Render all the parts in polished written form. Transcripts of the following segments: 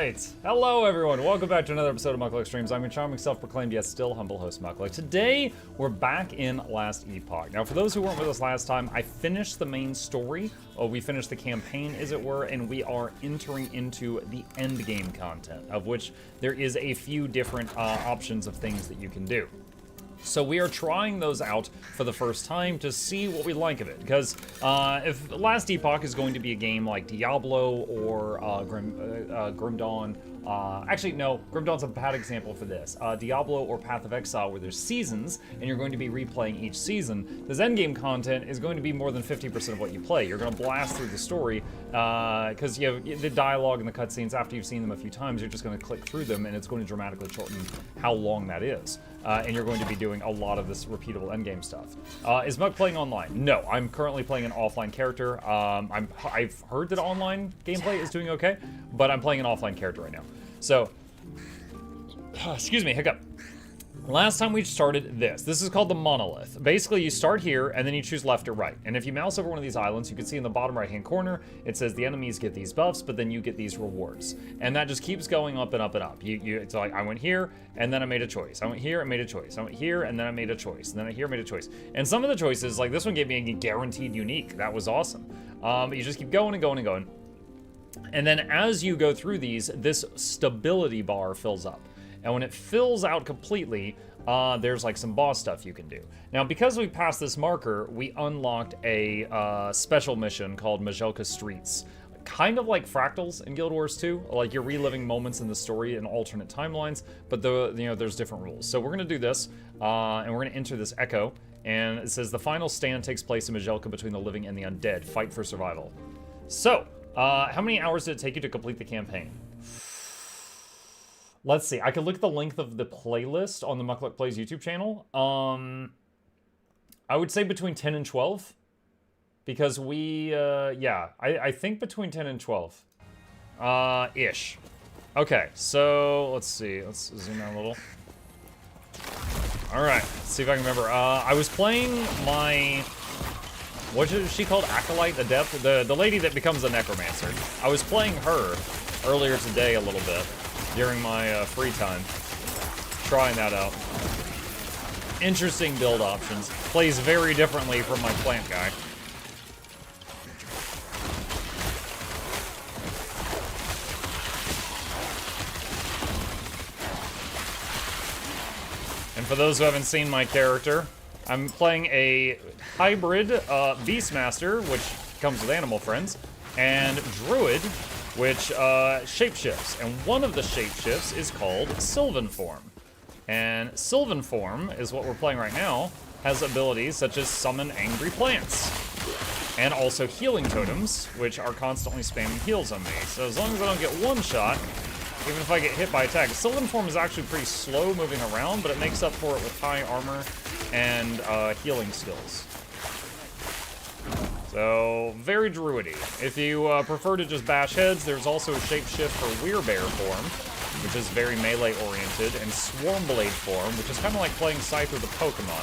Alright, hello everyone, welcome back to another episode of Mukluk Streams. I'm your charming self-proclaimed yet still humble host Mukluk. Today, we're back in LastEpoch. Now for those who weren't with us last time, I finished the main story, we finished the campaign as it were, and we are entering into the endgame content, of which there is a few different options of things that you can do. So we are trying those out for the first time to see what we like of it, because if LastEpoch is going to be a game like Diablo or Grim Dawn, actually no, Grim Dawn's a bad example for this. Diablo or Path of Exile, where there's seasons and you're going to be replaying each season, this endgame content is going to be more than 50% of what you play. You're going to blast through the story because you have the dialogue and the cutscenes. After you've seen them a few times, you're just going to click through them, and it's going to dramatically shorten how long that is. And you're going to be doing a lot of this repeatable endgame stuff. Is Muk playing online? No, I'm currently playing an offline character. I've heard that online gameplay is doing okay, but I'm playing an offline character right now. So, excuse me, hiccup. Last time we started this is called the Monolith. Basically, you start here, and then you choose left or right. And if you mouse over one of these islands, you can see in the bottom right-hand corner, it says the enemies get these buffs, but then you get these rewards. And that just keeps going up and up and up. It's like, I went here, and then I made a choice. I went here, and made a choice. I went here, and then I made a choice. And then I here, made a choice. And some of the choices, like this one gave me a guaranteed unique. That was awesome. But you just keep going and going and going. And then as you go through these, this stability bar fills up. And when it fills out completely, there's like some boss stuff you can do. Now, because we passed this marker, we unlocked a special mission called Majelka Streets. Kind of like Fractals in Guild Wars 2. Like, you're reliving moments in the story in alternate timelines, but there's different rules. So we're going to do this, and we're going to enter this echo. And it says, the final stand takes place in Majelka between the living and the undead. Fight for survival. So, how many hours did it take you to complete the campaign? Let's see. I could look at the length of the playlist on the Mukluk Plays YouTube channel. I would say between 10 and 12. Because I think between 10 and 12. Ish. Okay, so let's see. Let's zoom out a little. Alright, let's see if I can remember. I was playing my... What is she called? Acolyte Adept? The lady that becomes a necromancer. I was playing her earlier today a little bit. During my free time. Trying that out. Interesting build options. Plays very differently from my plant guy. And for those who haven't seen my character, I'm playing a hybrid BeastMaster, which comes with animal friends, and Druid, which shapeshifts, and one of the shapeshifts is called Sylvan Form. And Sylvan Form is what we're playing right now, has abilities such as summon angry plants, and also healing totems, which are constantly spamming heals on me. So as long as I don't get one shot, even if I get hit by attack, Sylvan Form is actually pretty slow moving around, but it makes up for it with high armor and healing skills. So, very druidy. If you prefer to just bash heads, there's also a shapeshift for Werebear form, which is very melee-oriented, and Swarmblade form, which is kind of like playing Scythe with a Pokemon.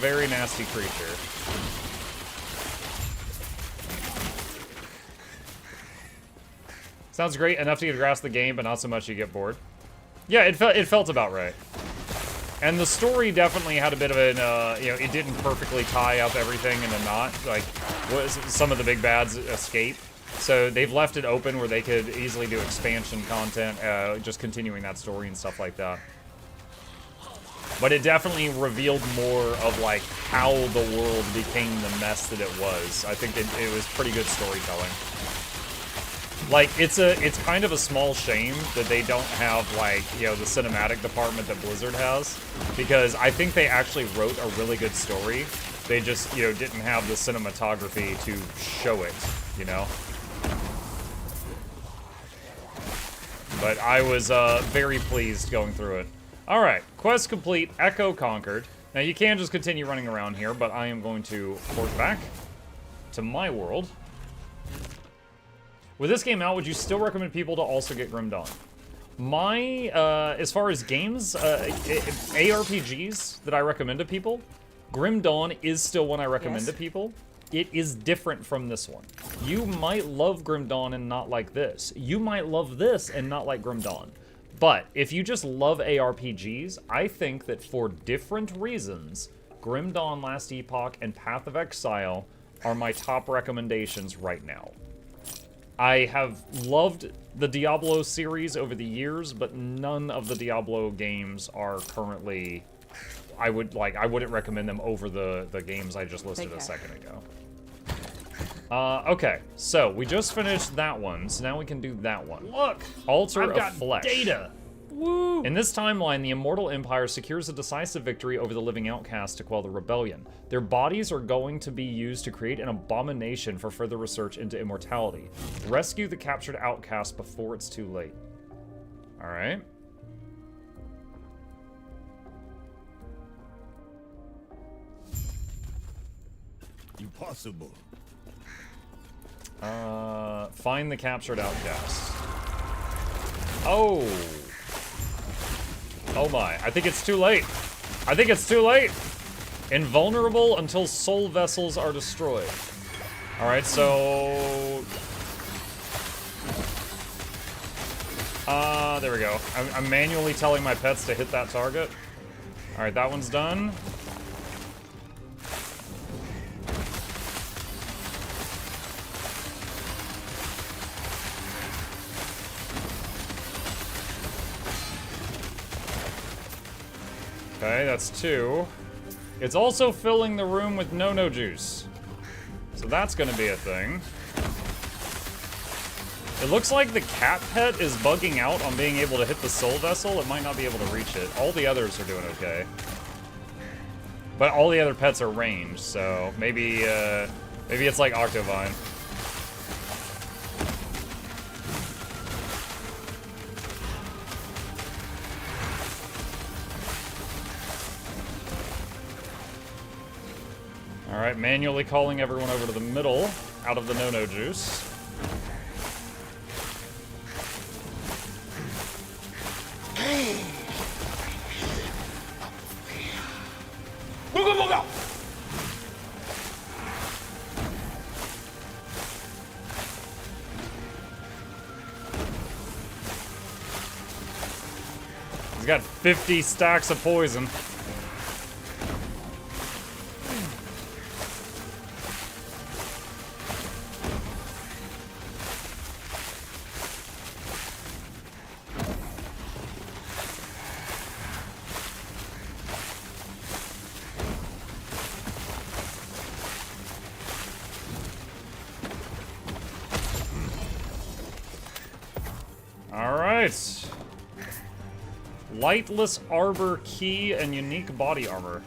Very nasty creature. Sounds great, enough to get a grasp of the game, but not so much you get bored. Yeah, it felt about right. And the story definitely had a bit of an, it didn't perfectly tie up everything in a knot. Like, some of the big bads escape. So they've left it open where they could easily do expansion content, just continuing that story and stuff like that. But it definitely revealed more of, like, how the world became the mess that it was. I think it was pretty good storytelling. Like, it's kind of a small shame that they don't have, like, the cinematic department that Blizzard has, because I think they actually wrote a really good story. They just, didn't have the cinematography to show it, But I was very pleased going through it. Alright, quest complete, Echo conquered. Now, you can just continue running around here, but I am going to port back to my world. With this game out, would you still recommend people to also get Grim Dawn? As far as games, ARPGs that I recommend to people, Grim Dawn is still one I recommend to people. it is different from this one. You might love Grim Dawn and not like this. You might love this and not like Grim Dawn. But if you just love ARPGs, I think that for different reasons, Grim Dawn, Last Epoch, and Path of Exile are my top recommendations right now. I have loved the Diablo series over the years, but none of the Diablo games are currently... I wouldn't recommend them over the games I just listed a second ago. Okay, so we just finished that one, so now we can do that one. Look! Altar I've got of Flesh. Data! Woo! In this timeline, the Immortal Empire secures a decisive victory over the living outcasts to quell the rebellion. Their bodies are going to be used to create an abomination for further research into immortality. Rescue the captured outcasts before it's too late. Alright. Impossible. Find the captured outcasts. Oh. Oh my, I think it's too late. I think it's too late. Invulnerable until soul vessels are destroyed. Alright, so... there we go. I'm manually telling my pets to hit that target. Alright, that one's done. Okay, that's 2. It's also filling the room with no-no juice. So that's gonna be a thing. It looks like the cat pet is bugging out on being able to hit the soul vessel. It might not be able to reach it. All the others are doing okay. But all the other pets are ranged, so maybe it's like Octovine. Alright, manually calling everyone over to the middle, out of the no-no juice. He's got 50 stacks of poison. Alright. Lightless Arbor key and unique body armor.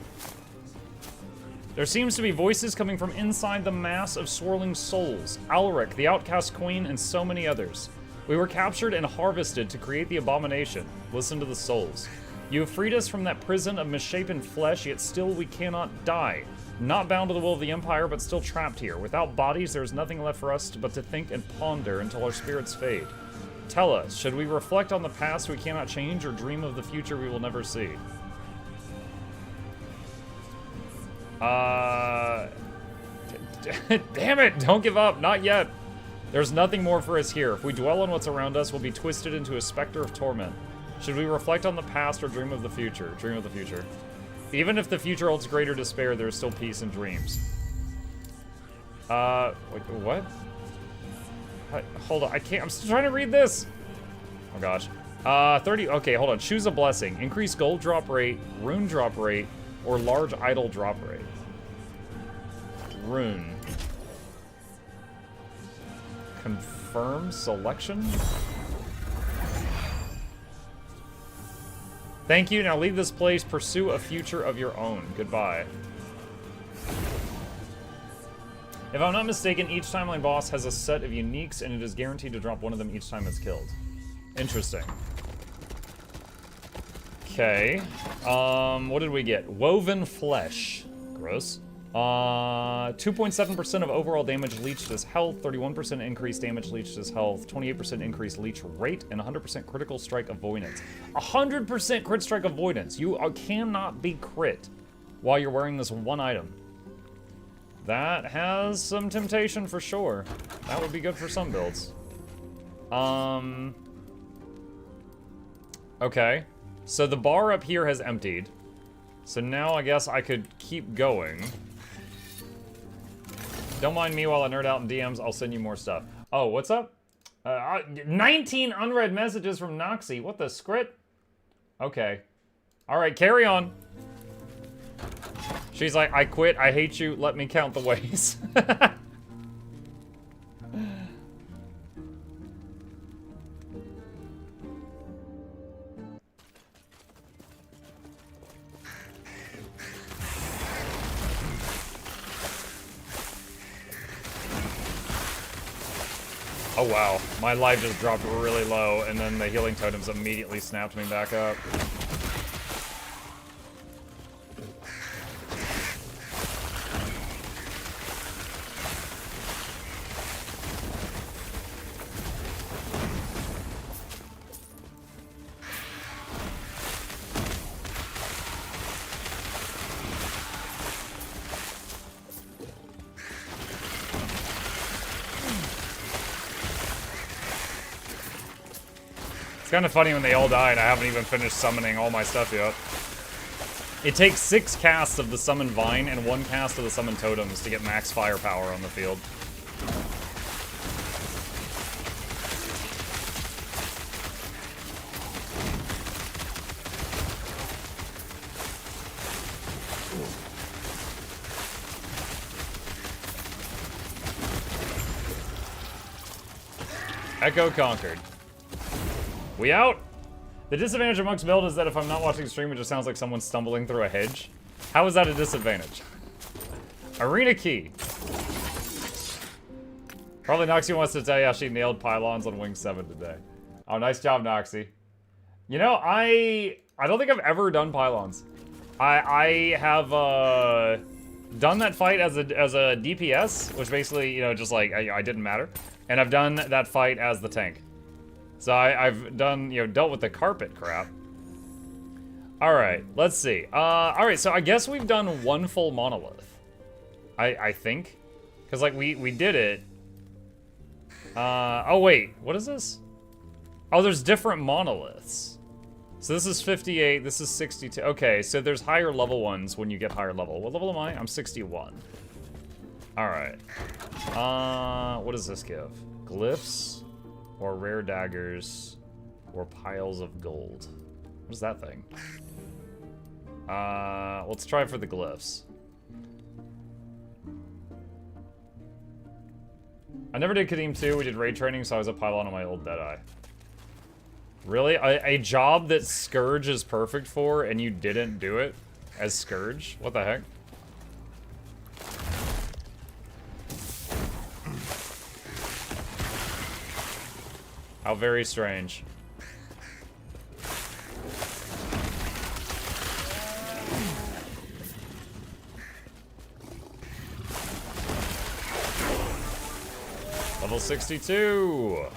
There seems to be voices coming from inside the mass of swirling souls. Alaric, the outcast queen, and so many others. We were captured and harvested to create the abomination. Listen to the souls. You have freed us from that prison of misshapen flesh, yet still we cannot die. Not bound to the will of the Empire, but still trapped here. Without bodies, there is nothing left for us but to think and ponder until our spirits fade. Tell us, should we reflect on the past we cannot change or dream of the future we will never see? Damn it, don't give up, not yet. There's nothing more for us here. If we dwell on what's around us, we'll be twisted into a specter of torment. Should we reflect on the past or dream of the future? Dream of the future. Even if the future holds greater despair, there is still peace in dreams. Wait, what? Hold on, I can't, I'm still trying to read this. Oh gosh. 30, okay, hold on. Choose a blessing. Increase gold drop rate, rune drop rate, or large idol drop rate. Rune. Confirm selection? Thank you, now leave this place, pursue a future of your own. Goodbye. If I'm not mistaken, each timeline boss has a set of uniques, and it is guaranteed to drop one of them each time it's killed. Interesting. Okay. What did we get? Woven Flesh. Gross. 2.7% of overall damage leached as health, 31% increased damage leached as health, 28% increased leech rate, and 100% critical strike avoidance. 100% crit strike avoidance. You cannot be crit while you're wearing this one item. That has some temptation for sure. That would be good for some builds. Okay. So the bar up here has emptied. So now I guess I could keep going. Don't mind me while I nerd out in DMs. I'll send you more stuff. Oh, what's up? 19 unread messages from Noxxi. What the script? Okay. Alright, carry on. She's like, I quit, I hate you, let me count the ways. Oh wow, my life just dropped really low, and then the healing totems immediately snapped me back up. It's kind of funny when they all die and I haven't even finished summoning all my stuff yet. It takes 6 casts of the Summon Vine and 1 cast of the Summon Totems to get max firepower on the field. Echo conquered. We out? The disadvantage of Monk's build is that if I'm not watching the stream, it just sounds like someone's stumbling through a hedge. How is that a disadvantage? Arena key. Probably Noxxi wants to tell you how she nailed pylons on Wing 7 today. Oh, nice job, Noxxi. You know, I don't think I've ever done pylons. I have done that fight as a DPS, which basically, you know, just like I didn't matter. And I've done that fight as the tank. So I've done, you know, dealt with the carpet crap. All right, let's see. All right, so I guess we've done 1 full monolith. I think, because like we did it. Oh wait, what is this? Oh, there's different monoliths. So this is 58, this is 62. Okay, so there's higher level ones when you get higher level. What level am I? I'm 61. All right. What does this give? Glyphs, or rare daggers, or piles of gold. What is that thing? Let's try for the glyphs. I never did Kadim 2. We did raid training, so I was a pylon on my old Deadeye. Really? A job that Scourge is perfect for, and you didn't do it as Scourge? What the heck? How very strange. Level 62.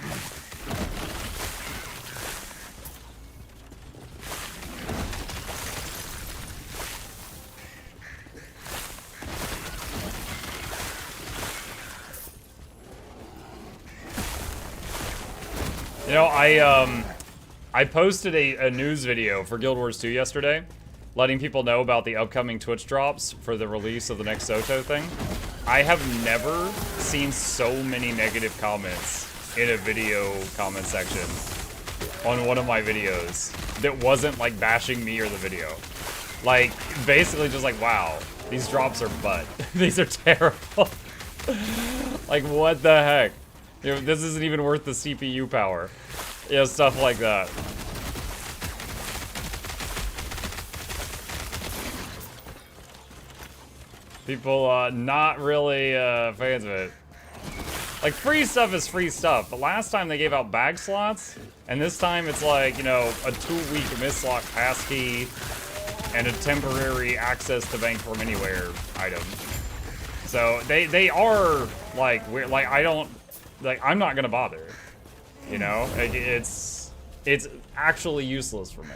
You know, I posted a news video for Guild Wars 2 yesterday, letting people know about the upcoming Twitch drops for the release of the next Soto thing. I have never seen so many negative comments in a video comment section on one of my videos that wasn't like bashing me or the video. Like, basically just like, wow, these drops are butt. These are terrible. Like, what the heck? You know, this isn't even worth the CPU power. You know, stuff like that. People, not really, fans of it. Like, free stuff is free stuff, but last time they gave out bag slots, and this time it's like, you know, a 2-week mislock passkey and a temporary access to bank from anywhere item. So, they are, like, weird. Like, I'm not gonna bother. You know? Like, it's actually useless for me.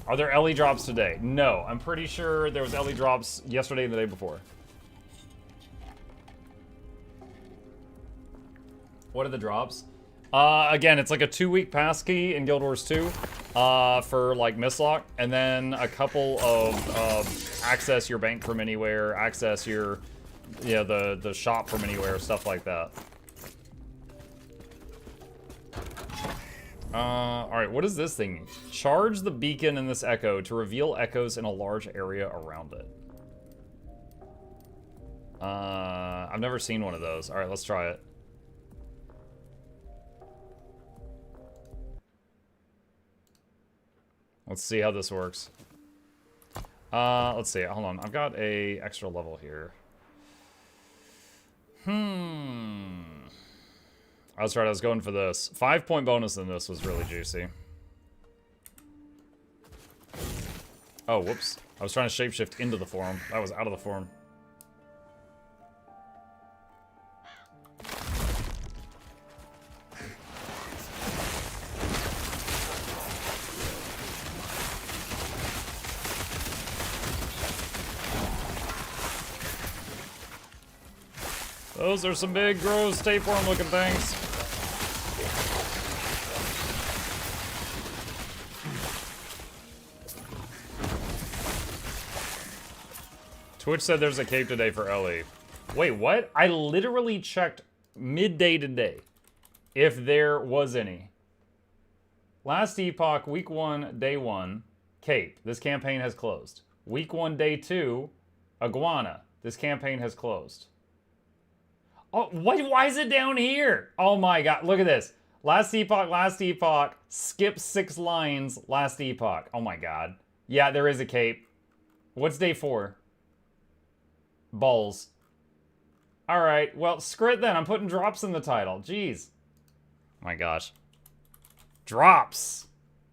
Are there LE drops today? No, I'm pretty sure there was LE drops yesterday and the day before. What are the drops? Again, it's like a 2-week passkey in Guild Wars 2 for like Mistlock, and then a couple of access your bank from anywhere, access your, the shop from anywhere, stuff like that. Alright, what is this thing? Charge the beacon in this echo to reveal echoes in a large area around it. I've never seen one of those. Alright, let's try it. Let's see how this works. Let's see. Hold on. I've got a extra level here. That's right. I was going for this. 5-point bonus in this was really juicy. Oh, whoops. I was trying to shapeshift into the form. That was out of the form. Those are some big, gross, tapeworm-looking things. Twitch said there's a cape today for Ellie. Wait, what? I literally checked midday today if there was any. Last Epoch, week 1, day 1, cape. This campaign has closed. Week 1, day 2, iguana. This campaign has closed. Oh, why is it down here? Oh my god, look at this. Last Epoch, skip 6 lines, Last Epoch. Oh my god. Yeah, there is a cape. What's day 4? Balls. Alright, well, screw it then. I'm putting drops in the title. Jeez. Oh my gosh. Drops.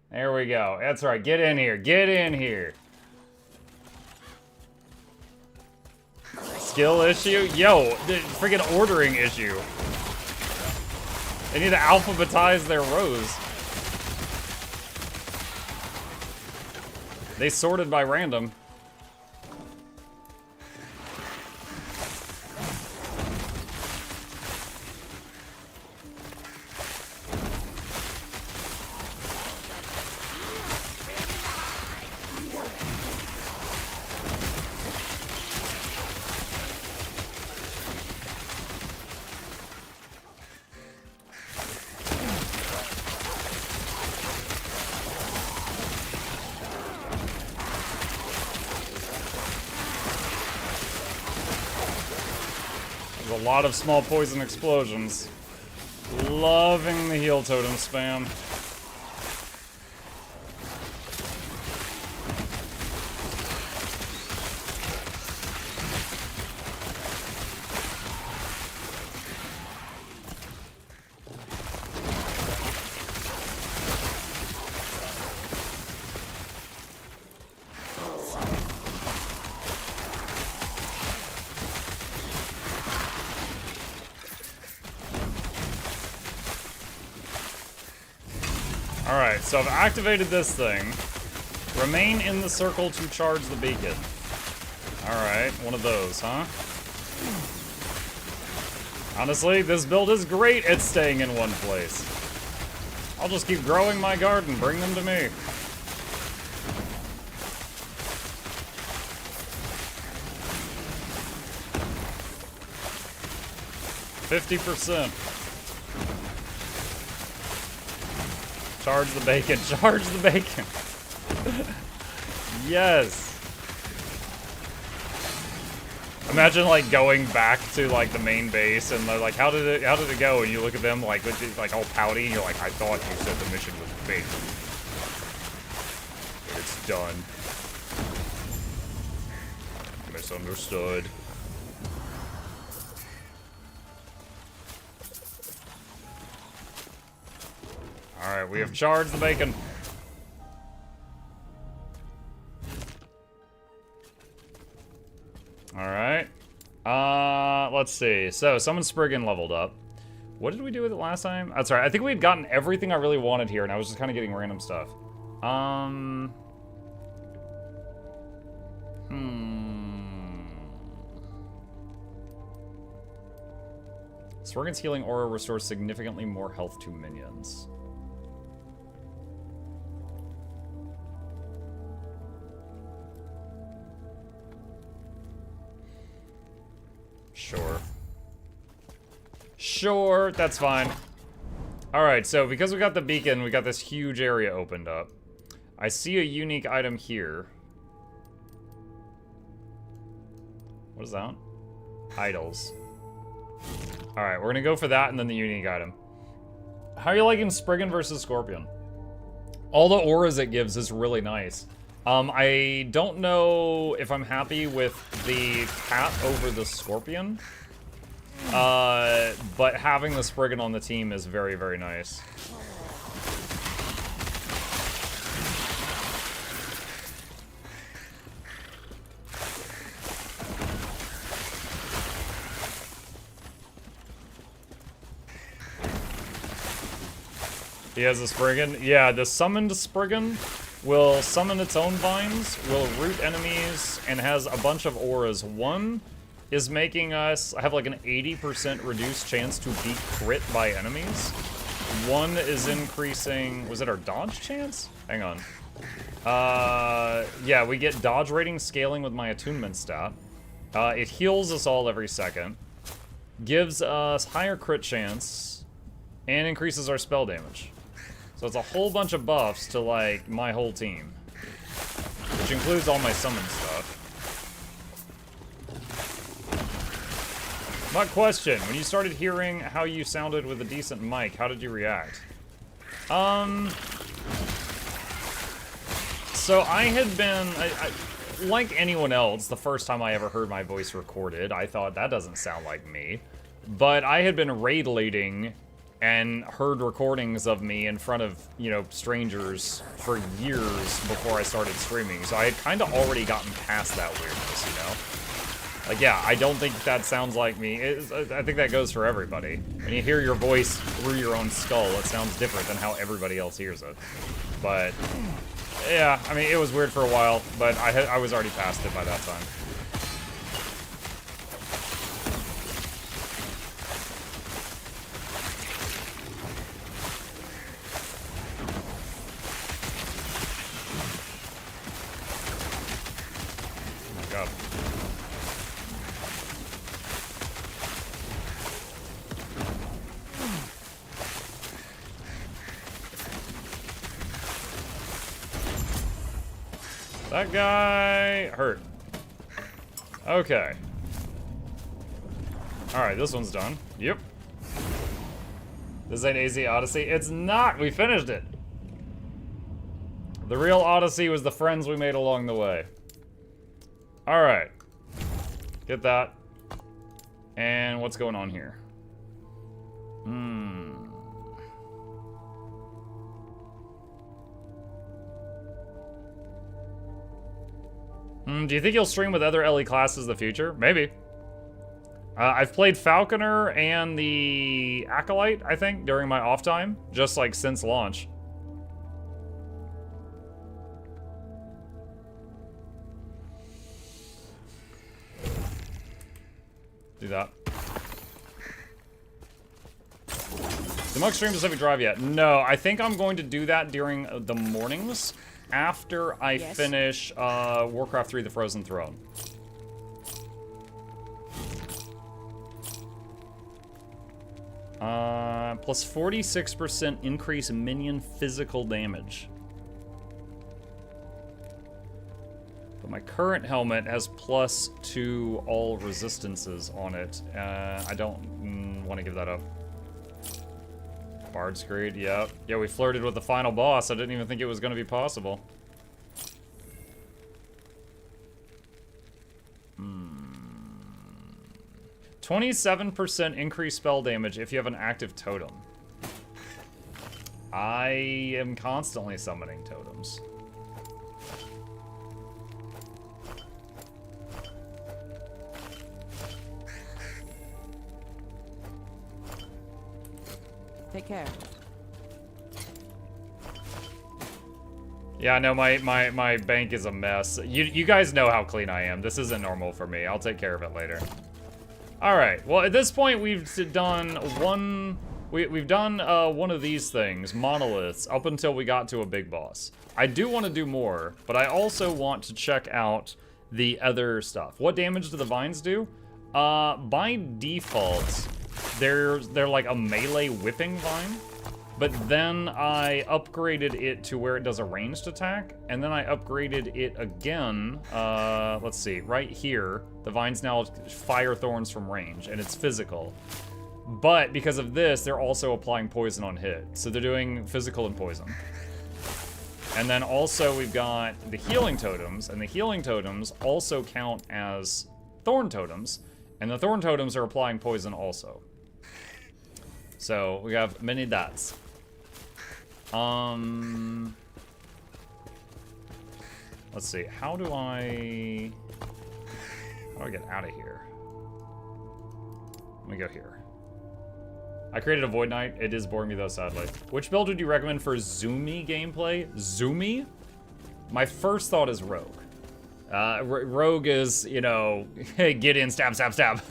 There we go. That's right. Get in here. Get in here. Skill issue? Yo, the freaking ordering issue. They need to alphabetize their rows. They sorted by random. A lot of small poison explosions. Loving the heal totem spam. Alright, so I've activated this thing. Remain in the circle to charge the beacon. Alright, one of those, huh? Honestly, this build is great at staying in one place. I'll just keep growing my garden, bring them to me. %. Charge the bacon. Charge the bacon. Yes. Imagine like going back to like the main base and they're like, how did it go? And you look at them like all pouty. And you're like, I thought you said the mission was big. It's done. Misunderstood. Alright, we have charged the bacon. Alright. Let's see. So, someone Spriggan leveled up. What did we do with it last time? That's right. I think we had gotten everything I really wanted here, and I was just kind of getting random stuff. Spriggan's healing aura restores significantly more health to minions. Sure. Sure, that's fine. Alright, so because we got the beacon, we got this huge area opened up. I see a unique item here. What is that? Idols. Alright, we're gonna go for that and then the unique item. How are you liking Spriggan versus Scorpion? All the auras it gives is really nice. I don't know if I'm happy with the cat over the Scorpion. But having the Spriggan on the team is very, very nice. He has a Spriggan. Yeah, the summoned Spriggan will summon its own vines, will root enemies, and has a bunch of auras. One is making us have like an 80% reduced chance to be crit by enemies. One is increasing, was it our dodge chance? Hang on. Yeah, we get dodge rating scaling with my attunement stat. It heals us all every second. Gives us higher crit chance, and increases our spell damage. So it's a whole bunch of buffs to, like, my whole team. Which includes all my summon stuff. My question, when you started hearing how you sounded with a decent mic, how did you react? So I had been, like anyone else, the first time I ever heard my voice recorded, I thought, that doesn't sound like me. But I had been raid leading and heard recordings of me in front of, you know, strangers for years before I started streaming. So I had kind of already gotten past that weirdness, you know? Like, yeah, I don't think that sounds like me. I think that goes for everybody. When you hear your voice through your own skull, it sounds different than how everybody else hears it. But, yeah, I mean, it was weird for a while, but I was already past it by that time. That guy hurt. Okay. Alright, this one's done. Yep. This ain't AZ Odyssey. It's not! We finished it! The real Odyssey was the friends we made along the way. Alright. Get that. And what's going on here? Do you think you'll stream with other LE classes in the future? Maybe. I've played Falconer and the Acolyte, I think, during my off time. Just, like, since launch. Do that. The Mug stream doesn't have a drive yet. No, I think I'm going to do that during the mornings. After I finish Warcraft 3: The Frozen Throne. Plus 46% increase in minion physical damage. But my current helmet has +2 all resistances on it. I don't want to give that up. Bard screwed, yeah. Yeah, we flirted with the final boss. I didn't even think it was going to be possible. 27% increased spell damage if you have an active totem. I am constantly summoning totems. Take care. Yeah, no, my bank is a mess. You guys know how clean I am. This isn't normal for me. I'll take care of it later. All right. Well, at this point, we've done one. We've done one of these things, monoliths, up until we got to a big boss. I do want to do more, but I also want to check out the other stuff. What damage do the vines do? By default, they're like a melee whipping vine. But then I upgraded it to where it does a ranged attack, and then I upgraded it again, let's see, right here, the vines now fire thorns from range, and it's physical. But because of this, they're also applying poison on hit, so they're doing physical and poison. And then also we've got the healing totems, and the healing totems also count as thorn totems, and the thorn totems are applying poison also. So we have many dots. Let's see, how do I get out of here? Let me go here. I created a Void Knight. It is boring me though, sadly. Which build would you recommend for zoomy gameplay? Zoomy? My first thought is Rogue. Rogue is, you know, get in, stab, stab, stab.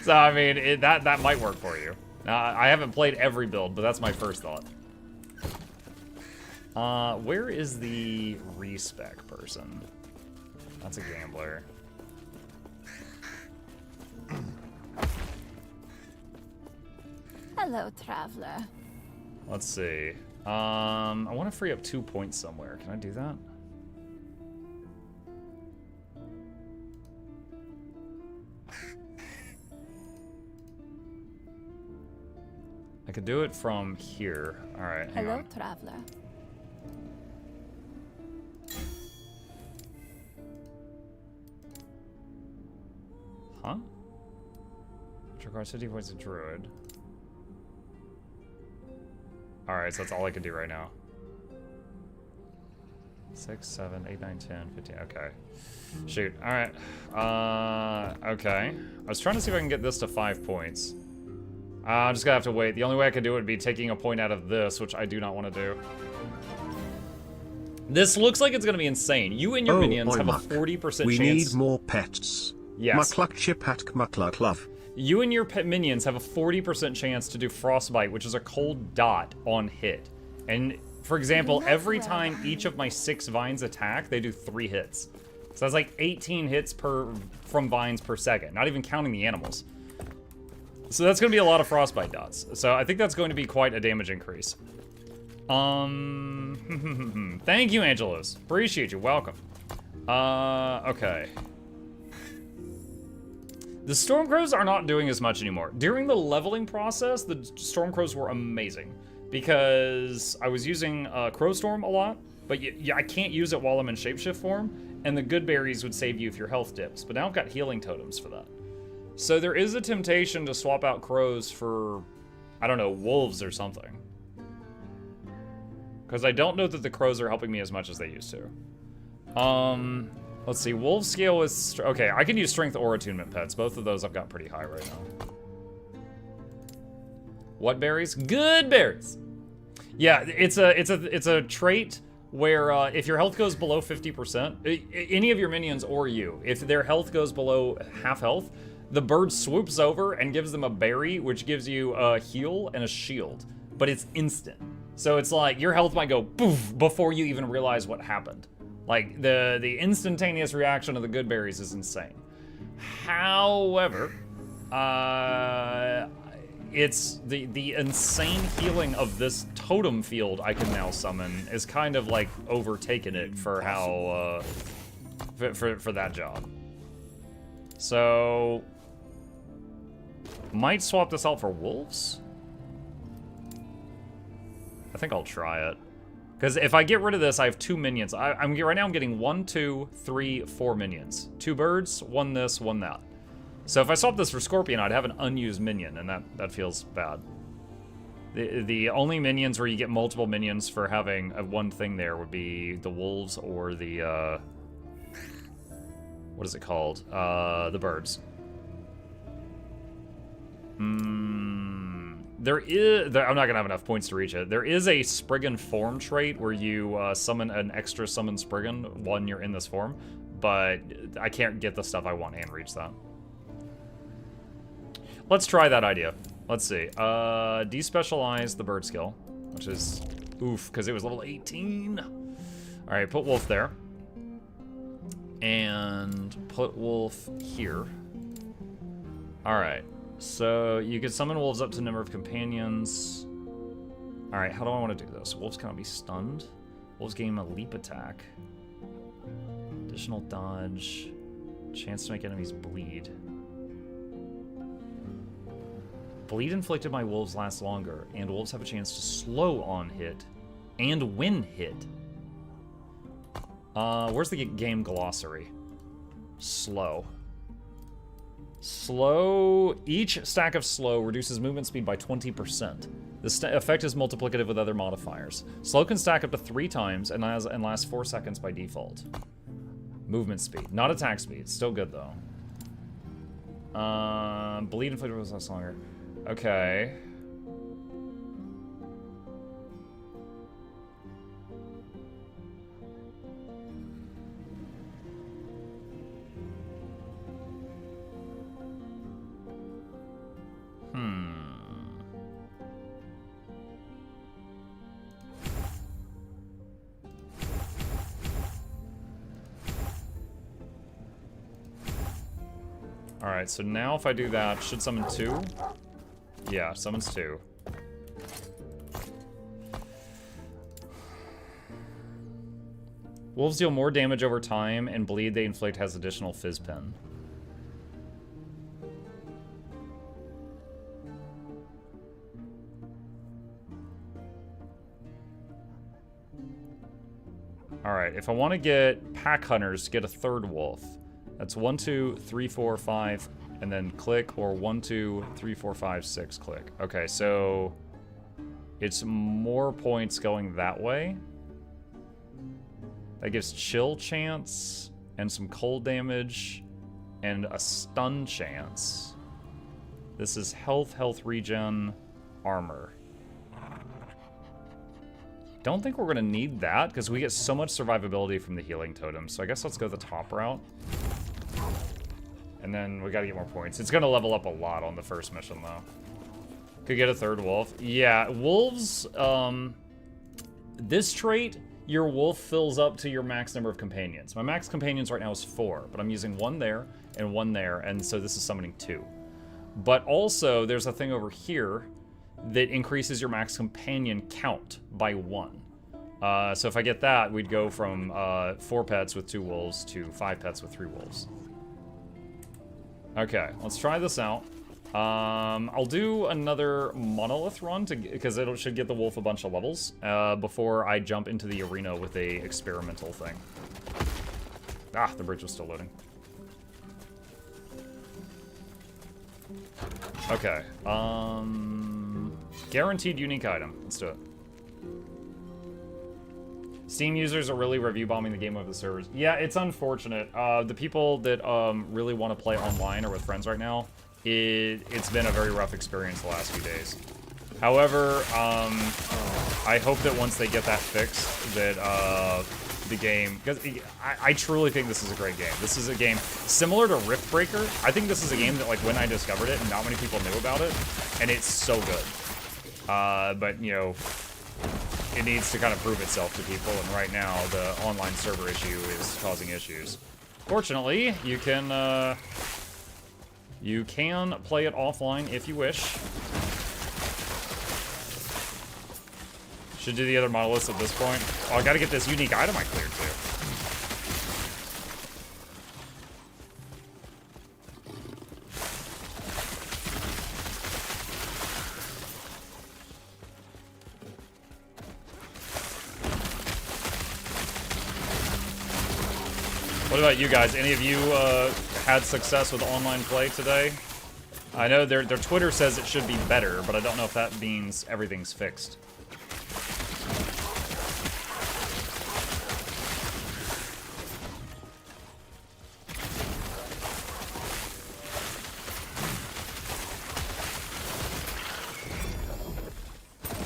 So, I mean, that might work for you. I haven't played every build, but that's my first thought. Where is the respec person? That's a gambler. Hello, traveler. Let's see. I want to free up 2 points somewhere. Can I do that? I could do it from here. All right, hang Hello, on. traveler. Huh? Which requires 50 points of Druid. Alright, so that's all I can do right now. 6, 7, 8, 9, 10, 15. Okay. Shoot. Alright. Okay. I was trying to see if I can get this to 5 points. I'm just gonna have to wait. The only way I could do it would be taking a point out of this, which I do not want to do. This looks like it's gonna be insane. You and your minions have a 40% chance. We need more pets. Yes. MuklukYoutube. You and your minions have a 40% chance to do Frostbite, which is a cold dot on hit. And, for example, every time each of my 6 vines attack, they do 3 hits. So that's like 18 hits from vines per second, not even counting the animals. So that's going to be a lot of Frostbite dots. So I think that's going to be quite a damage increase. Thank you, Angelos. Appreciate you. Welcome. Okay. The Stormcrows are not doing as much anymore. During the leveling process, the Stormcrows were amazing because I was using Crowstorm a lot, but I can't use it while I'm in Shapeshift form, and the good berries would save you if your health dips, but now I've got healing totems for that. So there is a temptation to swap out crows for, I don't know, wolves or something. Because I don't know that the crows are helping me as much as they used to. Let's see, wolf scale is, okay, I can use strength or attunement pets. Both of those I've got pretty high right now. What berries? Good berries. Yeah, it's a trait where if your health goes below 50%, any of your minions or you, if their health goes below half health, the bird swoops over and gives them a berry, which gives you a heal and a shield, but it's instant. So it's like your health might go poof before you even realize what happened. Like, the instantaneous reaction of the good berries is insane. However, it's the insane healing of this totem field I can now summon is kind of like overtaken it for how, for that job. So, might swap this out for wolves? I think I'll try it. Because if I get rid of this, I have 2 minions. Right now I'm getting 1, 2, 3, 4 minions. 2 birds, 1 this, 1 that. So if I swap this for Scorpion, I'd have an unused minion, and that feels bad. The only minions where you get multiple minions for having one thing there would be the wolves or the, what is it called? The birds. There is, I'm not gonna have enough points to reach it. There is a Spriggan form trait where you summon an extra summon Spriggan when you're in this form, but I can't get the stuff I want and reach that. Let's try that idea. Let's see. Despecialize the bird skill, which is oof, because it was level 18. All right, put wolf there. And put wolf here. All right, so you can summon wolves up to number of companions. All right, how do I want to do this? Wolves cannot be stunned. Wolves gain a leap attack. Additional dodge. Chance to make enemies bleed. Bleed inflicted by wolves lasts longer, and wolves have a chance to slow on hit and win hit. Where's the game glossary? Slow. Slow. Each stack of slow reduces movement speed by 20%. This effect is multiplicative with other modifiers. Slow can stack up to 3 times and lasts 4 seconds by default. Movement speed, not attack speed. Still good though. Bleed inflicted was less longer. Okay. Alright, so now if I do that, should summon 2? Yeah, summons 2. Wolves deal more damage over time, and bleed they inflict has additional fizz pen. Alright, if I want to get pack hunters to get a 3rd wolf, that's 1, 2, 3, 4, 5, and then click, or 1, 2, 3, 4, 5, 6, click. Okay, so it's more points going that way. That gives chill chance, and some cold damage, and a stun chance. This is health, health regen, armor. Don't think we're gonna need that, because we get so much survivability from the healing totem, so I guess let's go the top route. And then we gotta get more points. It's gonna level up a lot on the first mission, though. Could get a 3rd wolf. Yeah, wolves, this trait, your wolf fills up to your max number of companions. My max companions right now is 4, but I'm using 1 there, and so this is summoning 2. But also, there's a thing over here that increases your max companion count by 1. So if I get that, we'd go from 4 pets with 2 wolves to 5 pets with 3 wolves. Okay, let's try this out. I'll do another Monolith run because it should get the wolf a bunch of levels before I jump into the arena with a experimental thing. Ah, the bridge was still loading. Okay, guaranteed unique item. Let's do it. Steam users are really review bombing the game over the servers. Yeah, it's unfortunate. The people that really want to play online or with friends right now, it's been a very rough experience the last few days. However, I hope that once they get that fixed, that the game, because I truly think this is a great game. This is a game similar to Riftbreaker. I think this is a game that, like, when I discovered it, not many people knew about it, and it's so good. But, you know, it needs to kind of prove itself to people, and right now the online server issue is causing issues. Fortunately, you can play it offline if you wish. Should do the other monoliths at this point. Oh, I gotta get this unique item I cleared too. What about you guys? Any of you had success with online play today? I know their Twitter says it should be better, but I don't know if that means everything's fixed.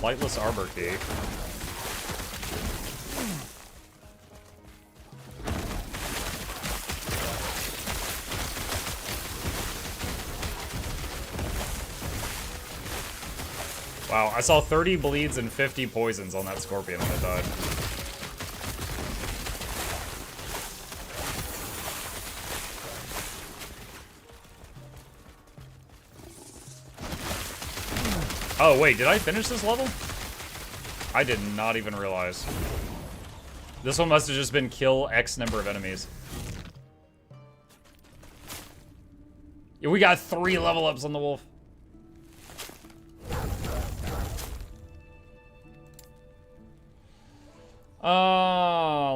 Lightless Arbor key. Wow, I saw 30 bleeds and 50 poisons on that scorpion when it died. Oh, wait, did I finish this level? I did not even realize. This one must have just been kill X number of enemies. Yeah, we got 3 level ups on the wolf.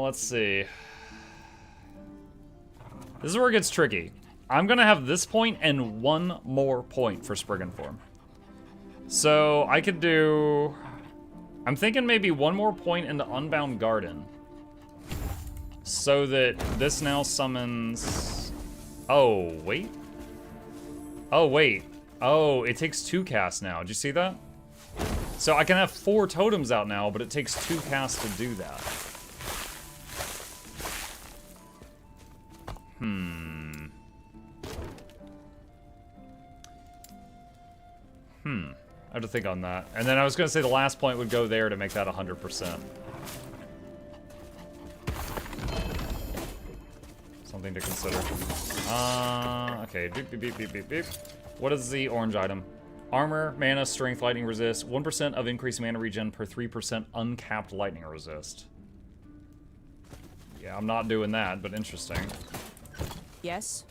Let's see. This is where it gets tricky. I'm gonna have this point and 1 more point for Spriggan Form. So I could do... I'm thinking maybe 1 more point into Unbound Garden. So that this now summons... Oh, wait. Oh, wait. Oh, it takes 2 casts now. Did you see that? So I can have 4 totems out now, but it takes 2 casts to do that. I have to think on that. And then I was going to say the last point would go there to make that 100%. Something to consider. Okay, beep, beep, beep, beep, beep, beep. What is the orange item? Armor, mana, strength, lightning resist. 1% of increased mana regen per 3% uncapped lightning resist. Yeah, I'm not doing that, but interesting. Yes.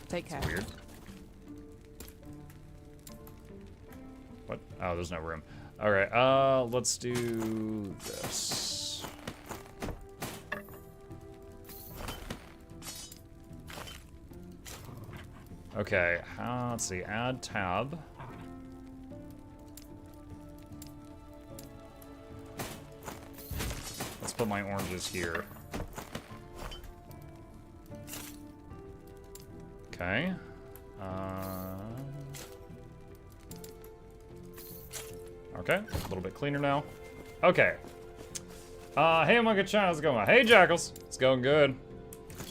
Take care. Weird. What? Oh, there's no room. Alright, let's do this. Okay, let's see, add tab. Let's put my oranges here. Okay. Okay, a little bit cleaner now. Okay. Hey, MuklukYoutube, how's it going? Hey, Jackals. It's going good.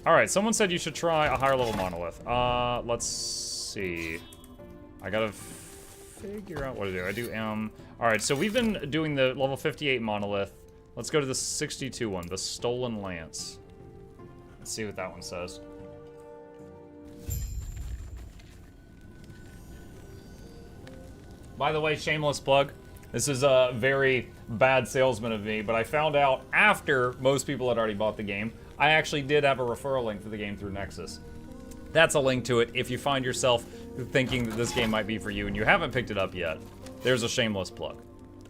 Alright, someone said you should try a higher level monolith. Let's see. I gotta figure out what to do. I do M. Alright, so we've been doing the level 58 monolith. Let's go to the 62 one, the Stolen Lance. Let's see what that one says. By the way, shameless plug. This is a very bad salesman of me, but I found out after most people had already bought the game, I actually did have a referral link for the game through Nexus. That's a link to it if you find yourself thinking that this game might be for you and you haven't picked it up yet. There's a shameless plug.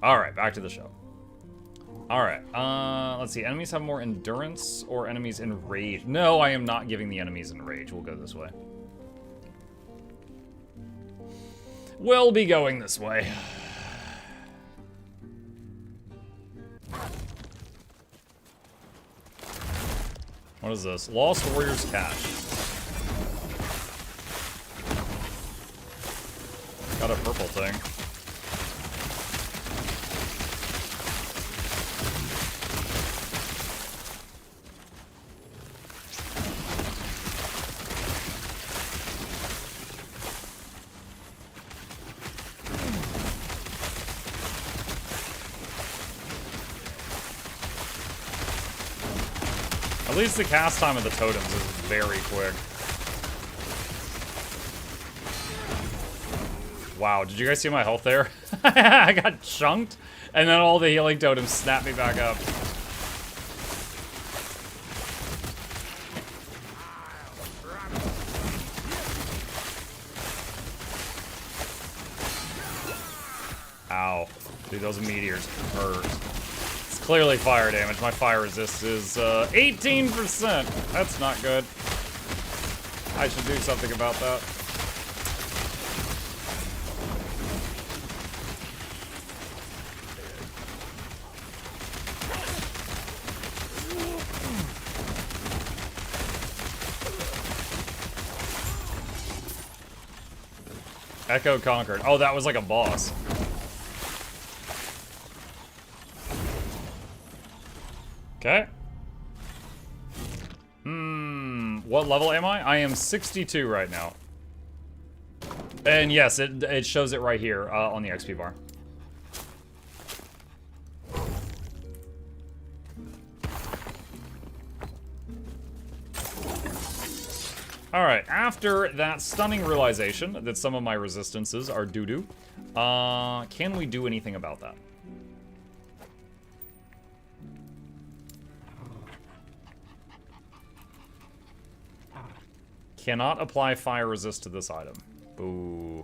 Alright, back to the show. Alright, let's see. Enemies have more endurance or enemies in rage? No, I am not giving the enemies in rage. We'll go this way. We'll be going this way. What is this? Lost Warrior's Cache. Got a purple thing. At least the cast time of the totems is very quick. Wow, did you guys see my health there? I got chunked, and then all the healing totems snapped me back up. Ow. Dude, those meteors hurt. Clearly fire damage. My fire resist is 18%. That's not good. I should do something about that. Echo conquered. Oh, that was like a boss. Okay. What level am I? I am 62 right now. And yes, it shows it right here on the XP bar. Alright, after that stunning realization that some of my resistances are doo-doo, can we do anything about that? Cannot apply fire resist to this item. Boo.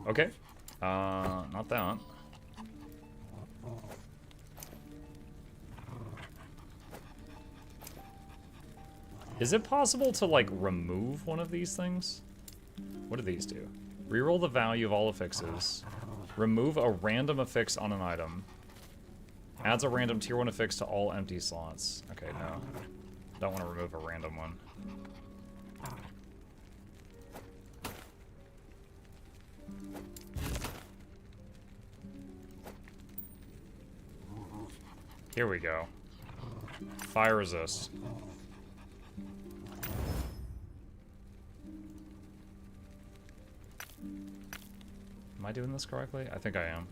Okay. Not that. Is it possible to, like, remove one of these things? What do these do? Reroll the value of all affixes. Remove a random affix on an item. Adds a random tier 1 affix to all empty slots. Okay, no. Don't want to remove a random one. Here we go. Fire resist. Am I doing this correctly? I think I am.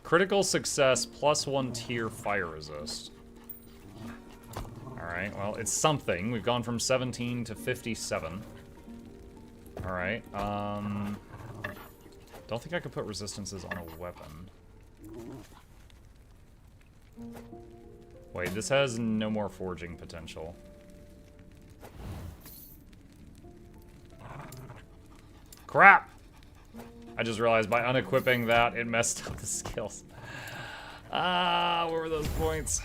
Critical success +1 tier fire resist. Alright, well, it's something. We've gone from 17 to 57. Alright, don't think I could put resistances on a weapon. Wait, this has no more forging potential. Crap! I just realized by unequipping that, it messed up the skills. Ah, where were those points?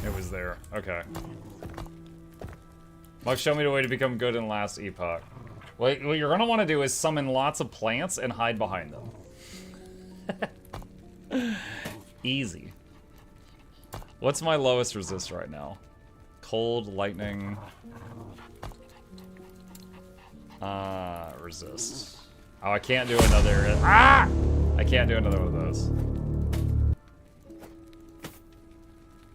It was there. Okay. Muk, show me the way to become good in LastEpoch. What you're gonna want to do is summon lots of plants and hide behind them. Easy. What's my lowest resist right now? Cold, lightning. Resist. Oh, I can't do another. Ah! I can't do another one of those.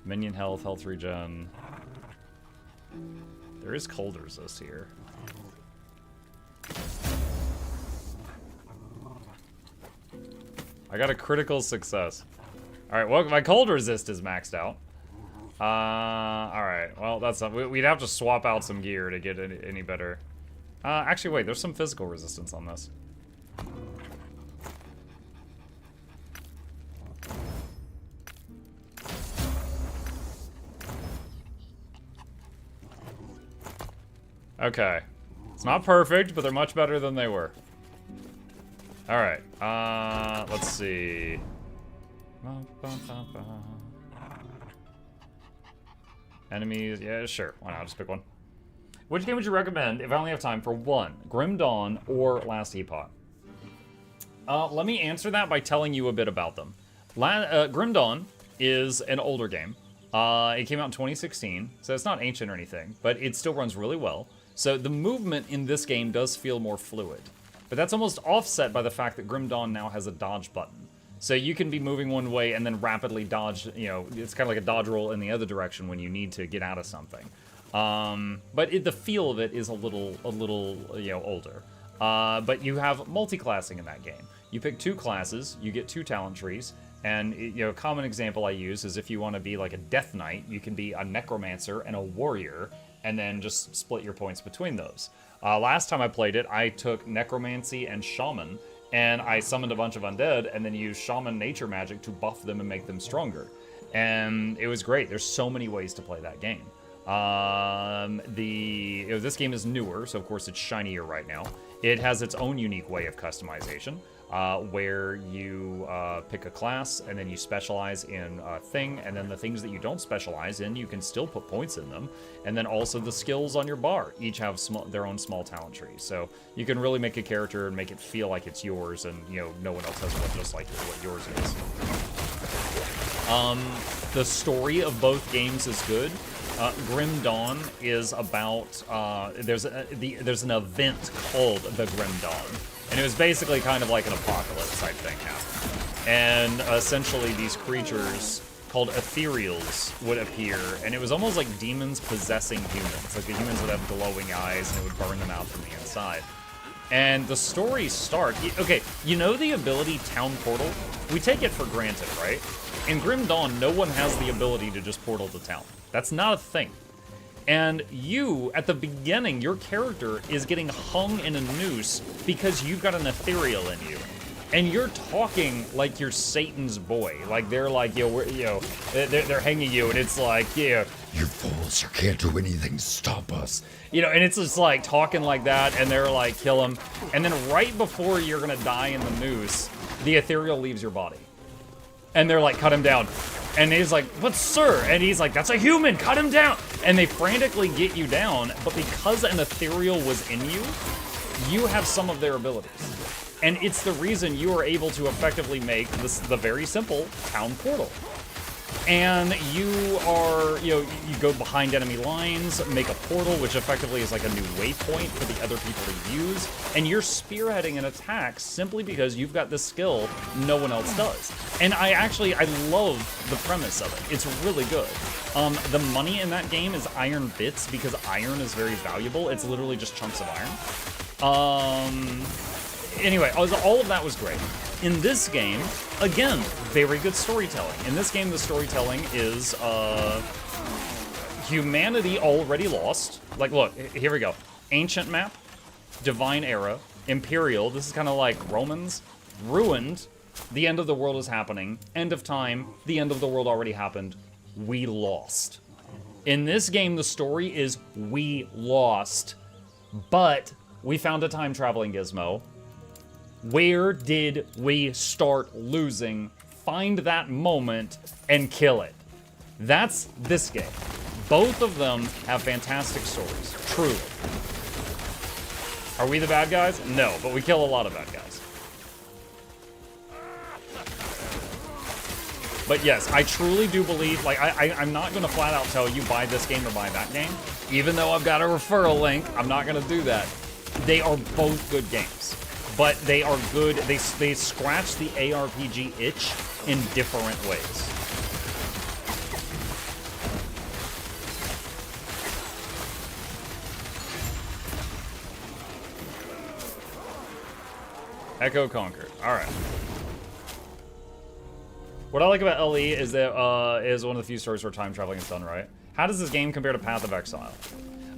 Minion health, health regen. There is cold resist here. I got a critical success. Alright, well, my cold resist is maxed out. Alright, well, that's not, we'd have to swap out some gear to get any better. Actually, wait, there's some physical resistance on this. Okay. It's not perfect, but they're much better than they were. Alright, let's see. Enemies, yeah, sure. Why not? I'll just pick one. Which game would you recommend if I only have time for one? Grim Dawn or LastEpoch? Let me answer that by telling you a bit about them. Grim Dawn is an older game. It came out in 2016, so it's not ancient or anything, but it still runs really well. So the movement in this game does feel more fluid. But that's almost offset by the fact that Grim Dawn now has a dodge button. So you can be moving one way and then rapidly dodge, you know, it's kind of like a dodge roll in the other direction when you need to get out of something. But the feel of it is a little, you know, older. But you have multi-classing in that game. You pick 2 classes, you get 2 talent trees, and, you know, a common example I use is if you want to be like a Death Knight, you can be a Necromancer and a Warrior, and then just split your points between those. Last time I played it, I took Necromancy and Shaman, and I summoned a bunch of undead, and then used Shaman Nature Magic to buff them and make them stronger. And it was great. There's so many ways to play that game. This game is newer, so of course it's shinier right now. It has its own unique way of customization, where you pick a class, and then you specialize in a thing, and then the things that you don't specialize in, you can still put points in them. And then also the skills on your bar each have their own small talent trees. So you can really make a character and make it feel like it's yours, and, you know, no one else has one just like what yours is. The story of both games is good. Grim Dawn is about, there's an event called the Grim Dawn. And it was basically kind of like an apocalypse type thing happened. And essentially these creatures called ethereals would appear, and it was almost like demons possessing humans. Like the humans would have glowing eyes and it would burn them out from the inside. And the story starts, okay, you know the ability Town Portal? We take it for granted, right? In Grim Dawn, no one has the ability to just portal to town. That's not a thing. And you, at the beginning, your character is getting hung in a noose because you've got an ethereal in you. And you're talking like you're Satan's boy. Like they're like, they're hanging you, and it's like, yeah, you fools, you can't do anything, stop us. You know, and it's just like talking like that, and they're like, kill him. And then right before you're gonna die in the noose, the ethereal leaves your body. And they're like, cut him down. And he's like, what, sir? And he's like, that's a human, cut him down. And they frantically get you down, but because an ethereal was in you, you have some of their abilities. And it's the reason you are able to effectively make this, the very simple town portal. And you are, you go behind enemy lines, make a portal, which effectively is like a new waypoint for the other people to use. And you're spearheading an attack simply because you've got this skill no one else does. And I love the premise of it. It's really good. The money in that game is iron bits because iron is very valuable. It's literally just chunks of iron. Anyway, all of that was great. In this game, again, very good storytelling. In this game, the storytelling is humanity already lost. Like, look, here we go. Ancient map, Divine Era, Imperial. This is kind of like Romans. Ruined. The end of the world is happening. End of time. The end of the world already happened. We lost. In this game, the story is we lost, but we found a time traveling gizmo. Where did we start losing? Find that moment and kill it. That's this game. Both of them have fantastic stories, truly. Are we the bad guys? No, but we kill a lot of bad guys. But yes, I truly do believe, like, I'm not going to flat out tell you buy this game or buy that game. Even though I've got a referral link, I'm not going to do that. They are both good games. But they are good, they scratch the ARPG itch in different ways. Echo Conquered, alright. What I like about LE is that is one of the few stories where time traveling is done right. How does this game compare to Path of Exile?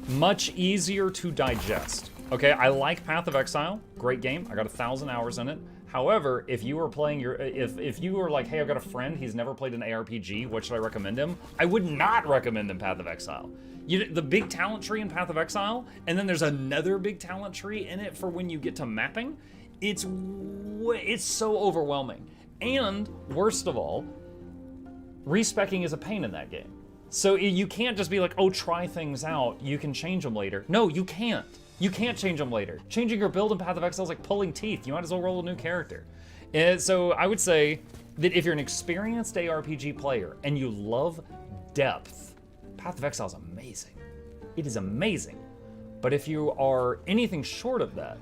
Much easier to digest. Okay, I like Path of Exile, great game. I got 1,000 hours in it. However, if you were playing if you were like, hey, I've got a friend, he's never played an ARPG, what should I recommend him? I would not recommend him Path of Exile. The big talent tree in Path of Exile, and then there's another big talent tree in it for when you get to mapping. It's so overwhelming. And worst of all, respecking is a pain in that game. So you can't just be like, oh, try things out, you can change them later. No, you can't. You can't change them later. Changing your build in Path of Exile is like pulling teeth. You might as well roll a new character. And so I would say that if you're an experienced ARPG player and you love depth, Path of Exile is amazing. It is amazing. But if you are anything short of that,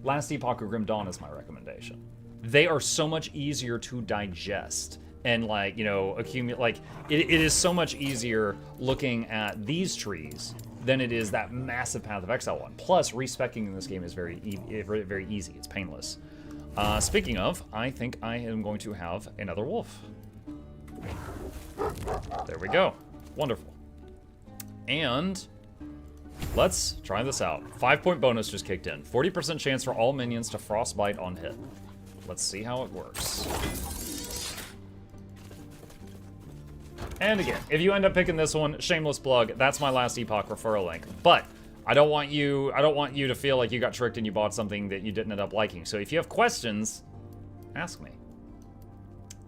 LastEpoch or Grim Dawn is my recommendation. They are so much easier to digest and like, accumulate. Like it is so much easier looking at these trees than it is that massive Path of Exile one. Plus, respecking in this game is very easy. It's painless. Speaking of, I think I am going to have another wolf. There we go. Wonderful. And let's try this out. 5-point bonus just kicked in. 40% chance for all minions to frostbite on hit. Let's see how it works. And again, if you end up picking this one, shameless plug, that's my LastEpoch referral link. But I don't want you to feel like you got tricked and you bought something that you didn't end up liking. So if you have questions, ask me.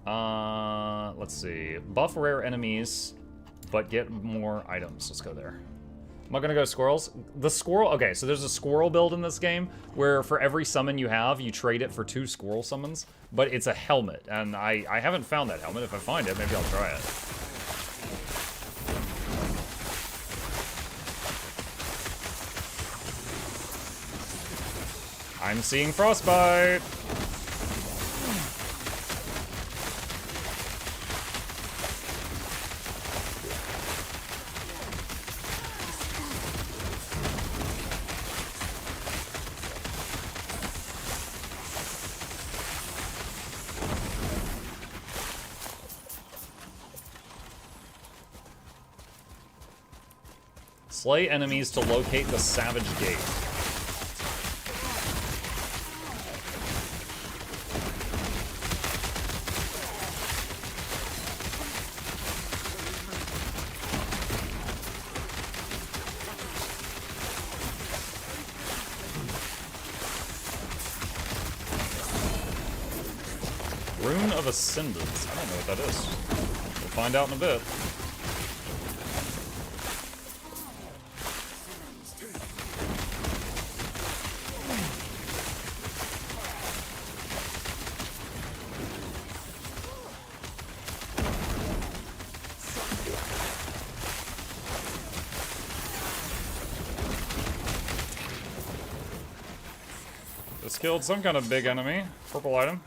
Let's see. Buff rare enemies, but get more items. Let's go there. Am I gonna go squirrels? The squirrel, okay, so there's a squirrel build in this game where for every summon you have, you trade it for 2 squirrel summons, but it's a helmet, and I haven't found that helmet. If I find it, maybe I'll try it. I'm seeing frostbite. Slay enemies to locate the Savage Gate. Rune of Ascendance. I don't know what that is. We'll find out in a bit. Just killed some kind of big enemy. Purple item.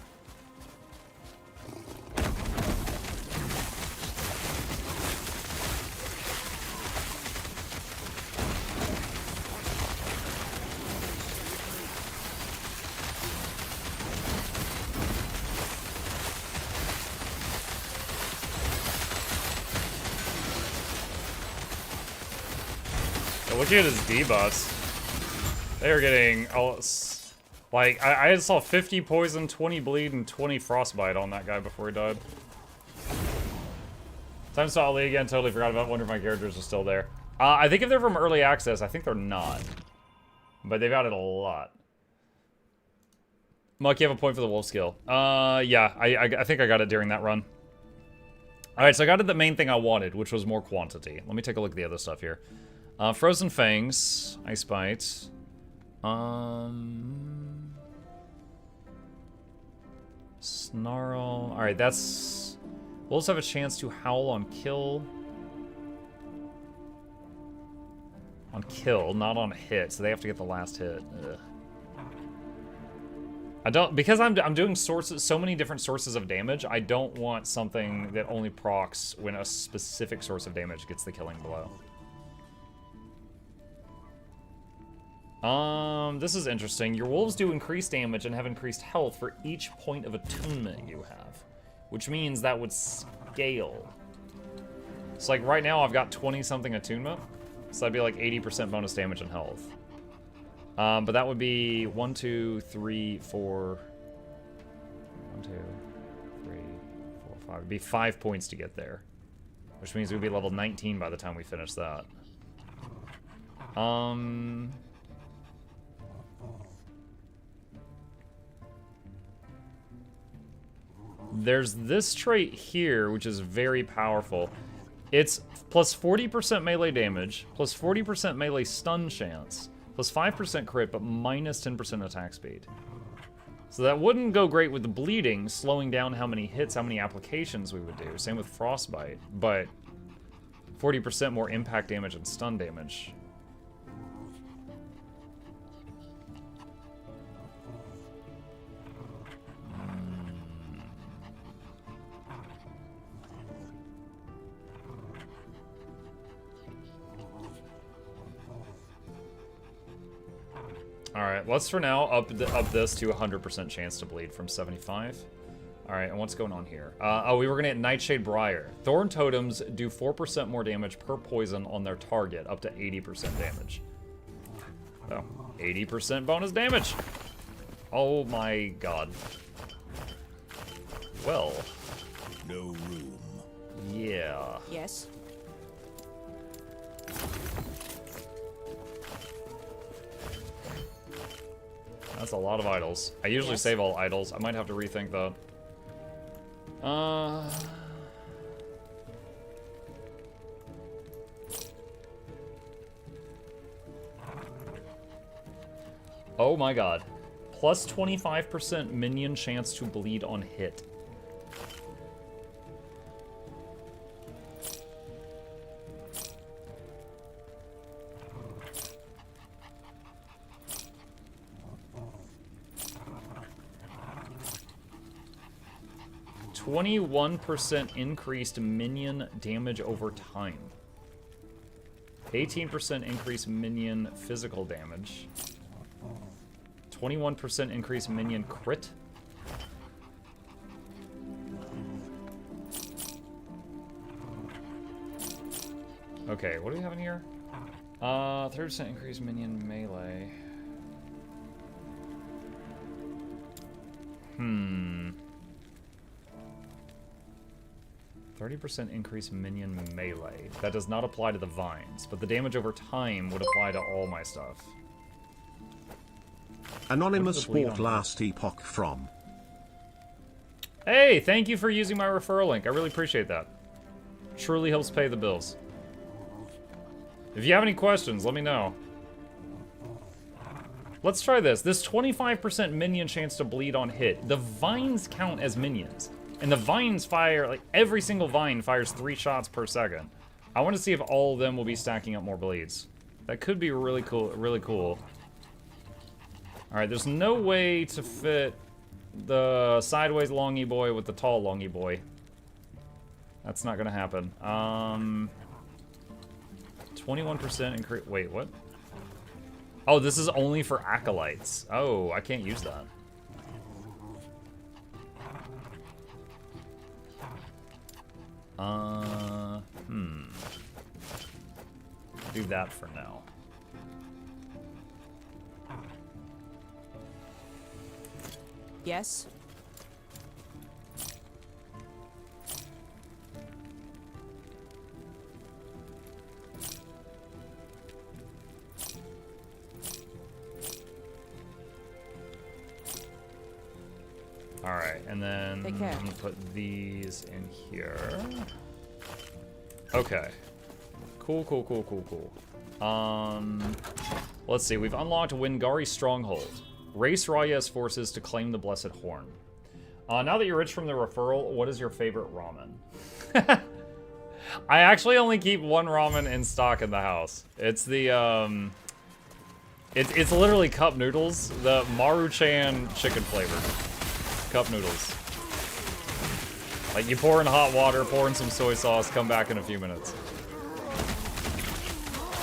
Look at his debuffs. They are getting like I just saw 50 poison, 20 bleed, and 20 frostbite on that guy before he died. Time to start Ali again. Totally forgot about. Wonder if my characters are still there. I think if they're from early access, I think they're not. But they've added a lot. Muck, you have a point for the wolf skill. Yeah, I think I got it during that run. Alright, so I got it the main thing I wanted, which was more quantity. Let me take a look at the other stuff here. Frozen Fangs, Ice Bite. Snarl. Alright, that's... Wolves have a chance to howl on kill. On kill, not on hit, so they have to get the last hit. Ugh. I don't... Because I'm doing sources, so many different sources of damage, I don't want something that only procs when a specific source of damage gets the killing blow. This is interesting. Your wolves do increased damage and have increased health for each point of attunement you have, which means that would scale. So like right now I've got 20-something attunement, so that'd be like 80% bonus damage and health. But that would be 1, 2, 3, 4... 1, 2, 3, 4, 5. It'd be 5 points to get there, which means we'd be level 19 by the time we finish that. There's this trait here, which is very powerful. It's plus 40% melee damage, plus 40% melee stun chance, plus 5% crit, but minus 10% attack speed. So that wouldn't go great with the bleeding, slowing down how many hits, how many applications we would do. Same with frostbite, but 40% more impact damage and stun damage. Alright, let's for now up this to 100% chance to bleed from 75. Alright, and what's going on here? Oh, we were gonna get Nightshade Briar. Thorn Totems do 4% more damage per poison on their target, up to 80% damage. So, 80% bonus damage! Oh my god. Well. No room. Yeah. Yes. That's a lot of idols. I usually save all idols. I might have to rethink that. Oh my god. Plus 25% minion chance to bleed on hit. 21% increased minion damage over time. 18% increased minion physical damage. 21% increased minion crit. Okay, what do we have in here? 30% increased minion melee. 30% increase minion melee. That does not apply to the vines, but the damage over time would apply to all my stuff. Anonymous bought LastEpoch from. Hey, thank you for using my referral link. I really appreciate that. Truly helps pay the bills. If you have any questions, let me know. Let's try this. This 25% minion chance to bleed on hit. The vines count as minions. And the vines fire, like, every single vine fires 3 shots per second. I want to see if all of them will be stacking up more bleeds. That could be really cool, really cool. Alright, there's no way to fit the sideways longy boy with the tall longy boy. That's not gonna happen. 21% increase. Wait, what? Oh, this is only for acolytes. Oh, I can't use that. Do that for now. Yes. Alright, and then Take care. I'm gonna put these in here. Okay. Cool, cool, cool, cool, cool. Let's see, we've unlocked Wingari Stronghold. Race Raya's forces to claim the Blessed Horn. Now that you're rich from the referral, what is your favorite ramen? I actually only keep one ramen in stock in the house. It's the, it's literally cup noodles, the Maruchan chicken flavored cup noodles. Like, you pour in hot water, pour in some soy sauce, come back in a few minutes.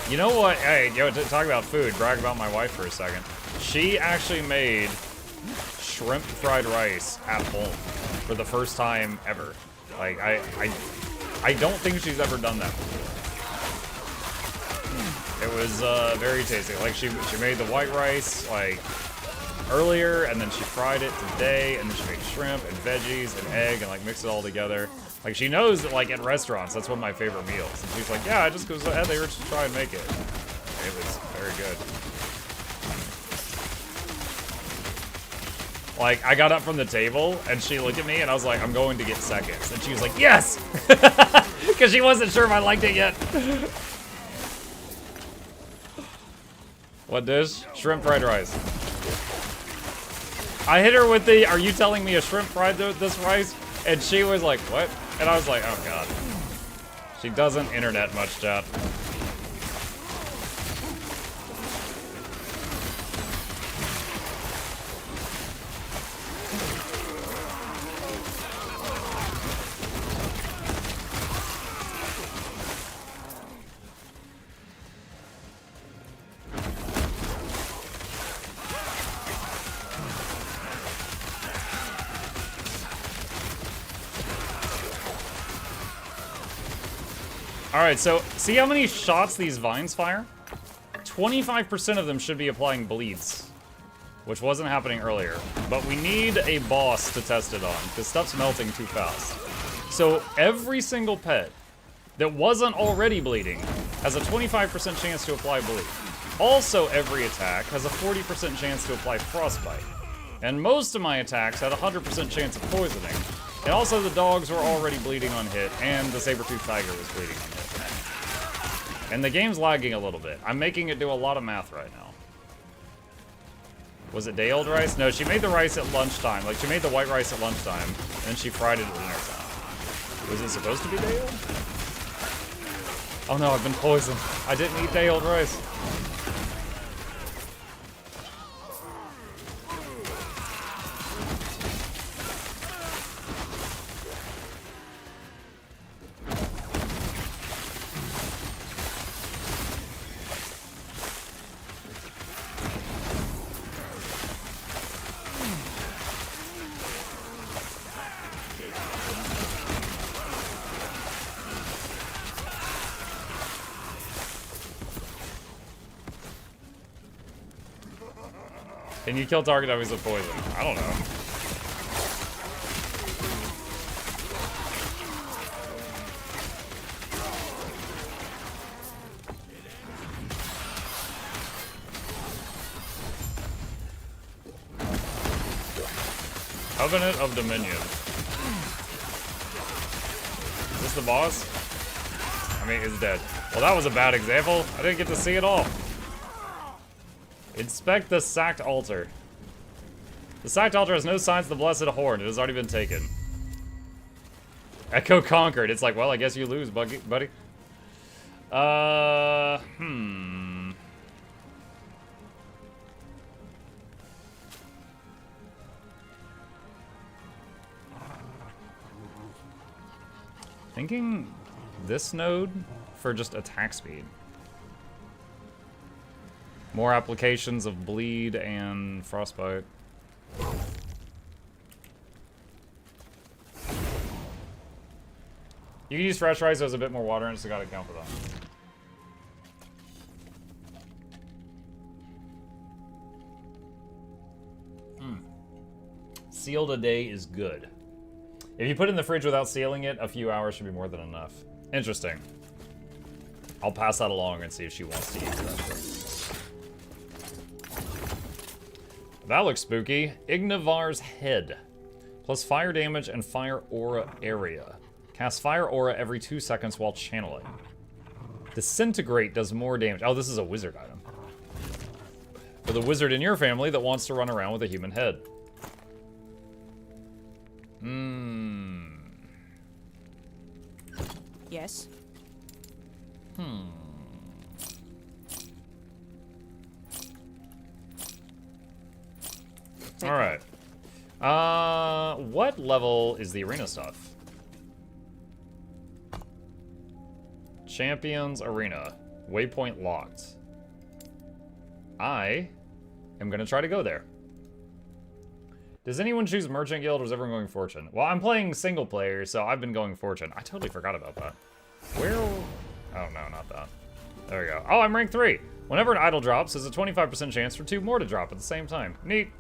You know what? Hey, yo, talk about food. Brag about my wife for a second. She actually made shrimp fried rice at home for the first time ever. Like, I don't think she's ever done that before. It was very tasty. Like, she made the white rice like earlier, and then she fried it today, and then she made shrimp and veggies and egg and like mixed it all together. Like, she knows that, like, at restaurants, that's one of my favorite meals. And she's like, yeah, I just goes ahead, they were to try and make it. It was very good. Like, I got up from the table, and she looked at me, and I was like, I'm going to get seconds. And she was like, yes! Because she wasn't sure if I liked it yet. What dish? Shrimp fried rice. I hit her with the, are you telling me a shrimp fried this rice? And she was like, what? And I was like, oh god. She doesn't internet much, chat. Alright, so see how many shots these vines fire? 25% of them should be applying bleeds, which wasn't happening earlier. But we need a boss to test it on, because stuff's melting too fast. So every single pet that wasn't already bleeding has a 25% chance to apply bleed. Also, every attack has a 40% chance to apply frostbite. And most of my attacks had a 100% chance of poisoning. And also the dogs were already bleeding on hit, and the saber-toothed tiger was bleeding on hit. And the game's lagging a little bit. I'm making it do a lot of math right now. Was it day-old rice? No, she made the rice at lunchtime. Like, she made the white rice at lunchtime, and then she fried it at dinner time. Was it supposed to be day-old? Oh no, I've been poisoned. I didn't eat day-old rice. Can you kill target enemies with poison? I don't know. Covenant of Dominion. Is this the boss? I mean, it's dead. Well, that was a bad example. I didn't get to see it all. Inspect the sacked altar. The sacked altar has no signs of the blessed horn. It has already been taken. Echo conquered. It's like, well, I guess you lose, buddy. Thinking this node for just attack speed. More applications of bleed and frostbite. You can use fresh rice, there's a bit more water in it, so gotta account for that. Sealed a day is good. If you put it in the fridge without sealing it, a few hours should be more than enough. Interesting. I'll pass that along and see if she wants to use that. That looks spooky. Ignivar's Head. Plus fire damage and fire aura area. Cast fire aura every 2 seconds while channeling. Disintegrate does more damage. Oh, this is a wizard item. For the wizard in your family that wants to run around with a human head. Yes. Alright. What level is the arena stuff? Champions Arena. Waypoint locked. I am gonna try to go there. Does anyone choose Merchant Guild or is everyone going Fortune? Well, I'm playing single player, so I've been going Fortune. I totally forgot about that. Where? Oh, no, not that. There we go. Oh, I'm rank 3. Whenever an idol drops, there's a 25% chance for 2 more to drop at the same time. Neat.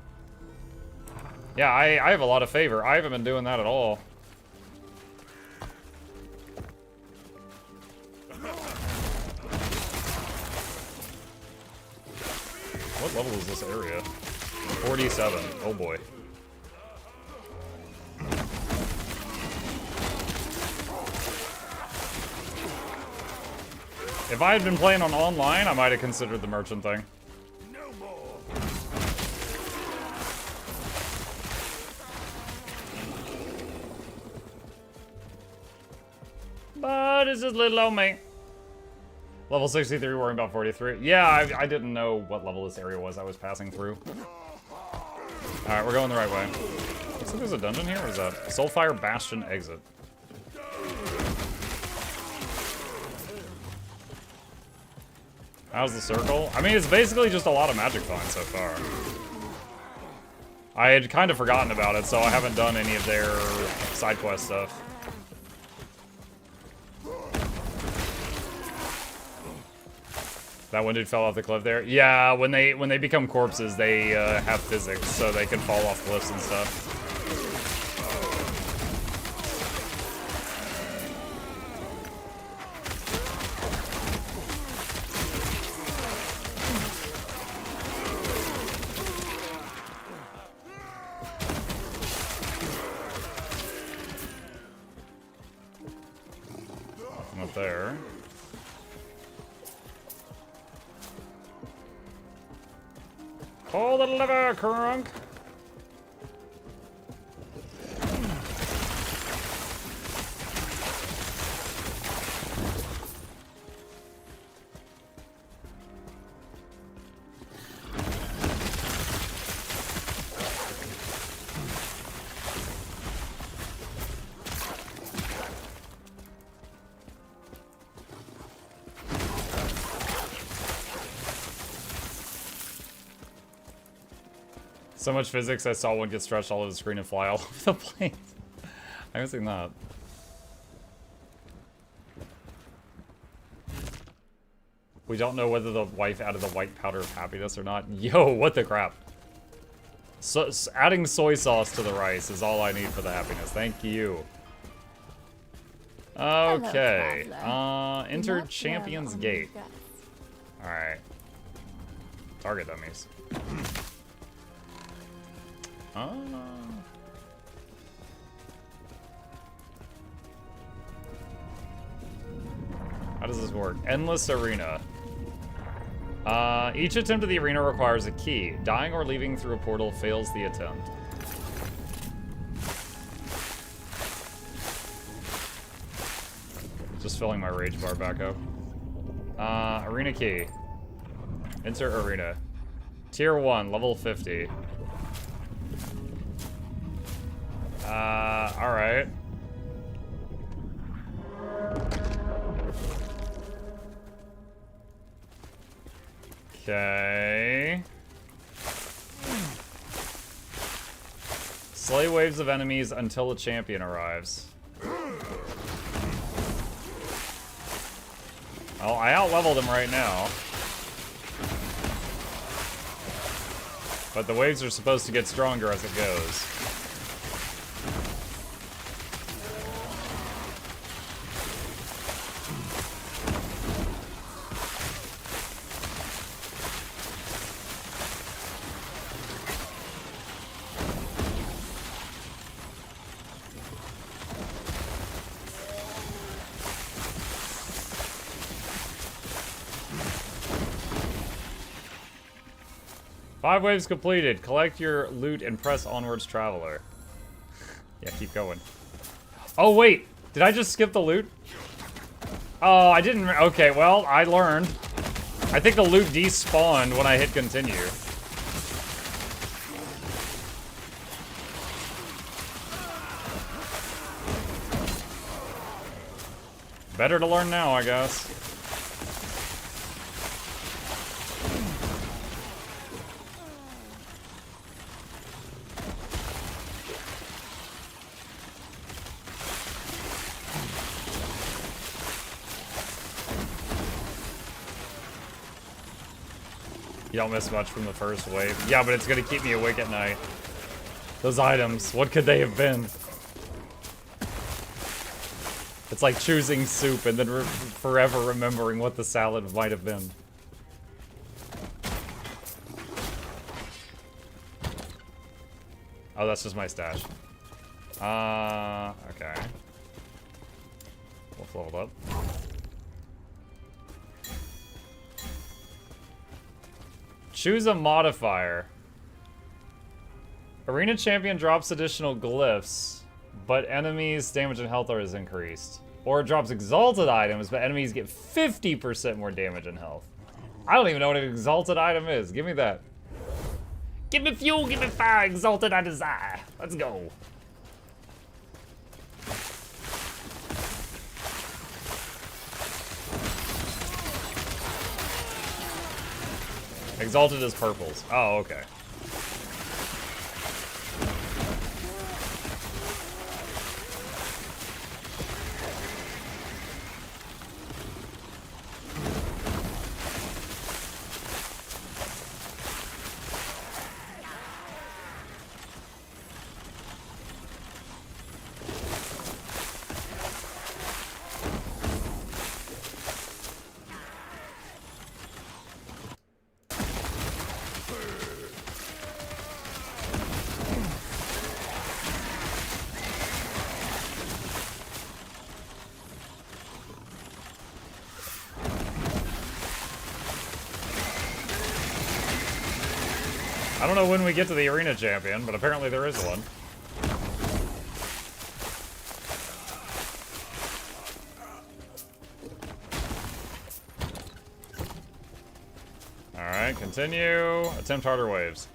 Yeah, I have a lot of favor. I haven't been doing that at all. What level is this area? 47. Oh boy. If I had been playing on online, I might have considered the merchant thing. No more. But it's just little old me. Level 63, worrying about 43. Yeah, I didn't know what level this area was I was passing through. Alright, we're going the right way. Looks like there's a dungeon here, or is that Soulfire Bastion exit? How's the circle? I mean, it's basically just a lot of magic finds so far. I had kind of forgotten about it, so I haven't done any of their side quest stuff. That one dude fell off the cliff there? Yeah, when they become corpses, they have physics, so they can fall off cliffs and stuff. Nothing up there. Pull the lever, crunk! So much physics, I saw one get stretched all over the screen and fly all over the place. I haven't seen that. We don't know whether the wife added the white powder of happiness or not. Yo, what the crap? So, adding soy sauce to the rice is all I need for the happiness. Thank you. Okay. Enter Champion's Gate. Alright. Target dummies. How does this work? Endless Arena. Each attempt at the arena requires a key. Dying or leaving through a portal fails the attempt. Just filling my rage bar back up. Arena key. Enter arena. Tier 1, level 50. Alright. Okay. Slay waves of enemies until a champion arrives. Oh, I out-leveled him right now. But the waves are supposed to get stronger as it goes. 5 waves completed. Collect your loot and press onwards, traveler. Yeah, keep going. Oh, wait. Did I just skip the loot? Oh, I didn't. Okay, well, I learned. I think the loot despawned when I hit continue. Better to learn now, I guess. You don't miss much from the first wave. Yeah, but it's gonna keep me awake at night. Those items, what could they have been? It's like choosing soup and then forever remembering what the salad might have been. Oh, that's just my stash. Okay. Wolf leveled up. Choose a modifier. Arena champion drops additional glyphs, but enemies' damage and health is increased. Or it drops exalted items, but enemies get 50% more damage and health. I don't even know what an exalted item is. Give me that. Give me fuel, give me fire, exalted I desire. Let's go. Exalted is purples. Oh, okay. I don't know when we get to the arena champion, but apparently there is one. Alright, continue. Attempt harder waves.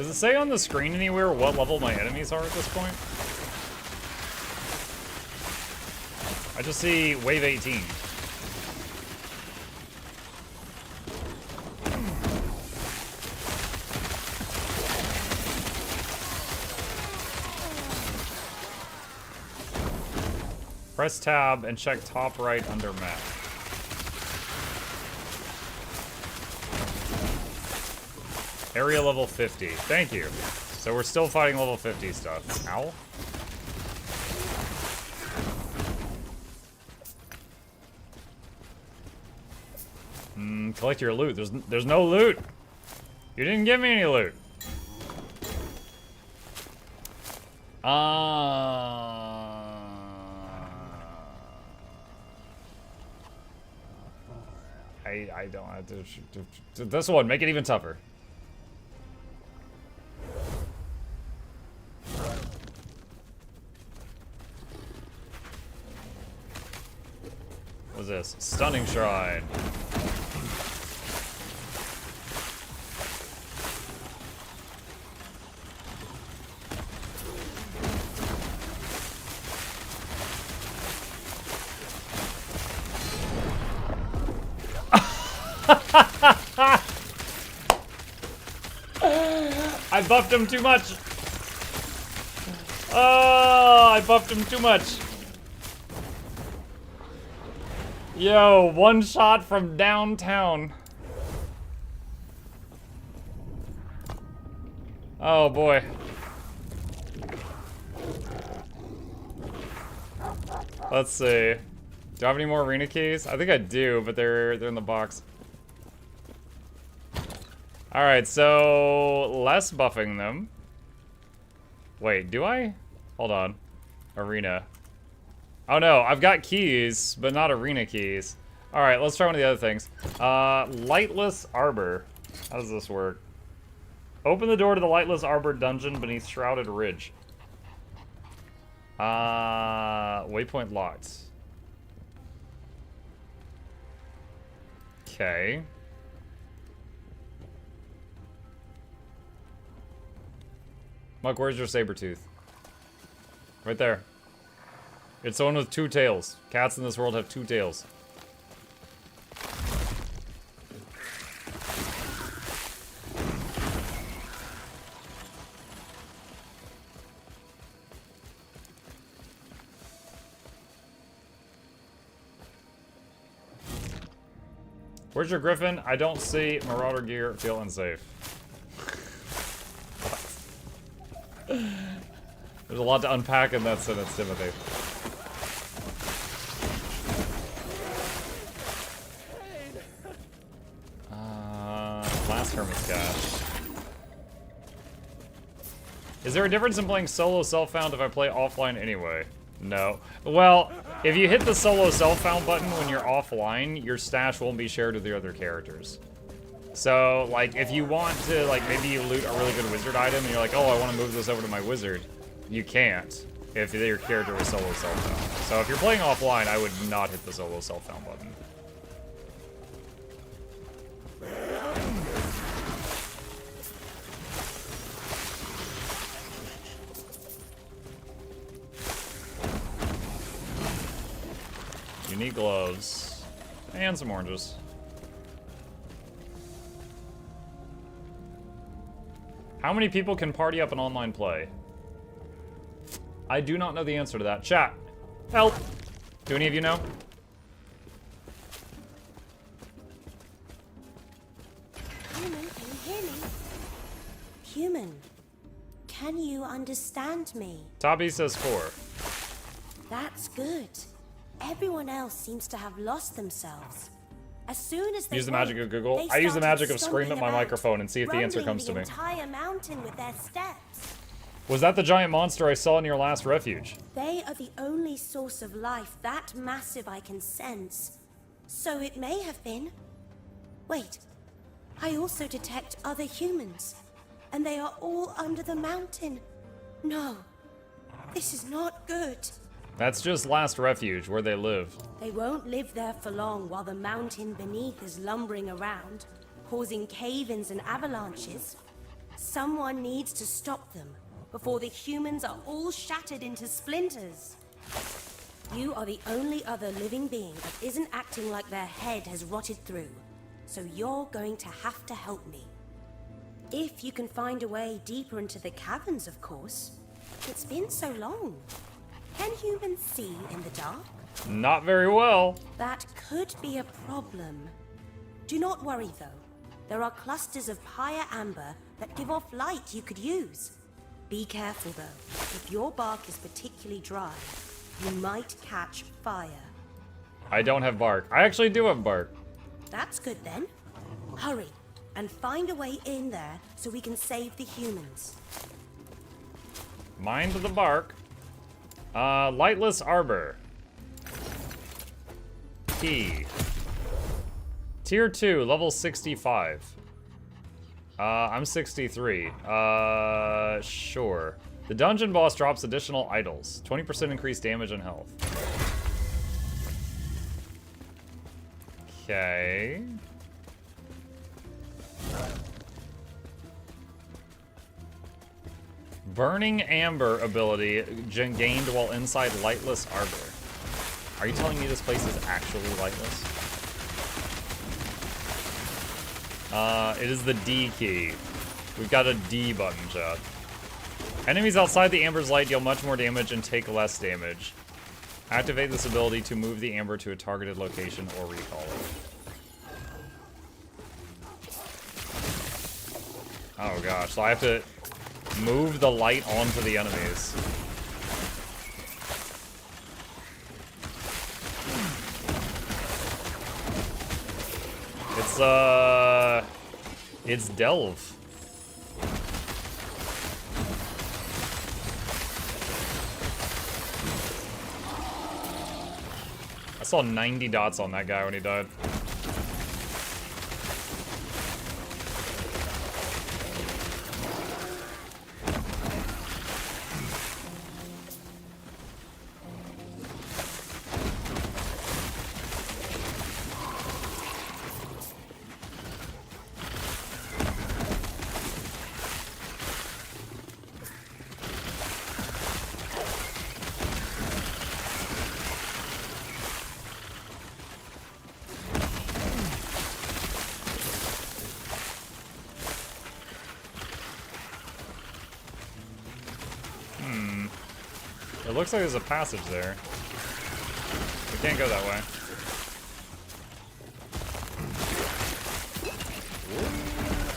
Does it say on the screen anywhere what level my enemies are at this point? I just see wave 18. Press tab and check top right under map. Area level 50. Thank you. So we're still fighting level 50 stuff. Ow. Collect your loot. There's no loot. You didn't give me any loot. I don't have to this one. Make it even tougher. What's this? Stunning Shrine. I buffed him too much. Oh, I buffed him too much. Yo, one shot from downtown. Oh boy. Let's see. Do I have any more arena keys? I think I do, but they're in the box. Alright, so less buffing them. Wait, do I? Hold on. Arena. Oh no, I've got keys, but not arena keys. Alright, let's try one of the other things. Lightless Arbor. How does this work? Open the door to the Lightless Arbor dungeon beneath Shrouded Ridge. Waypoint locked. Okay. Muck, where's your saber tooth? Right there. It's the one with two tails. Cats in this world have two tails. Where's your griffin? I don't see Marauder gear. Feel unsafe. There's a lot to unpack in that sentence, Timothy. Last Hermit's Cache. Is there a difference in playing solo self-found if I play offline anyway? No. Well, if you hit the solo self-found button when you're offline, your stash won't be shared with your other characters. So, like, if you want to, like, maybe you loot a really good wizard item and you're like, oh, I want to move this over to my wizard. You can't if your character is solo self-found. So if you're playing offline, I would not hit the solo self-found button. You need gloves. And some oranges. How many people can party up an online play? I do not know the answer to that. Chat, help! Do any of you know? Human, can you hear me? Human, can you understand me? Tabby says 4. That's good. Everyone else seems to have lost themselves. As soon as they Use the woke, magic of Google. they I use the started magic of scream at stomping my about, microphone and see if the answer rumbling comes to the me. entire mountain with their steps. Was that the giant monster I saw in your last refuge? They are the only source of life that massive I can sense. So it may have been. Wait, I also detect other humans, and they are all under the mountain. No, this is not good. That's just last refuge, where they live. They won't live there for long while the mountain beneath is lumbering around, causing cave-ins and avalanches. Someone needs to stop them before the humans are all shattered into splinters. You are the only other living being that isn't acting like their head has rotted through, so you're going to have to help me. If you can find a way deeper into the caverns, of course. It's been so long. Can humans see in the dark? Not very well. That could be a problem. Do not worry, though. There are clusters of higher amber that give off light you could use. Be careful, though. If your bark is particularly dry, you might catch fire. I don't have bark. I actually do have bark. That's good, then. Hurry, and find a way in there so we can save the humans. Mind the bark. Lightless Arbor. Key. Tier 2, level 65. I'm 63. Sure. The dungeon boss drops additional idols. 20% increased damage and health. Okay. Burning Amber ability gained while inside Lightless Arbor. Are you telling me this place is actually lightless? It is the D key. We've got a D button, chat. Enemies outside the Amber's light deal much more damage and take less damage. Activate this ability to move the Amber to a targeted location or recall it. Oh gosh, so I have to move the light onto the enemies. It's Delve. I saw 90 dots on that guy when he died. It looks like there's a passage there. We can't go that way.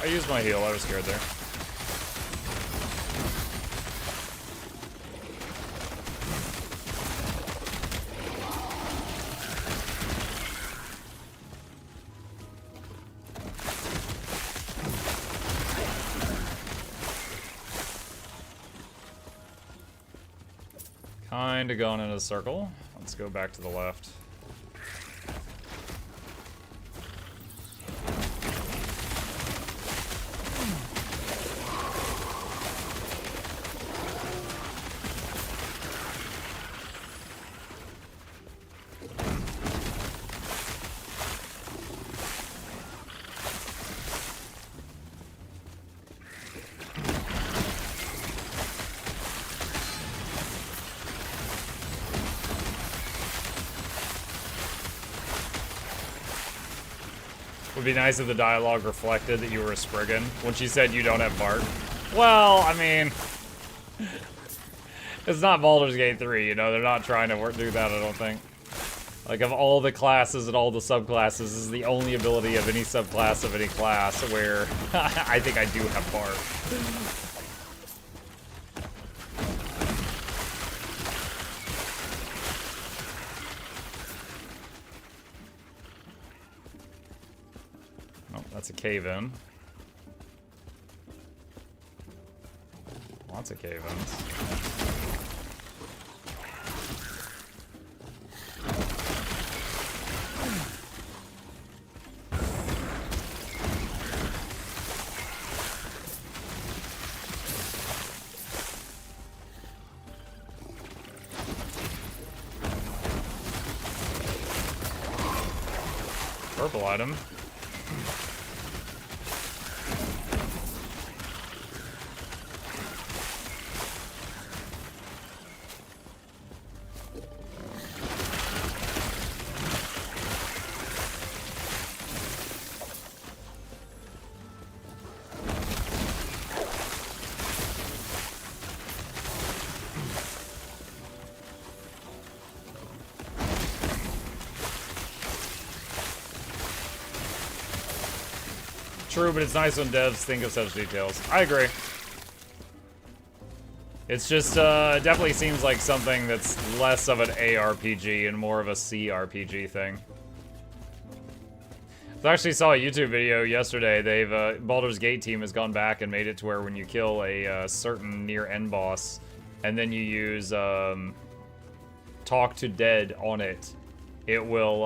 I used my heal, I was scared there. Kinda going in a circle. Let's go back to the left. Would be nice if the dialogue reflected that you were a Spriggan when she said you don't have bark. Well, I mean, it's not Baldur's Gate 3, you know, they're not trying to do that, I don't think. Like, of all the classes and all the subclasses, this is the only ability of any subclass of any class where I think I do have bark. That's a cave-in. Lots of cave-ins. Purple item. True, but it's nice when devs think of such details. I agree. It's just, definitely seems like something that's less of an ARPG and more of a CRPG thing. I actually saw a YouTube video yesterday. They've, Baldur's Gate team has gone back and made it to where when you kill a certain near-end boss, and then you use, Talk to Dead on it, it will,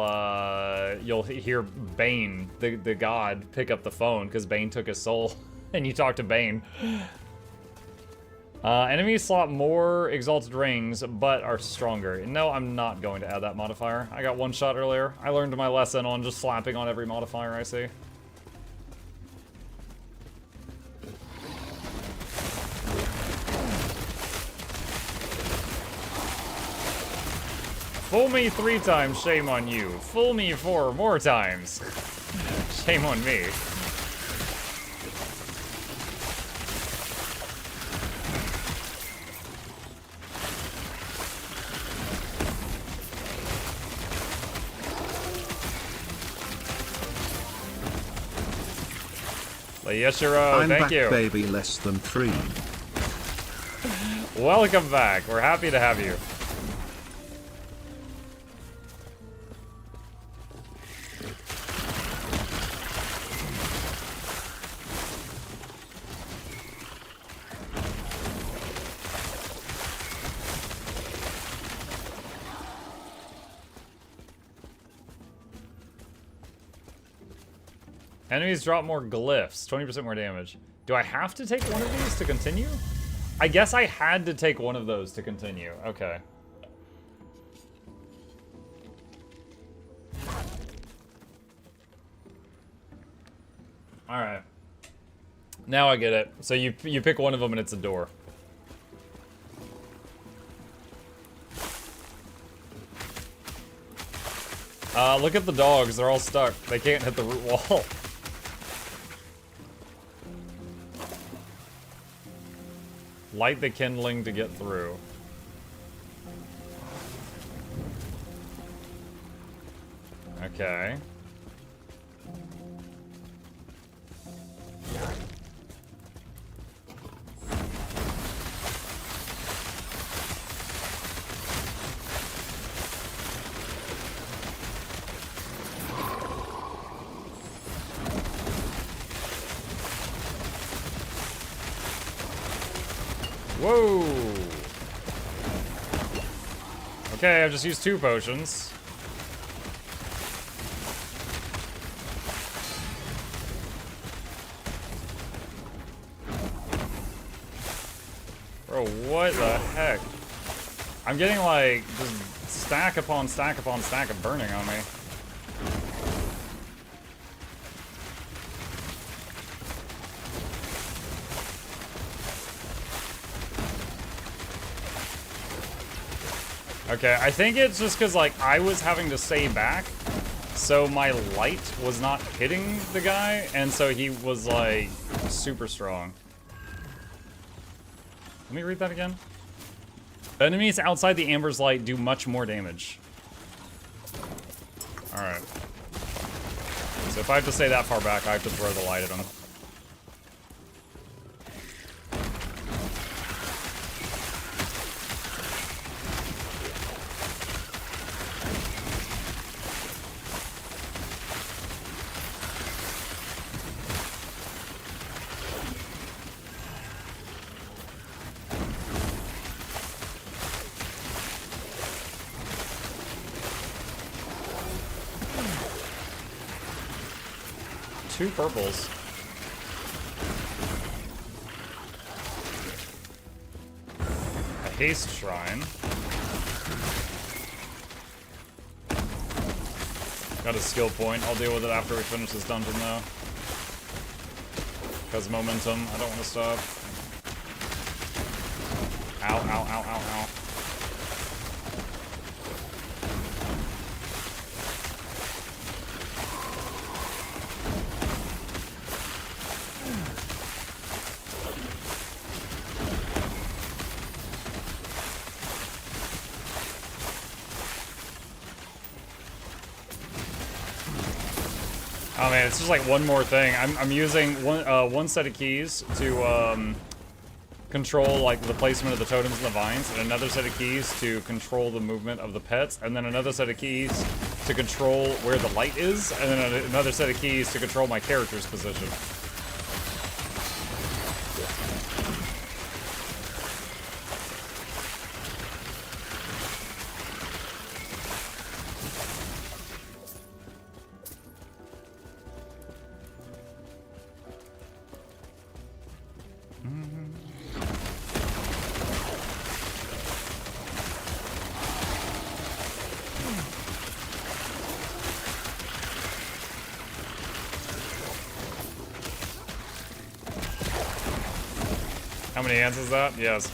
you'll hear Bane, the god, pick up the phone, because Bane took his soul, and you talk to Bane. Enemies slot more exalted rings, but are stronger. No, I'm not going to add that modifier. I got one shot earlier. I learned my lesson on just slapping on every modifier I see. Fool me 3 times, shame on you. Fool me 4 more times. Shame on me. Yeshiro, I'm thank back, you. baby, less than 3. Welcome back. We're happy to have you. Enemies drop more glyphs, 20% more damage. Do I have to take one of these to continue? I guess I had to take one of those to continue. Okay. Alright. Now I get it. So you pick one of them and it's a door. Look at the dogs. They're all stuck. They can't hit the root wall. Light the kindling to get through. Okay. Whoa! Okay, I've just used 2 potions. Bro, what the heck? I'm getting like just stack upon stack upon stack of burning on me. Okay, I think it's just because, like, I was having to stay back, so my light was not hitting the guy, and so he was, like, super strong. Let me read that again. Enemies outside the Amber's light do much more damage. Alright. So if I have to stay that far back, I have to throw the light at him. Two purples. A haste shrine. Got a skill point. I'll deal with it after we finish this dungeon though. Because momentum, I don't want to stop. Ow, ow, ow, ow, ow. man, it's just like one more thing. I'm using one set of keys to control like the placement of the totems and the vines, and another set of keys to control the movement of the pets, and then another set of keys to control where the light is, and then another set of keys to control my character's position. How many hands is that? Yes.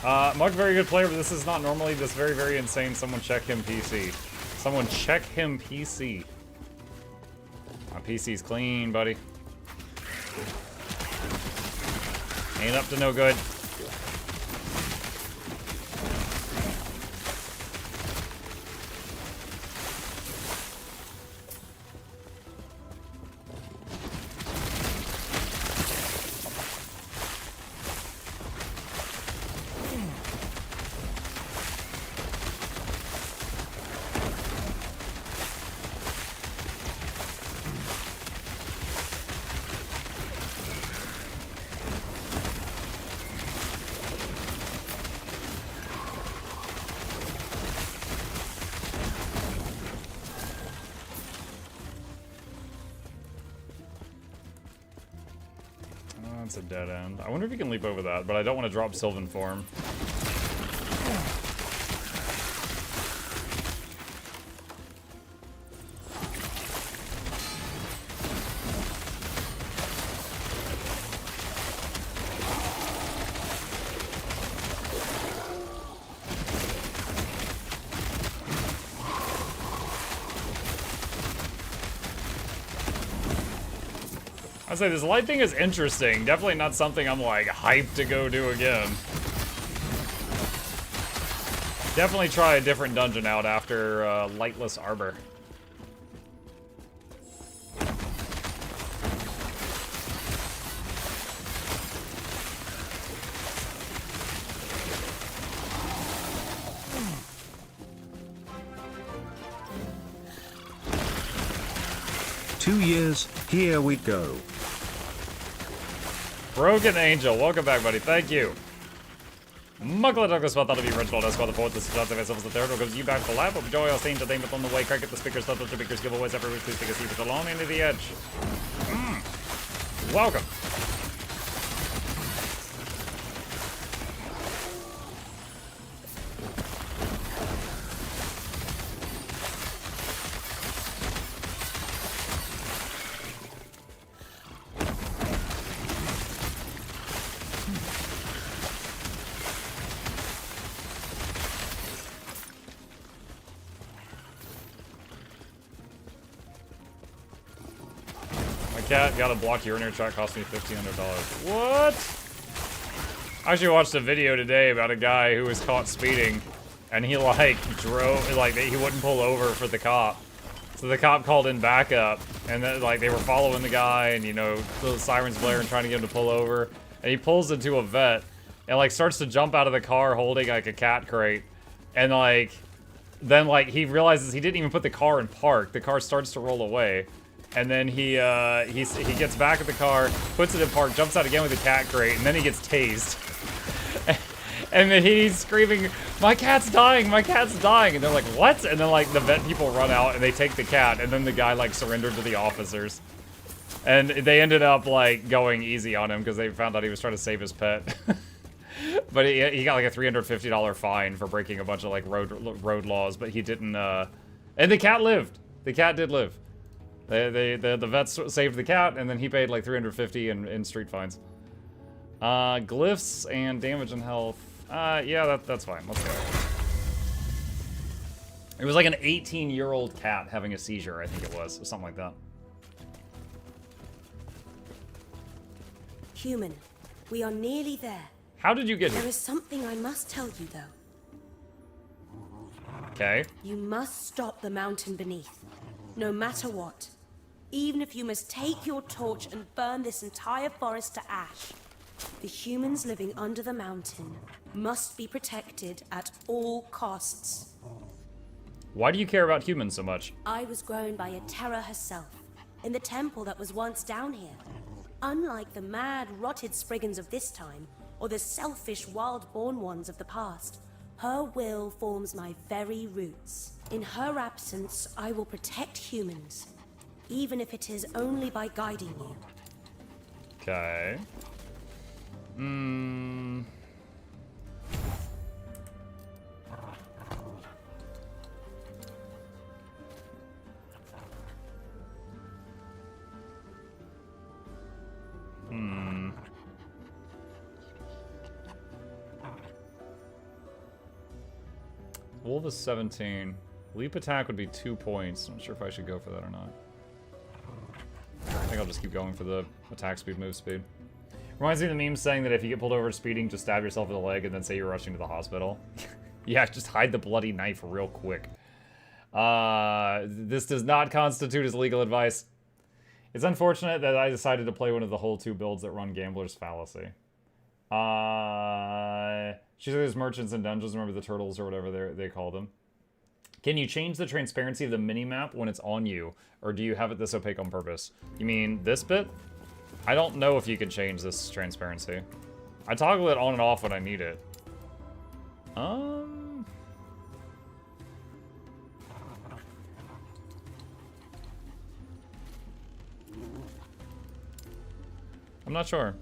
Mug, very good player, but this is not normally this very, very insane. Someone check him PC. Someone check him PC. My PC's clean, buddy. Ain't up to no good. That's a dead end. I wonder if you can leap over that, but I don't want to drop Sylvan Form. I say this light thing is interesting. Definitely not something I'm like hyped to go do again. Definitely try a different dungeon out after Lightless Arbor. Years, here we go. Broken Angel, welcome back, buddy. Thank you. MuklukYoutube thought to be original. That's why the fourth. This is Jonathan Vessels the third. Goes you back for life. Enjoy our same entertainment on the way. Crank up the speakers. Start up the speakers. Giveaways every week. Please take a seat with the long end of the edge. Welcome. Cat, gotta block urinary tract, cost me $1,500. What? I actually watched a video today about a guy who was caught speeding, and he like drove, like he wouldn't pull over for the cop. So the cop called in backup, and then like they were following the guy, and you know, the sirens blare and trying to get him to pull over. And he pulls into a vet, and like starts to jump out of the car holding like a cat crate. And like, then like he realizes he didn't even put the car in park. The car starts to roll away. And then he gets back at the car, puts it in park, jumps out again with a cat crate, and then he gets tased. And then he's screaming, "My cat's dying! My cat's dying!" And they're like, "What?" And then like the vet people run out and they take the cat, and then the guy like surrendered to the officers. And they ended up like going easy on him because they found out he was trying to save his pet. But he got like a $350 fine for breaking a bunch of like road laws, but he didn't. And the cat lived. The cat did live. The vets saved the cat, and then he paid like $350 in street fines. Glyphs and damage and health. Yeah, that's fine. Let's go. It was like an 18-year-old cat having a seizure, I think it was, or something like that. Human, we are nearly there. How did you get here? There is something I must tell you, though. Okay. You must stop the mountain beneath. no matter what. Even if you must take your torch and burn this entire forest to ash. The humans living under the mountain must be protected at all costs. Why do you care about humans so much? I was grown by a Terra herself, in the temple that was once down here. Unlike the mad, rotted Spriggans of this time, or the selfish, wild-born ones of the past, her will forms my very roots. In her absence, I will protect humans, even if it is only by guiding you. Okay. Wolf is 17. Leap attack would be 2 points. I'm not sure if I should go for that or not. I think I'll just keep going for the attack speed, move speed. Reminds me of the meme saying that if you get pulled over speeding, just stab yourself in the leg and then say you're rushing to the hospital. Yeah, just hide the bloody knife real quick. This does not constitute as legal advice. It's unfortunate that I decided to play one of the whole 2 builds that run Gambler's Fallacy. She's like those merchants in dungeons, remember the turtles or whatever they call them. Can you change the transparency of the minimap when it's on you? Or do you have it this opaque on purpose? You mean this bit? I don't know if you can change this transparency. I toggle it on and off when I need it. I'm not sure.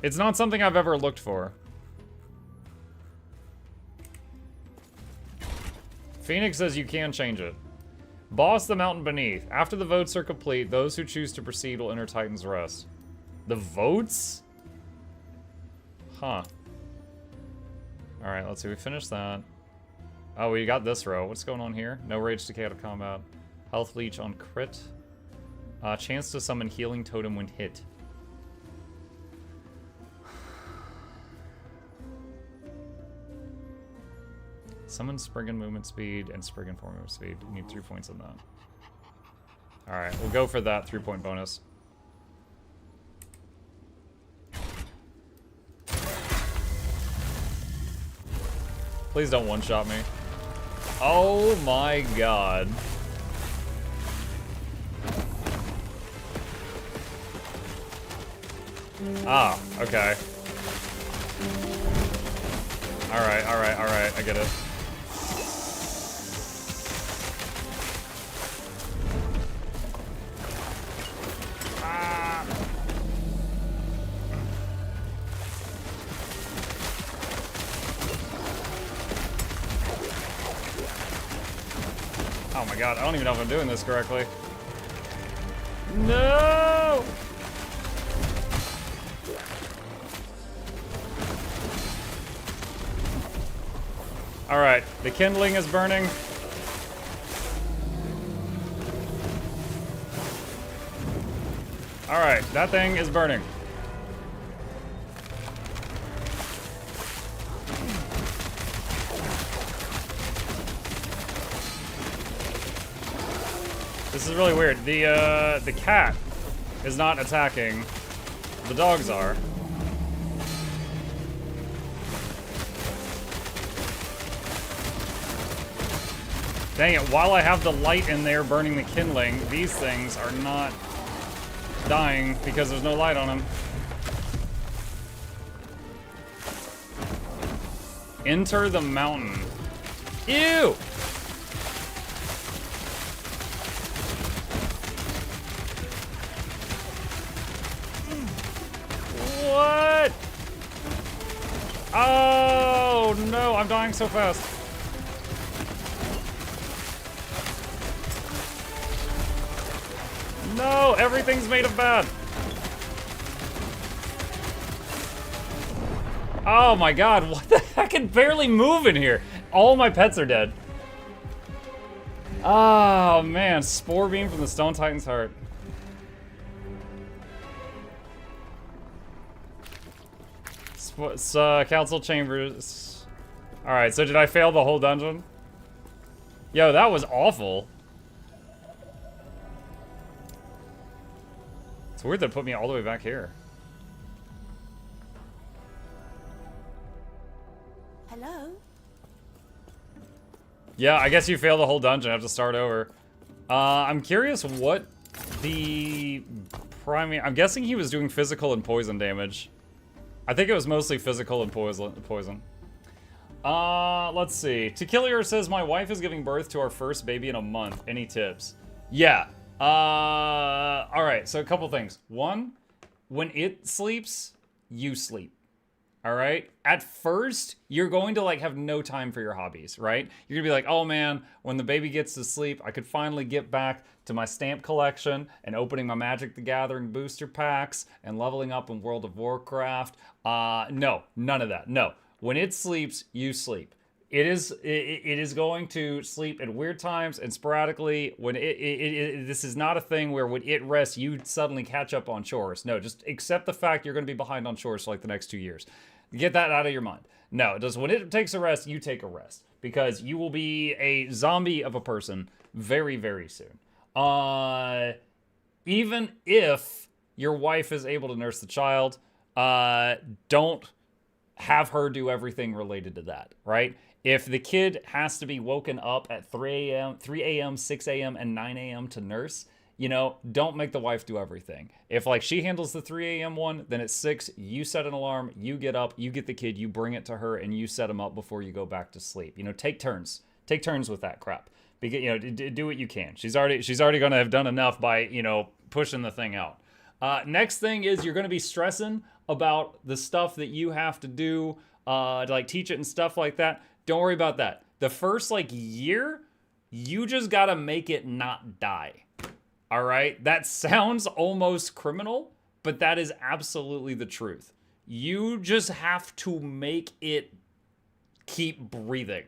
It's not something I've ever looked for. Phoenix says you can change it. Boss the mountain beneath. After the votes are complete, those who choose to proceed will enter Titan's Rest. The votes? Huh. Alright, let's see. We finished that. Oh, we got this row. What's going on here? No rage decay out of combat. Health leech on crit. Chance to summon healing totem when hit. Summon Spriggan movement speed and Spriggan form movement speed. You need 3 points on that. Alright, we'll go for that 3-point bonus. Please don't one-shot me. Oh my god. Ah, okay. Alright, alright, alright, I get it. Oh my god, I don't even know if I'm doing this correctly. No! Alright, the kindling is burning. Alright, that thing is burning. This is really weird. The cat is not attacking. The dogs are. Dang it, while I have the light in there burning the kindling, these things are not dying because there's no light on them. Enter the mountain. Ew! What? Oh no, I'm dying so fast. No, everything's made of bad. Oh my god, what the heck? I can barely move in here. All my pets are dead. Oh man, Spore Beam from the Stone Titan's heart. Council Chambers. Alright, so did I fail the whole dungeon? Yo, that was awful. weird that put me all the way back here. Hello? Yeah, I guess you failed the whole dungeon. I have to start over. I'm curious what the primary... I'm guessing he was doing physical and poison damage. I think it was mostly physical and poison. Let's see. Tequilier says, my wife is giving birth to our first baby in a month. Any tips? Yeah. Alright, so a couple things. One, when it sleeps, you sleep. Alright? At first, you're going to like have no time for your hobbies, right? You're gonna be like, oh man, when the baby gets to sleep, I could finally get back to my stamp collection and opening my Magic the Gathering booster packs and leveling up in World of Warcraft. No, none of that. No. When it sleeps, you sleep. It is going to sleep at weird times and sporadically. When this is not a thing where when it rests, you suddenly catch up on chores. No, just accept the fact you're going to be behind on chores for like the next 2 years. Get that out of your mind. No, it does. When it takes a rest, you take a rest because you will be a zombie of a person very, very soon. Even if your wife is able to nurse the child, don't have her do everything related to that, right? If the kid has to be woken up at 3 a.m., 6 a.m., and 9 a.m. to nurse, you know, don't make the wife do everything. If, like, she handles the 3 a.m. one, then at 6, you set an alarm, you get up, you get the kid, you bring it to her, and you set him up before you go back to sleep. You know, take turns. Take turns with that crap. Because, you know, do what you can. She's already going to have done enough by, you know, pushing the thing out. Next thing is you're going to be stressing about the stuff that you have to do to, like, teach it and stuff like that. Don't worry about that. The first, like, year, you just got to make it not die. All right? That sounds almost criminal, but that is absolutely the truth. You just have to make it keep breathing.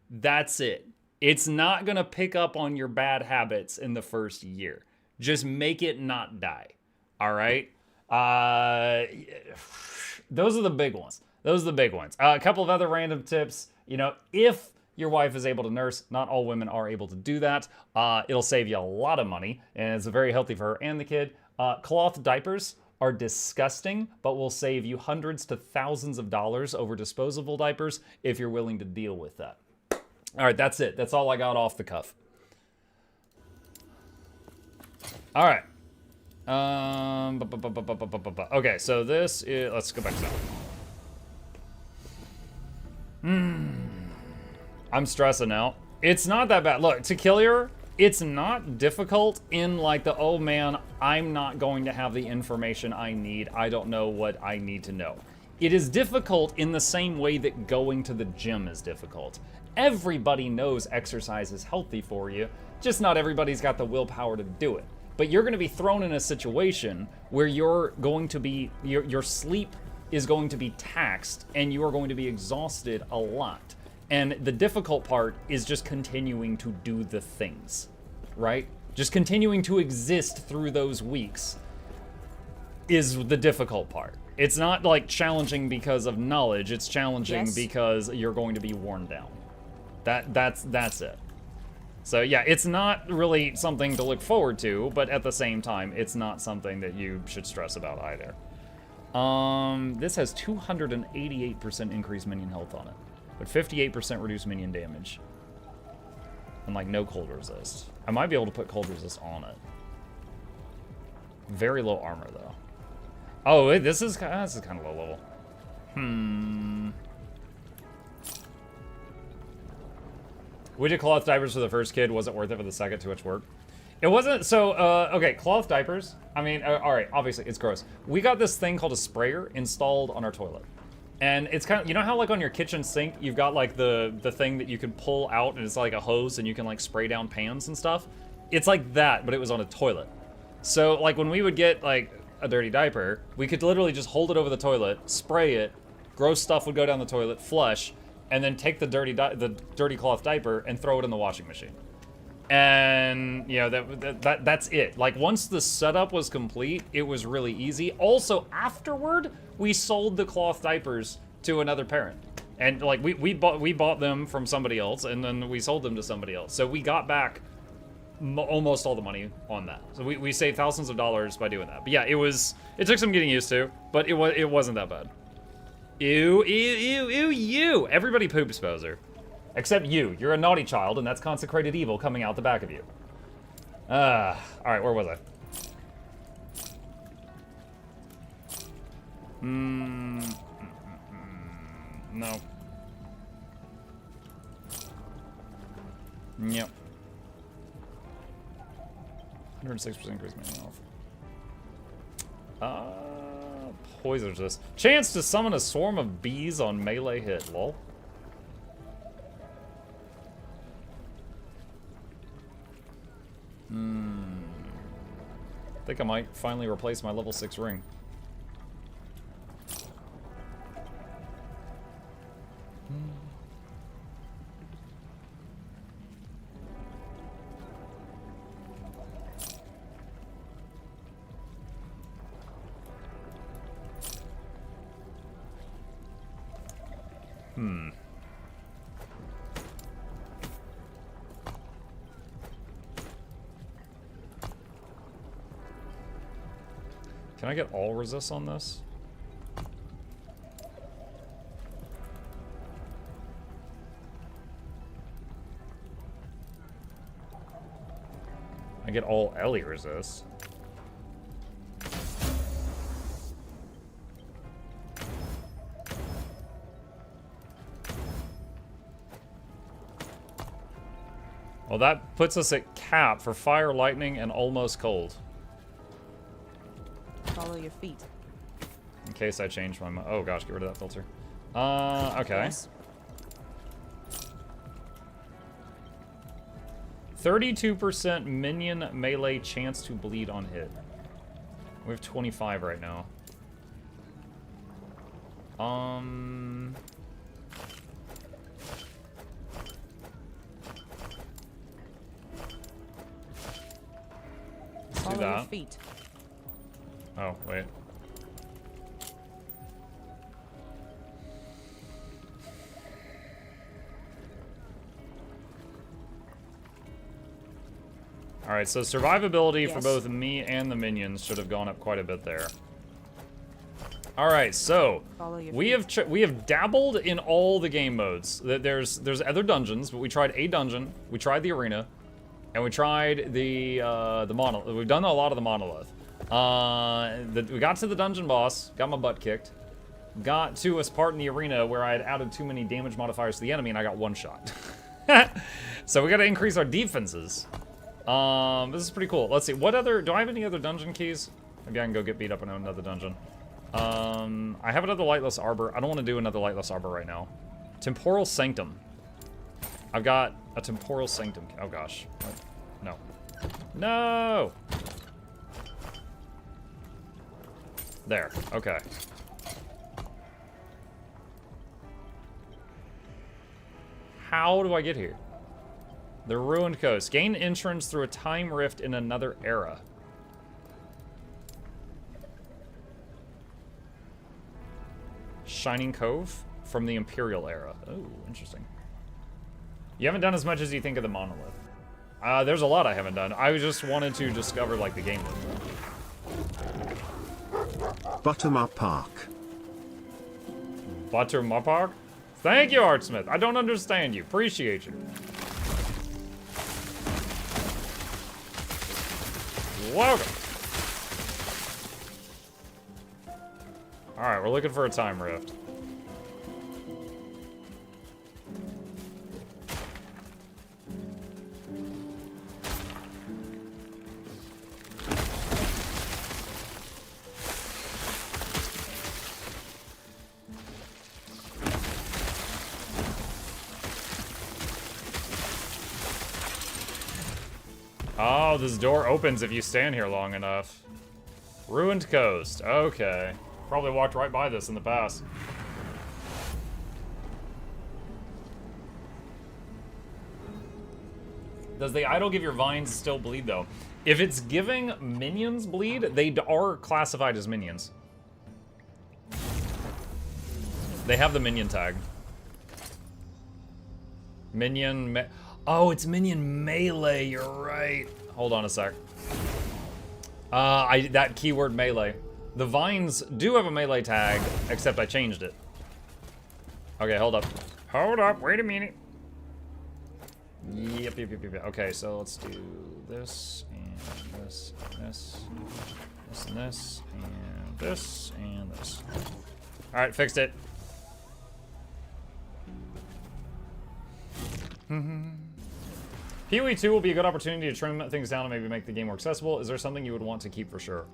That's it. It's not going to pick up on your bad habits in the first year. Just make it not die. All right? Those are the big ones. Those are the big ones. A couple of other random tips. You know, if your wife is able to nurse, not all women are able to do that. It'll save you a lot of money, and it's very healthy for her and the kid. Cloth diapers are disgusting, but will save you hundreds to thousands of dollars over disposable diapers if you're willing to deal with that. All right, that's it. That's all I got off the cuff. All right. Okay, so this is... Let's go back to that. I'm stressing out. It's not that bad. Look, Tequilier, it's not difficult in like the, oh man, I'm not going to have the information I need. I don't know what I need to know. It is difficult in the same way that going to the gym is difficult. Everybody knows exercise is healthy for you, just not everybody's got the willpower to do it. But you're going to be thrown in a situation where you're going to be, your sleep is going to be taxed and you are going to be exhausted a lot. And the difficult part is just continuing to do the things, right? Just continuing to exist through those weeks is the difficult part. It's not like challenging because of knowledge, it's challenging because you're going to be worn down. That's it. So yeah, it's not really something to look forward to, but at the same time, it's not something that you should stress about either. This has 288% increased minion health on it, but 58% reduced minion damage. And like no cold resist. I might be able to put cold resist on it. Very low armor though. Oh, wait, this is kind of low level. We did cloth diapers for the first kid. Wasn't worth it for the second. Too much work. It wasn't. So, okay, cloth diapers. I mean, all right, obviously, it's gross. We got this thing called a sprayer installed on our toilet. And it's kind of, you know how like on your kitchen sink, you've got like the thing that you can pull out and it's like a hose and you can like spray down pans and stuff? It's like that, but it was on a toilet. So like when we would get like a dirty diaper, we could literally just hold it over the toilet, spray it, gross stuff would go down the toilet, flush, and then take the dirty cloth diaper and throw it in the washing machine. And you know that's it. Like once the setup was complete, it was really easy. Also afterward, we sold the cloth diapers to another parent, and like we bought them from somebody else, and then we sold them to somebody else. So we got back almost all the money on that. So we saved thousands of dollars by doing that. But yeah, it took some getting used to, but it wasn't that bad. Ew, ew, ew, ew, you! Everybody poops, Bowser. Except you. You're a naughty child, and that's consecrated evil coming out the back of you. Alright, where was I? No. Yep. 106% increase my health. Poison resist. Chance to summon a swarm of bees on melee hit, lol. I think I might finally replace my level 6 ring. Can I get all resists on this? I get all Ellie resists. Well, that puts us at cap for fire, lightning, and almost cold. Follow your feet. In case I change my oh gosh, get rid of that filter. Okay. Yes. 32% minion melee chance to bleed on hit. We have 25 right now. Let's do Follow your that. feet. Oh, wait. Alright, so survivability for Yes. both me and the minions should have gone up quite a bit there. Alright, so Follow your we have dabbled in all the game modes. There's other dungeons, but we tried a dungeon, we tried the arena, and we tried the monolith. We've done a lot of the monolith. We got to the dungeon boss, got my butt kicked. Got to a part in the arena where I had added too many damage modifiers to the enemy and I got one shot. So we gotta increase our defenses. This is pretty cool. Let's see, what other, do I have any other dungeon keys? Maybe I can go get beat up in another dungeon. I have another Lightless Arbor. I don't want to do another Lightless Arbor right now. Temporal Sanctum. I've got a Temporal Sanctum. Oh gosh. What? No. No! There, okay. How do I get here? The Ruined Coast. Gain entrance through a time rift in another era. Shining Cove from the Imperial era. Oh, interesting. You haven't done as much as you think of the Monolith. There's a lot I haven't done. I just wanted to discover, like, the game mode. Buttermilk Park. Buttermilk Park? Thank you, Artsmith. I don't understand you. Appreciate you. Welcome. Alright, we're looking for a time rift. Oh, this door opens if you stand here long enough. Ruined Coast. Okay. Probably walked right by this in the past. Does the idol give your vines still bleed, though? If it's giving minions bleed, they are classified as minions. They have the minion tag. Oh, it's minion melee, you're right. Hold on a sec. That keyword melee. The vines do have a melee tag, except I changed it. Okay, hold up. Hold up, wait a minute. Yep. Okay, so let's do this, and this, and this, this, and this, and this, and this. All right, fixed it. PoE 2 will be a good opportunity to trim things down and maybe make the game more accessible. Is there something you would want to keep for sure?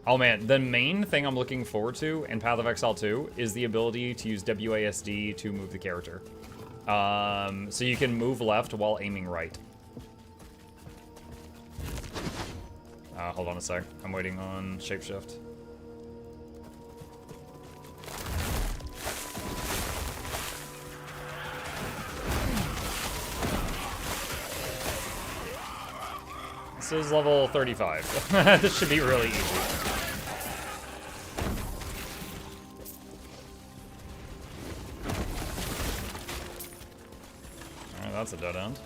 Oh man, the main thing I'm looking forward to in Path of Exile 2 is the ability to use WASD to move the character. So you can move left while aiming right. Hold on a sec. I'm waiting on Shapeshift. This is level 35. This should be really easy. Alright, that's a dead end.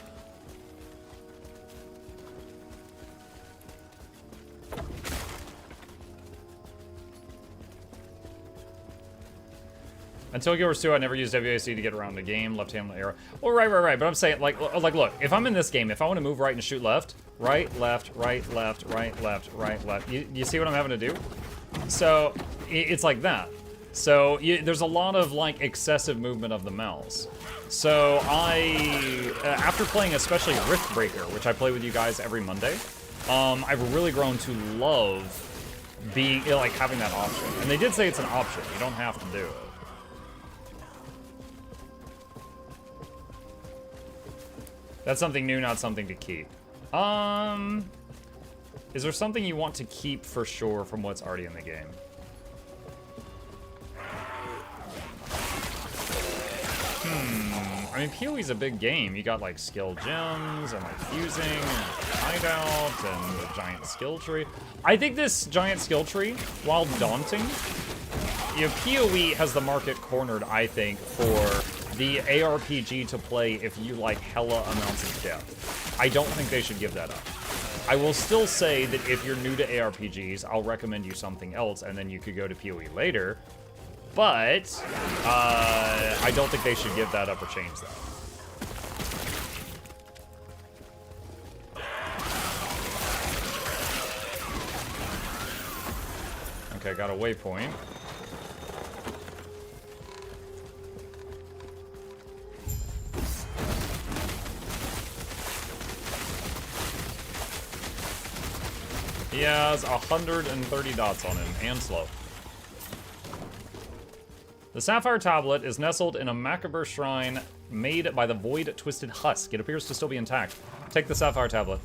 Until Guild Wars 2, I never used WASD to get around the game. Left hand arrow. Well, right. But I'm saying, like, look. If I'm in this game, if I want to move right and shoot left, right, left, right, left, right, left, right, left. You see what I'm having to do? So it's like that. So there's a lot of like excessive movement of the mouse. So after playing especially Riftbreaker, which I play with you guys every Monday, I've really grown to love being like having that option. And they did say it's an option. You don't have to do it. That's something new, not something to keep. Is there something you want to keep for sure from what's already in the game? I mean, PoE's a big game. You got like skill gems and like fusing and hideout and the giant skill tree. I think this giant skill tree, while daunting, you know, PoE has the market cornered, I think, for the ARPG to play if you like hella amounts of depth. I don't think they should give that up. I will still say that if you're new to ARPGs, I'll recommend you something else, and then you could go to PoE later. But I don't think they should give that up or change that. Okay, got a waypoint. He has 130 dots on him, and slow. The Sapphire Tablet is nestled in a Macabre shrine made by the Void Twisted Husk. It appears to still be intact. Take the Sapphire Tablet.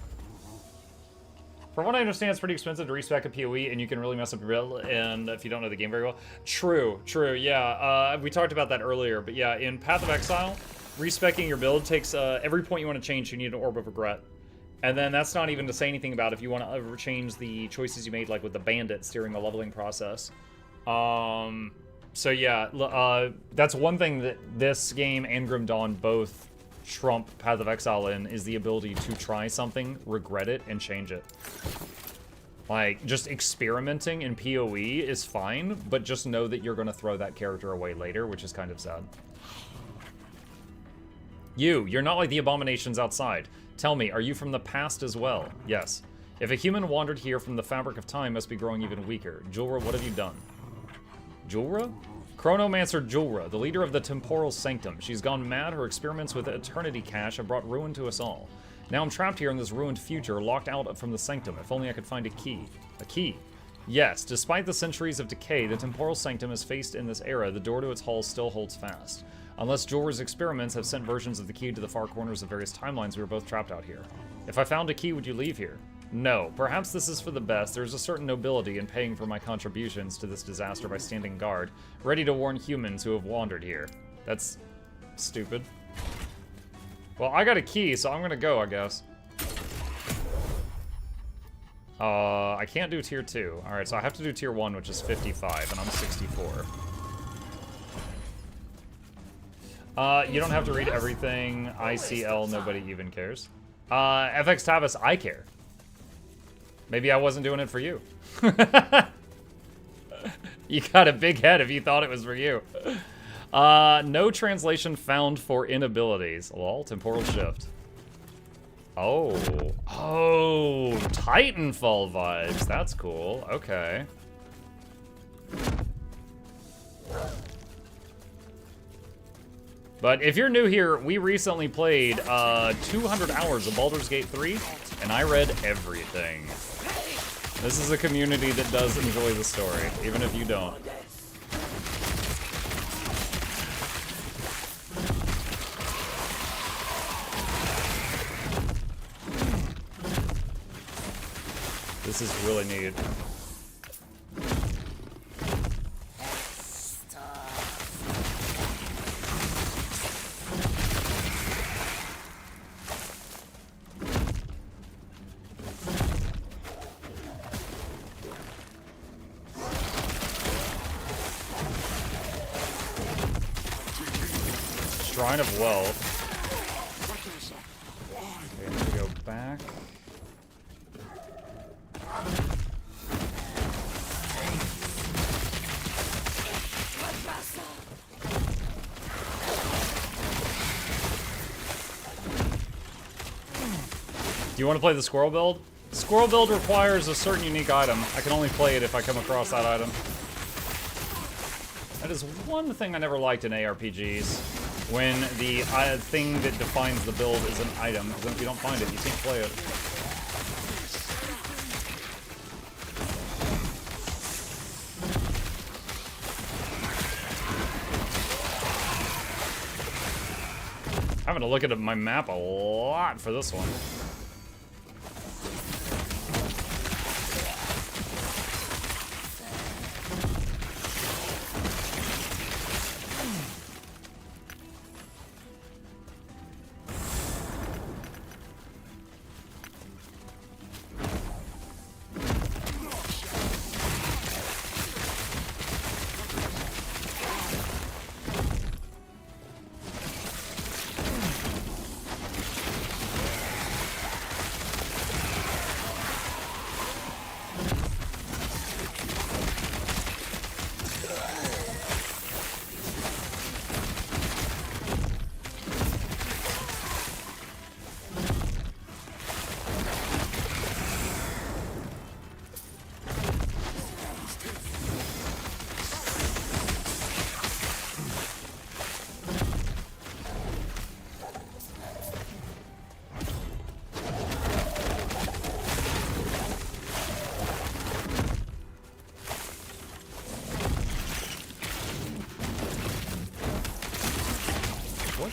From what I understand, it's pretty expensive to respec a PoE, and you can really mess up your build and if you don't know the game very well. True, yeah. We talked about that earlier, but yeah, in Path of Exile, respecing your build takes every point you want to change, you need an Orb of Regret. And then that's not even to say anything about if you want to ever change the choices you made, like with the bandits during the leveling process. So yeah, that's one thing that this game and Grim Dawn both trump Path of Exile in, is the ability to try something, regret it, and change it. Like, just experimenting in PoE is fine, but just know that you're going to throw that character away later, which is kind of sad. You're not like the abominations outside. Tell me, are you from the past as well? Yes. If a human wandered here from the fabric of time, must be growing even weaker. Julra, what have you done? Julra? Chronomancer Julra, the leader of the Temporal Sanctum. She's gone mad. Her experiments with Eternity Cache have brought ruin to us all. Now I'm trapped here in this ruined future, locked out from the Sanctum. If only I could find a key. A key? Yes, despite the centuries of decay, the Temporal Sanctum is faced in this era. The door to its halls still holds fast. Unless Julra's experiments have sent versions of the key to the far corners of various timelines, we are both trapped out here. If I found a key, would you leave here? No. Perhaps this is for the best. There's a certain nobility in paying for my contributions to this disaster by standing guard, ready to warn humans who have wandered here. That's stupid. Well, I got a key, so I'm gonna go, I guess. I can't do tier 2. Alright, so I have to do tier 1, which is 55, and I'm 64. You don't have to read everything. ICL, nobody even cares. FX Tavis, I care. Maybe I wasn't doing it for you. You got a big head if you thought it was for you. No translation found for inabilities. Lol, temporal shift. Oh. Oh, Titanfall vibes. That's cool. Okay. But if you're new here, we recently played 200 hours of Baldur's Gate 3, and I read everything. This is a community that does enjoy the story, even if you don't. This is really neat. Shrine of Wealth. Okay, I'm gonna go back. Do you want to play the squirrel build? Squirrel build requires a certain unique item. I can only play it if I come across that item. That is one thing I never liked in ARPGs. When the thing that defines the build is an item, because then if you don't find it, you can't play it. I'm having to look at my map a lot for this one.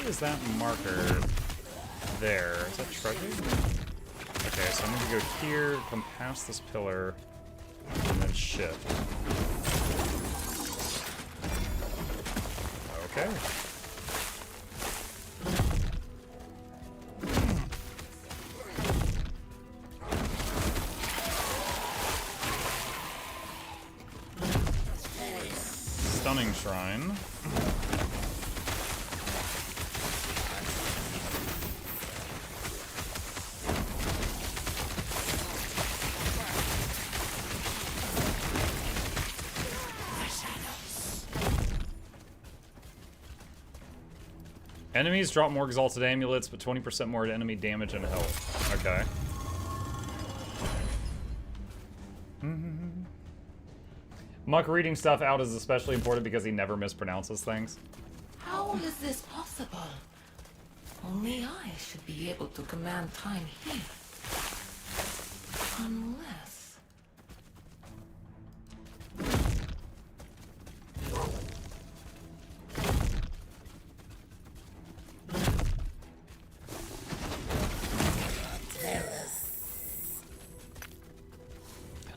Is that marker there? Is that treasure? Okay, so I'm gonna go here, come past this pillar, and then shift. Okay. Stunning Shrine. Enemies drop more exalted amulets, but 20% more enemy damage and health. Okay. Muck reading stuff out is especially important because he never mispronounces things. How is this possible? Only I should be able to command time here. Unless...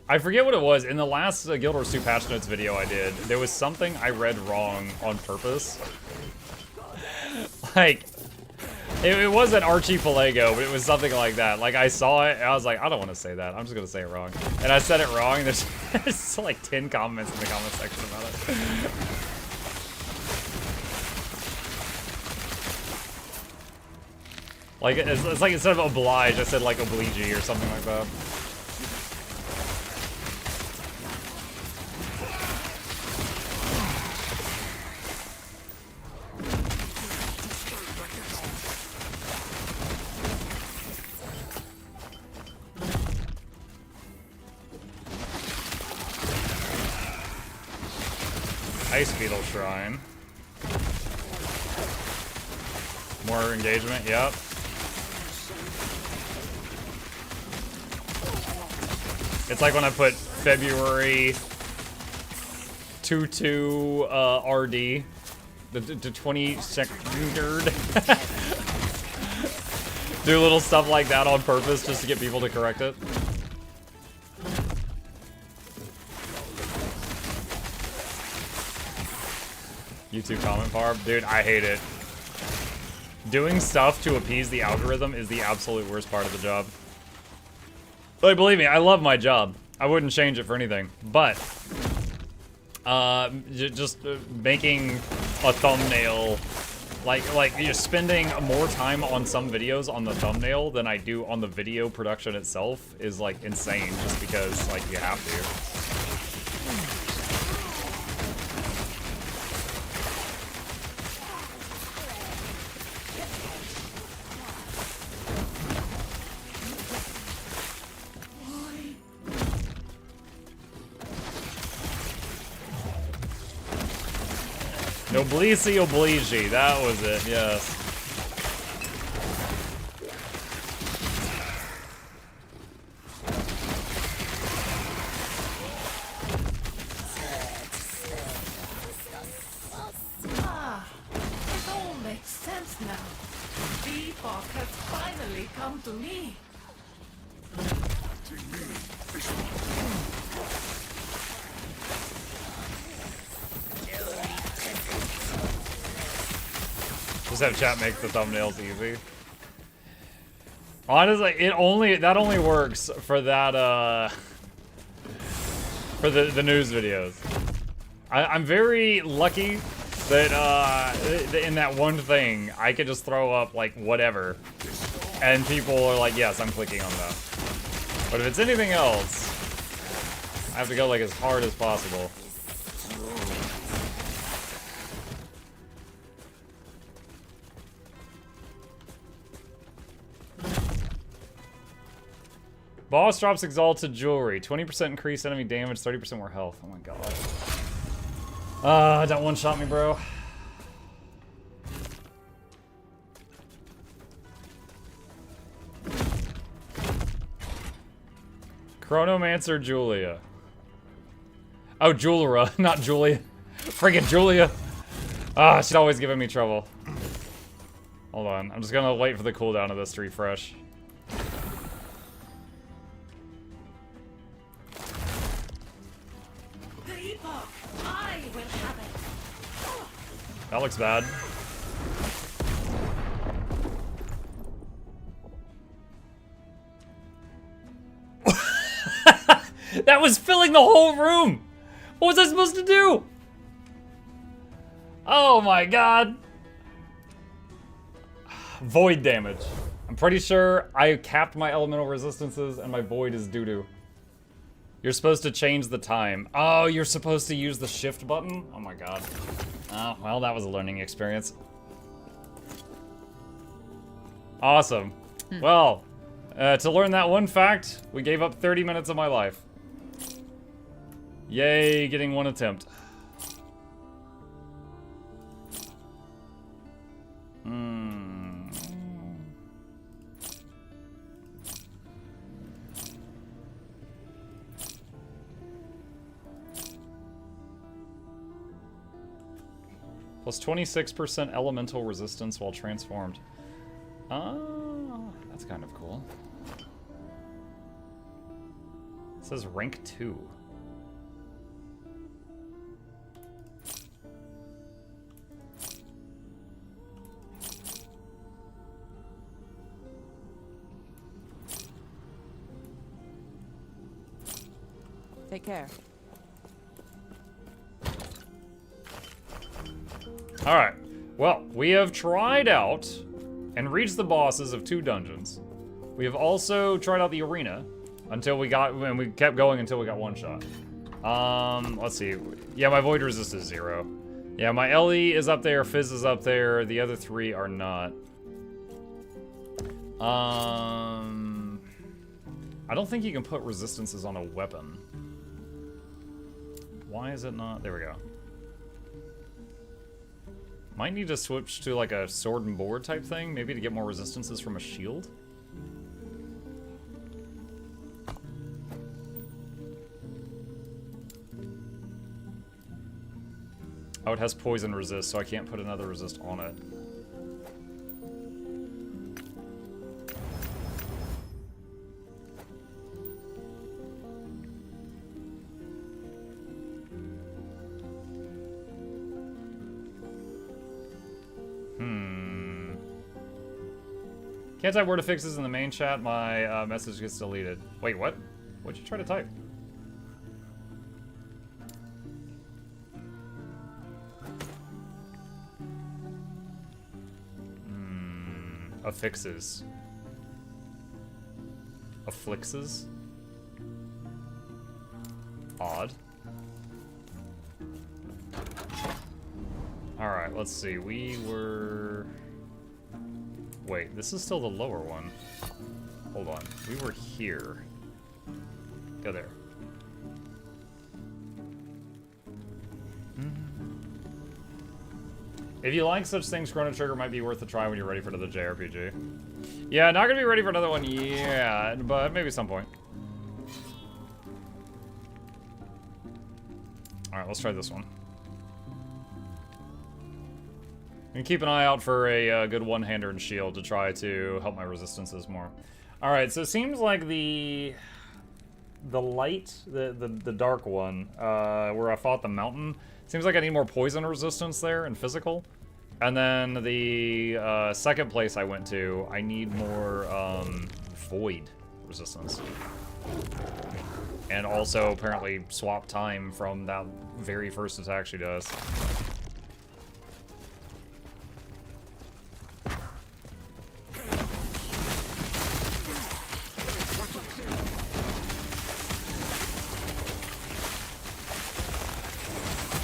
I forget what it was. In the last Guild Wars 2 patch notes video I did, there was something I read wrong on purpose. Like, it wasn't Archipelago, but it was something like that. Like, I saw it, and I was like, I don't want to say that. I'm just going to say it wrong. And I said it wrong, and there's like 10 comments in the comment section about it. Like, it's like instead of oblige, I said like obligee or something like that. Ice Beetle Shrine. More engagement, yep. It's like when I put February 22 RD, the 22nd. Do little stuff like that on purpose just to get people to correct it. YouTube comment farm. Dude, I hate it. Doing stuff to appease the algorithm is the absolute worst part of the job. Like, believe me, I love my job. I wouldn't change it for anything. But, just making a thumbnail, like you're spending more time on some videos on the thumbnail than I do on the video production itself is like insane just because like you have to. Noblisi oblige, that was it, yes. Ah, it all makes sense now. Epoch has finally come to me. Just have chat make the thumbnails easy. Honestly, that only works for that for the news videos. I'm very lucky that in that one thing I could just throw up like whatever, and people are like, yes, I'm clicking on that. But if it's anything else, I have to go like as hard as possible. Boss drops exalted jewelry. 20% increased enemy damage, 30% more health. Oh my god. That one-shot me, bro. Chronomancer Julia. Oh, Julera, not Julia. Friggin' Julia. Ah, she's always giving me trouble. Hold on, I'm just gonna wait for the cooldown of this to refresh. That looks bad. That was filling the whole room! What was I supposed to do? Oh my god. Void damage. I'm pretty sure I capped my elemental resistances and my void is doo-doo. You're supposed to change the time. Oh, you're supposed to use the shift button? Oh my god. Oh, well, that was a learning experience. Awesome. Well, to learn that one fact, we gave up 30 minutes of my life. Yay, getting one attempt. Plus 26% elemental resistance while transformed. That's kind of cool. It says rank 2. Take care. Alright, well, we have tried out and reached the bosses of 2 dungeons. We have also tried out the arena until we kept going until we got 1 shot. Let's see. Yeah, my void resist is 0. Yeah, my LE is up there, Fizz is up there, the other 3 are not. I don't think you can put resistances on a weapon. Why is it not? There we go. Might need to switch to like a sword and board type thing, maybe to get more resistances from a shield. Oh, it has poison resist, so I can't put another resist on it. Can't type word affixes in the main chat, my message gets deleted. Wait, what? What'd you try to type? Affixes. Afflixes? Odd. Alright, let's see. We were... Wait, this is still the lower one. Hold on. We were here. Go there. If you like such things, Chrono Trigger might be worth a try when you're ready for another JRPG. Yeah, not gonna be ready for another one yet, but maybe some point. Alright, let's try this one. And keep an eye out for a good one-hander and shield to try to help my resistances more. Alright, so it seems like the light, the dark one, where I fought the mountain, seems like I need more poison resistance there and physical. And then the second place I went to, I need more void resistance. And also apparently swap time from that very first attack she does.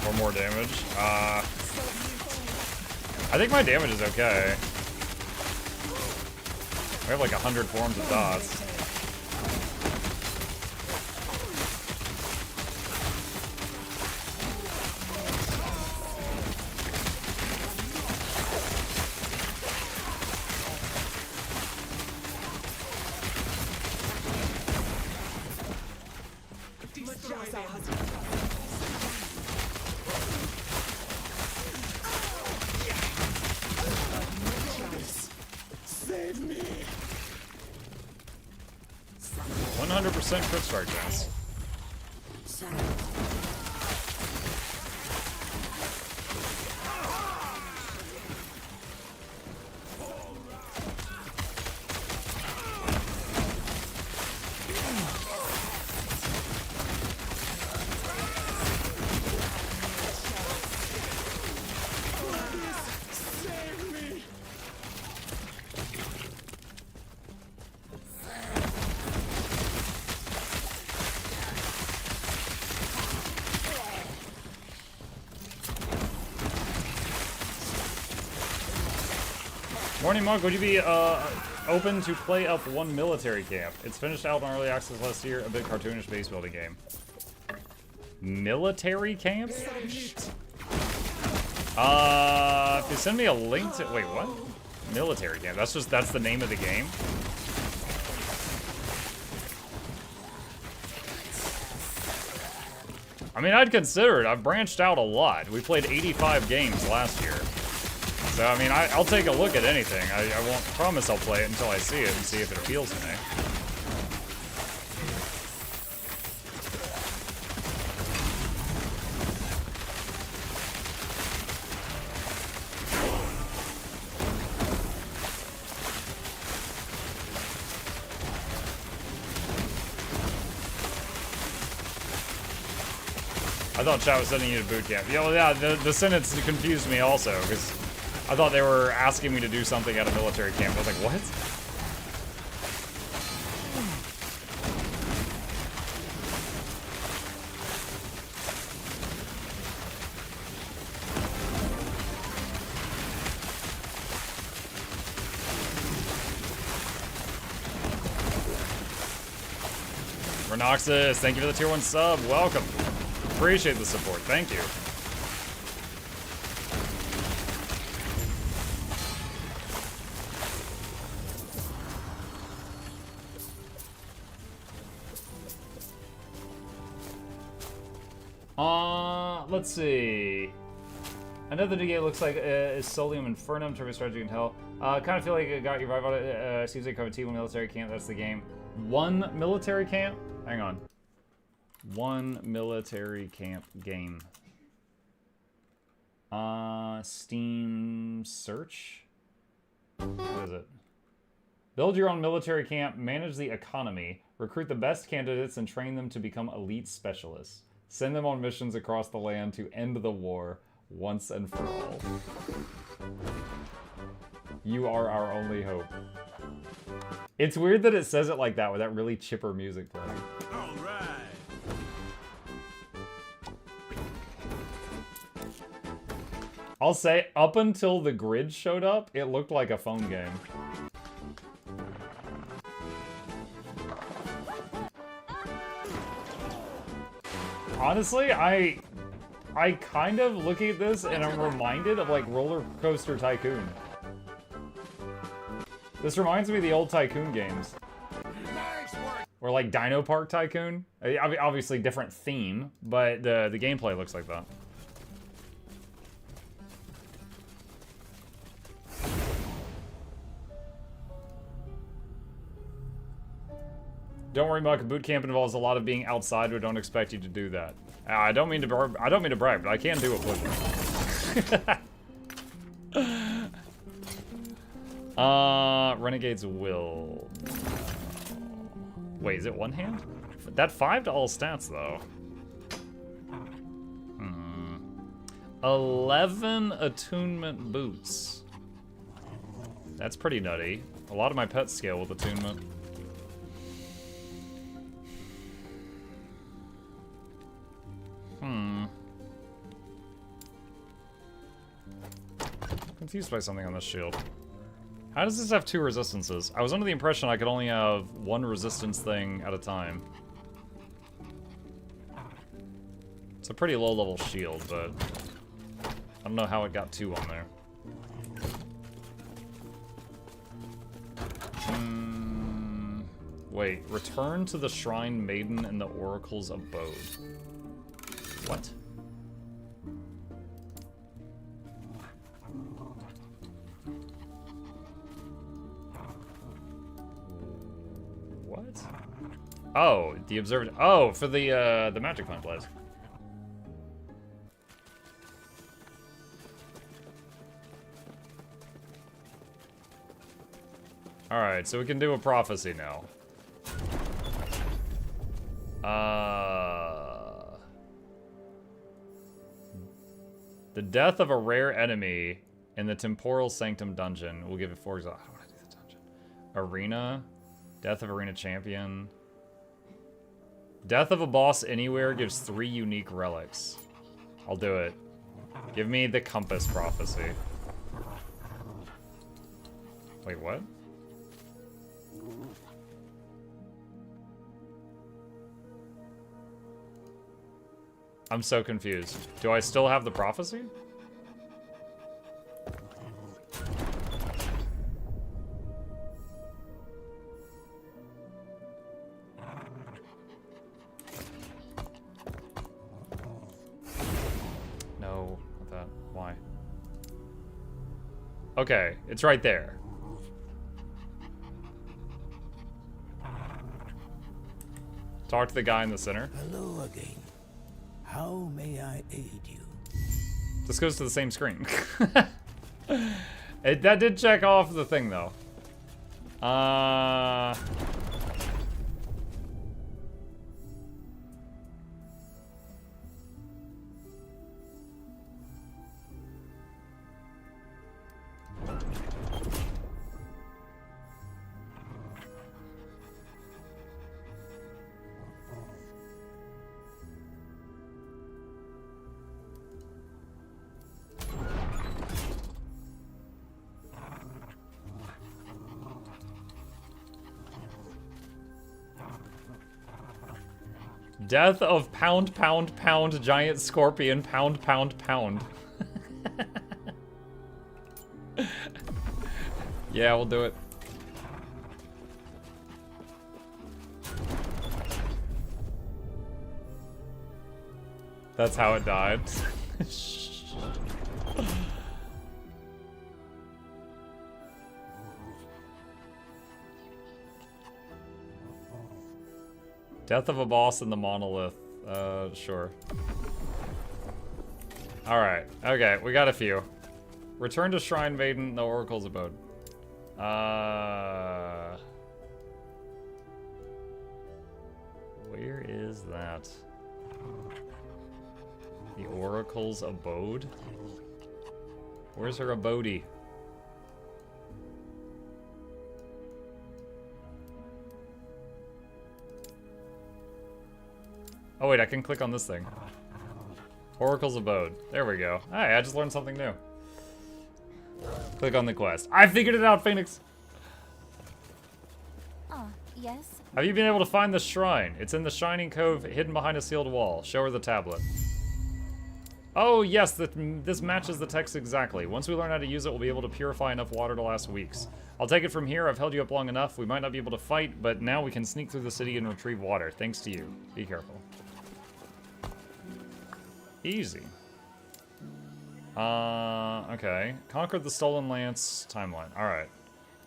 Or more damage. I think my damage is okay. We have like 100 forms of dots. Save me. 100% crit strike chance. Morning Monk, would you be open to play up one military camp? It's finished out on early access last year, a bit cartoonish base building game. Military camp? If you send me a link to, wait, what? Military camp, that's the name of the game? I mean, I'd consider it. I've branched out a lot. We played 85 games last year. So, I mean, I'll take a look at anything. I won't promise I'll play it until I see it and see if it appeals to me. I thought chat was sending you to boot camp. Yeah, well, yeah, the sentence confused me also, because I thought they were asking me to do something at a military camp. I was like, what? Noxxi, thank you for the tier 1 sub. Welcome. Appreciate the support. Thank you. Let's see. Another DA looks like is Solium Infernum, Turbo Strategy and Hell. Kind of feel like it got you right on it. Seems like cover T1 military camp. That's the game. One military camp? Hang on. One military camp game. Steam search? What is it? Build your own military camp, manage the economy, recruit the best candidates and train them to become elite specialists. Send them on missions across the land to end the war once and for all. You are our only hope. It's weird that it says it like that with that really chipper music playing. All right. I'll say, up until the grid showed up, it looked like a phone game. Honestly, I kind of look at this and I'm reminded of like Roller Coaster Tycoon. This reminds me of the old Tycoon games. Or like Dino Park Tycoon. Obviously different theme, but the gameplay looks like that. Don't worry, Muck. Boot camp involves a lot of being outside. We don't expect you to do that. I don't mean to brag, but I can do a push-up. Renegade's Will. Wait, is it one hand? That 5 to all stats, though. 11 attunement boots. That's pretty nutty. A lot of my pets scale with attunement. Confused by something on this shield. How does this have 2 resistances? I was under the impression I could only have 1 resistance thing at a time. It's a pretty low level shield, but I don't know how it got 2 on there. Wait, return to the Shrine Maiden in the Oracle's abode. What? What? Oh, the observant. Oh, for the magic plant plays. All right, so we can do a prophecy now. The death of a rare enemy in the Temporal Sanctum dungeon. We'll give it 4 examples. How do I do the dungeon? Arena. Death of Arena Champion. Death of a boss anywhere gives 3 unique relics. I'll do it. Give me the Compass Prophecy. Wait, what? I'm so confused. Do I still have the prophecy? No, not that. Why? Okay, it's right there. Talk to the guy in the center. Hello again. How may I aid you? This goes to the same screen. That did check off the thing, though. Death of pound, pound, pound, giant scorpion, pound, pound, pound. Yeah, we'll do it. That's how it died. Death of a boss in the Monolith. Sure. Alright, okay, we got a few. Return to Shrine Maiden, the Oracle's abode. Where is that? The Oracle's abode? Where's her abode? Oh wait, I can click on this thing. Oracle's abode. There we go. Hey, I just learned something new. Click on the quest. I figured it out, Phoenix! Yes? Have you been able to find the shrine? It's in the Shining Cove, hidden behind a sealed wall. Show her the tablet. Oh yes, this matches the text exactly. Once we learn how to use it, we'll be able to purify enough water to last weeks. I'll take it from here. I've held you up long enough. We might not be able to fight, but now we can sneak through the city and retrieve water. Thanks to you. Be careful. Easy. Okay. Conquer the Stolen Lance timeline. Alright.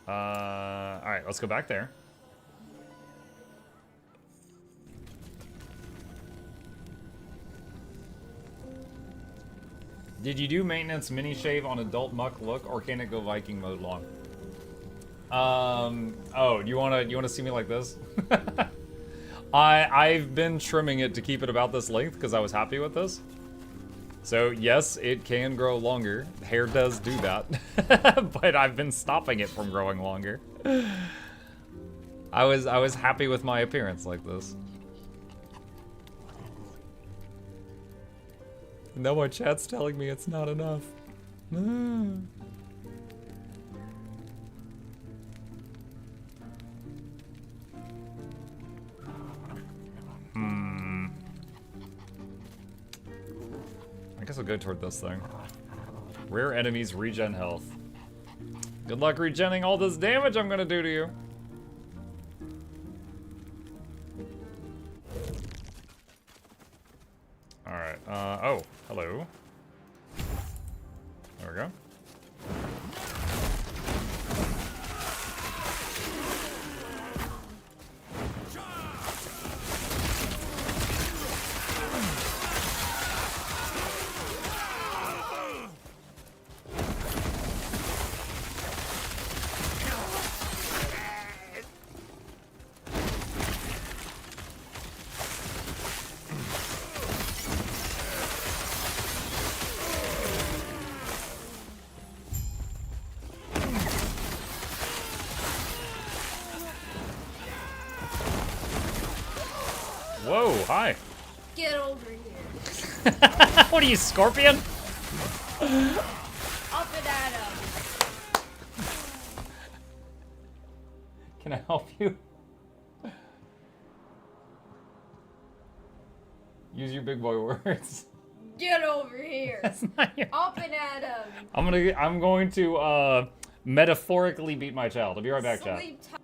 Alright, let's go back there. Did you do maintenance mini shave on adult muck look, or can it go Viking mode long? Oh, you wanna see me like this? I've been trimming it to keep it about this length because I was happy with this. So yes, it can grow longer. Hair does do that, but I've been stopping it from growing longer. I was happy with my appearance like this. Now my chat's telling me it's not enough. I guess I'll go toward this thing. Rare enemies regen health. Good luck regenning all this damage I'm gonna do to you. Alright, oh, hello. There we go. Whoa, hi. Get over here. What are you, Scorpion? Up and at him. Can I help you? Use your big boy words. Get over here. That's not your... Up and at him. I'm going to metaphorically beat my child. I'll be right back, chat. Sleep tight.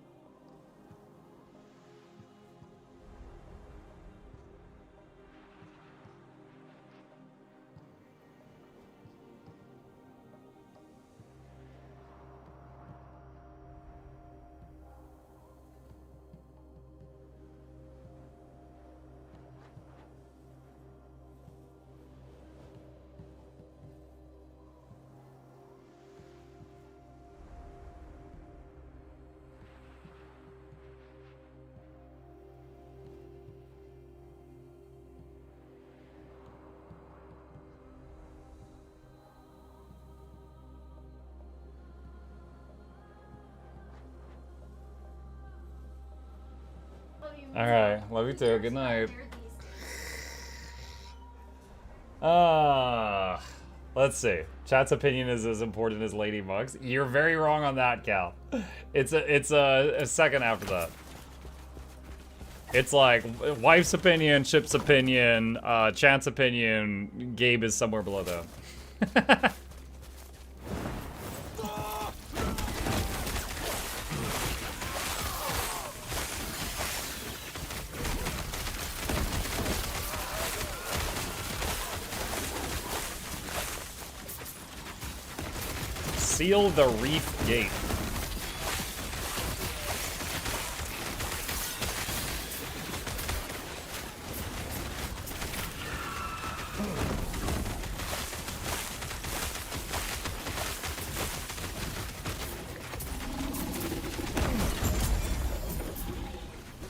Alright, love you too. Good night. Let's see. Chat's opinion is as important as Lady Mug's. You're very wrong on that, Cal. It's a second after that. It's like wife's opinion, Chip's opinion, Chat's opinion. Gabe is somewhere below that. Seal the reef gate.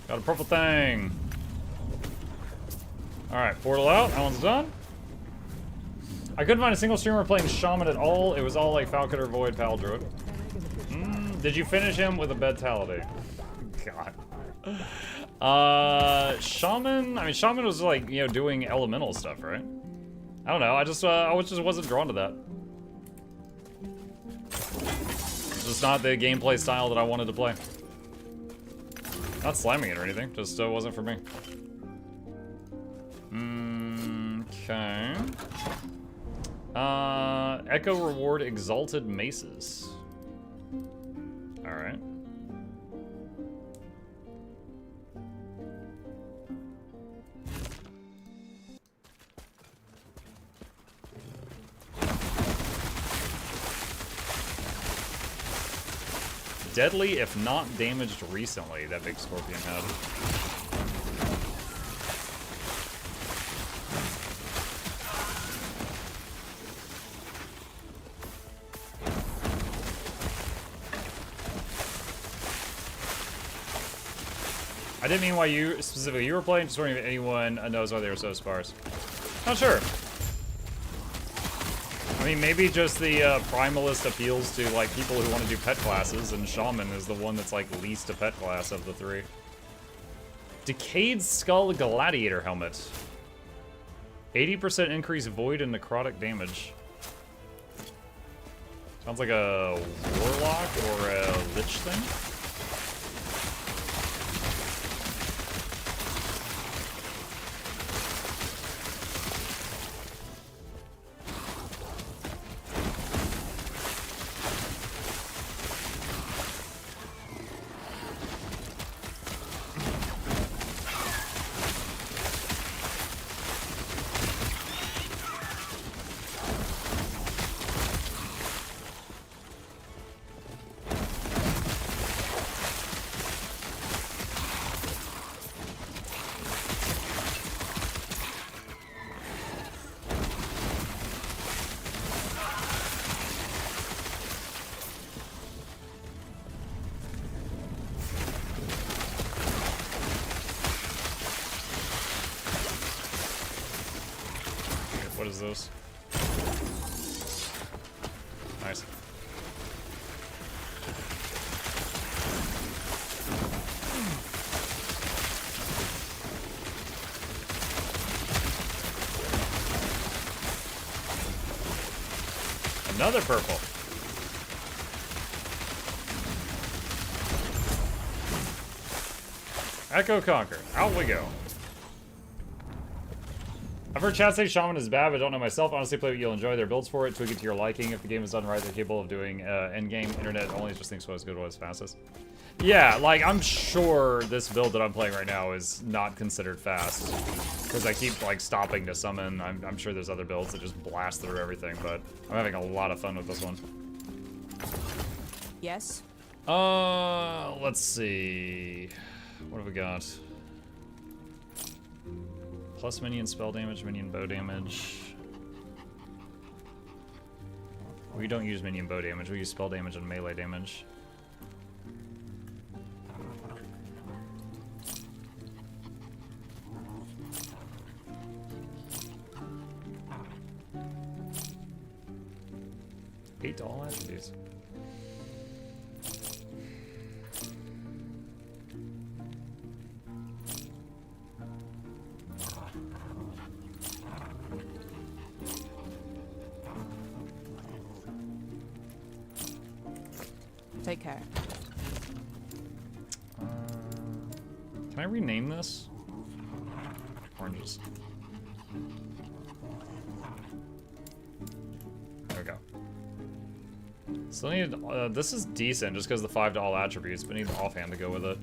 Got a purple thing. Alright, portal out. That one's done. I couldn't find a single streamer playing Shaman at all. It was all like Falcon or Void, Pal, Druid. Did you finish him with a Bedtality? God. Shaman, I mean, Shaman was like, you know, doing elemental stuff, right? I don't know, I just wasn't drawn to that. It's just not the gameplay style that I wanted to play. Not slamming it or anything, just wasn't for me. Okay. Echo reward exalted maces. Alright. Deadly if not damaged recently, that big scorpion had. I didn't mean why you specifically were playing, just wondering if anyone knows why they were so sparse. Not sure. I mean, maybe just the Primalist appeals to like people who want to do pet classes, and Shaman is the one that's like least a pet class of the three. Decayed Skull Gladiator Helmet. 80% increase void and necrotic damage. Sounds like a warlock or a lich thing. What is this? Nice. Another purple. Echo Conquer. Out we go. I've heard chat say Shaman is bad, but don't know myself. Honestly, play what you'll enjoy. Their builds for it, tweak it to your liking. If the game is done right, they're capable of doing endgame. Internet only just thinks what's good, what's fastest. Yeah, like, I'm sure this build that I'm playing right now is not considered fast. Because I keep, like, stopping to summon. I'm sure there's other builds that just blast through everything, but I'm having a lot of fun with this one. Yes? Let's see. What have we got? Plus minion spell damage, minion bow damage. We don't use minion bow damage, we use spell damage and melee damage. Eight to all attributes. Take care. Can I rename this? Oranges. There we go. Still need, this is decent just because the 5 to all attributes, but need the offhand to go with it.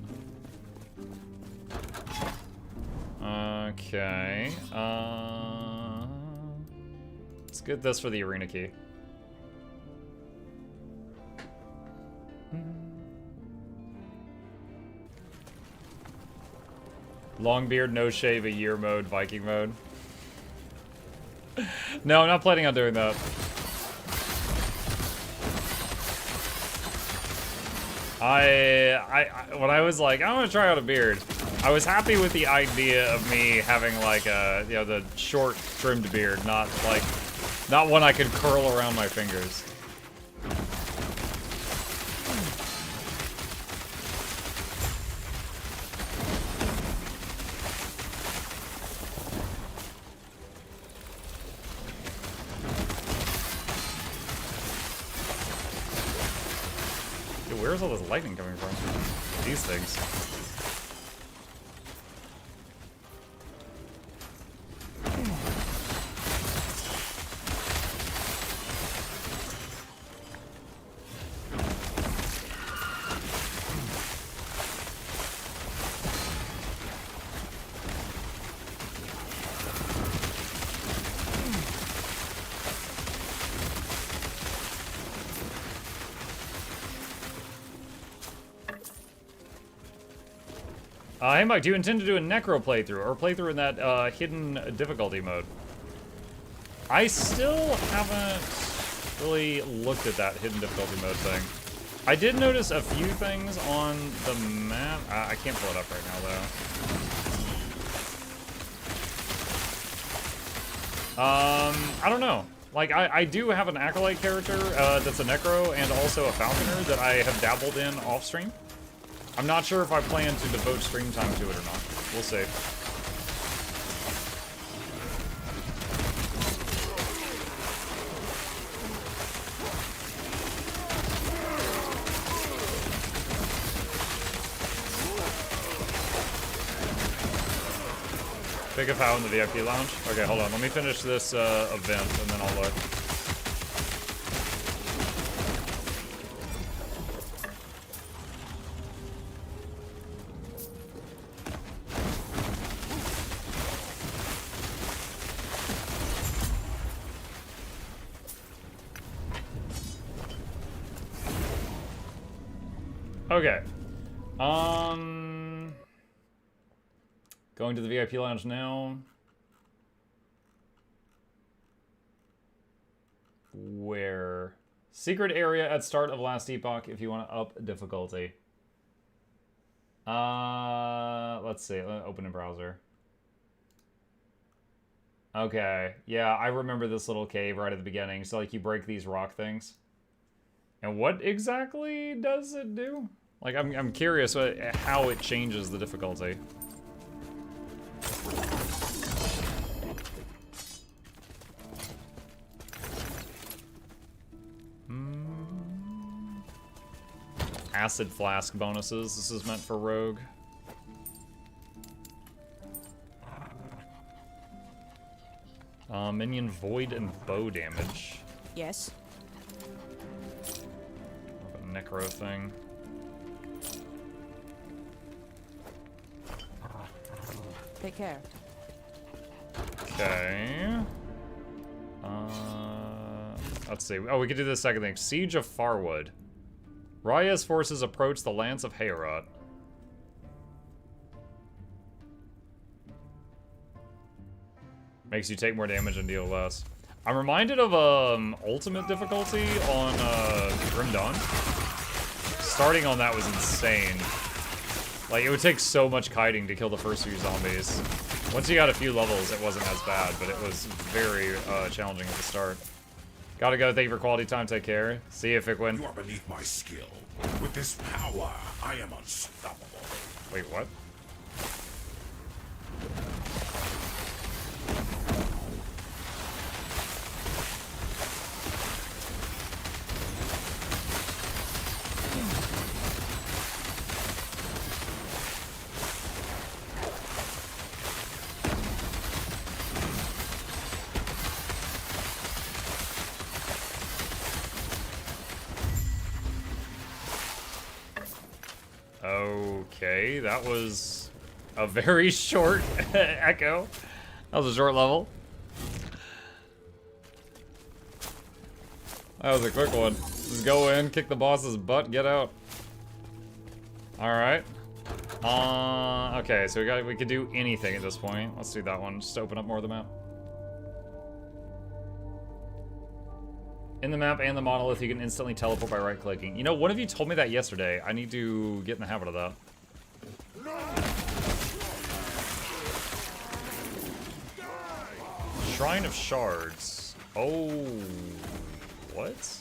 Okay. Let's get this for the arena key. Long beard, no shave, a year mode, Viking mode. No, I'm not planning on doing that. When I was like, I want to try out a beard, I was happy with the idea of me having like a, you know, the short trimmed beard, not one I could curl around my fingers. Where's all this lightning coming from? These things. Hey Mike, do you intend to do a Necro playthrough, or playthrough in that hidden difficulty mode? I still haven't really looked at that hidden difficulty mode thing. I did notice a few things on the map. I can't pull it up right now, though. I don't know. Like, I do have an Acolyte character that's a Necro and also a Falconer that I have dabbled in off-stream. I'm not sure if I plan to devote stream time to it or not. We'll see. Pick a foul in the VIP lounge? Okay, hold on. Let me finish this event and then I'll look. Okay. Going to the VIP lounge now. Where? Secret area at start of LastEpoch if you want to up difficulty. Let's see. Open a browser. Okay. Yeah, I remember this little cave right at the beginning. So, like, you break these rock things. And what exactly does it do? Like, I'm curious how it changes the difficulty. Acid flask bonuses. This is meant for rogue. Minion void and bow damage. Yes. A necro thing. Take care. Okay. Let's see. Oh, we could do the second thing. Siege of Farwood. Raya's forces approach the Lance of Heorot. Makes you take more damage and deal less. I'm reminded of ultimate difficulty on Grim Dawn. Starting on that was insane. Like, it would take so much kiting to kill the first few zombies. Once you got a few levels, it wasn't as bad, but it was very challenging at the start. Gotta go. Thank you for quality time. Take care. See you, Fickwin. You are beneath my skill. With this power, I am unstoppable. Wait, what? Okay, that was a very short echo. That was a short level. That was a quick one. Just go in, kick the boss's butt, get out. Alright. Okay, so we could do anything at this point. Let's do that one, just to open up more of the map. In the map and the monolith, you can instantly teleport by right-clicking. You know, one of you told me that yesterday. I need to get in the habit of that. Shrine of Shards. Oh, what?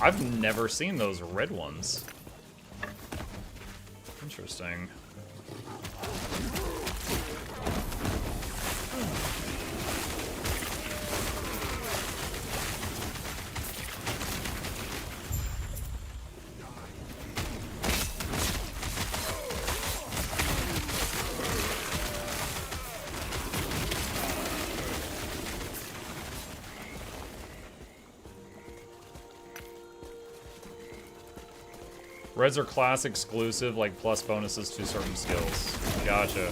I've never seen those red ones. Interesting. Reds are class exclusive, like plus bonuses to certain skills. Gotcha.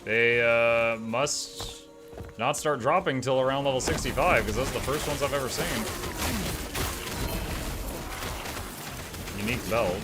They must not start dropping till around level 65, because those are the first ones I've ever seen. Unique belt.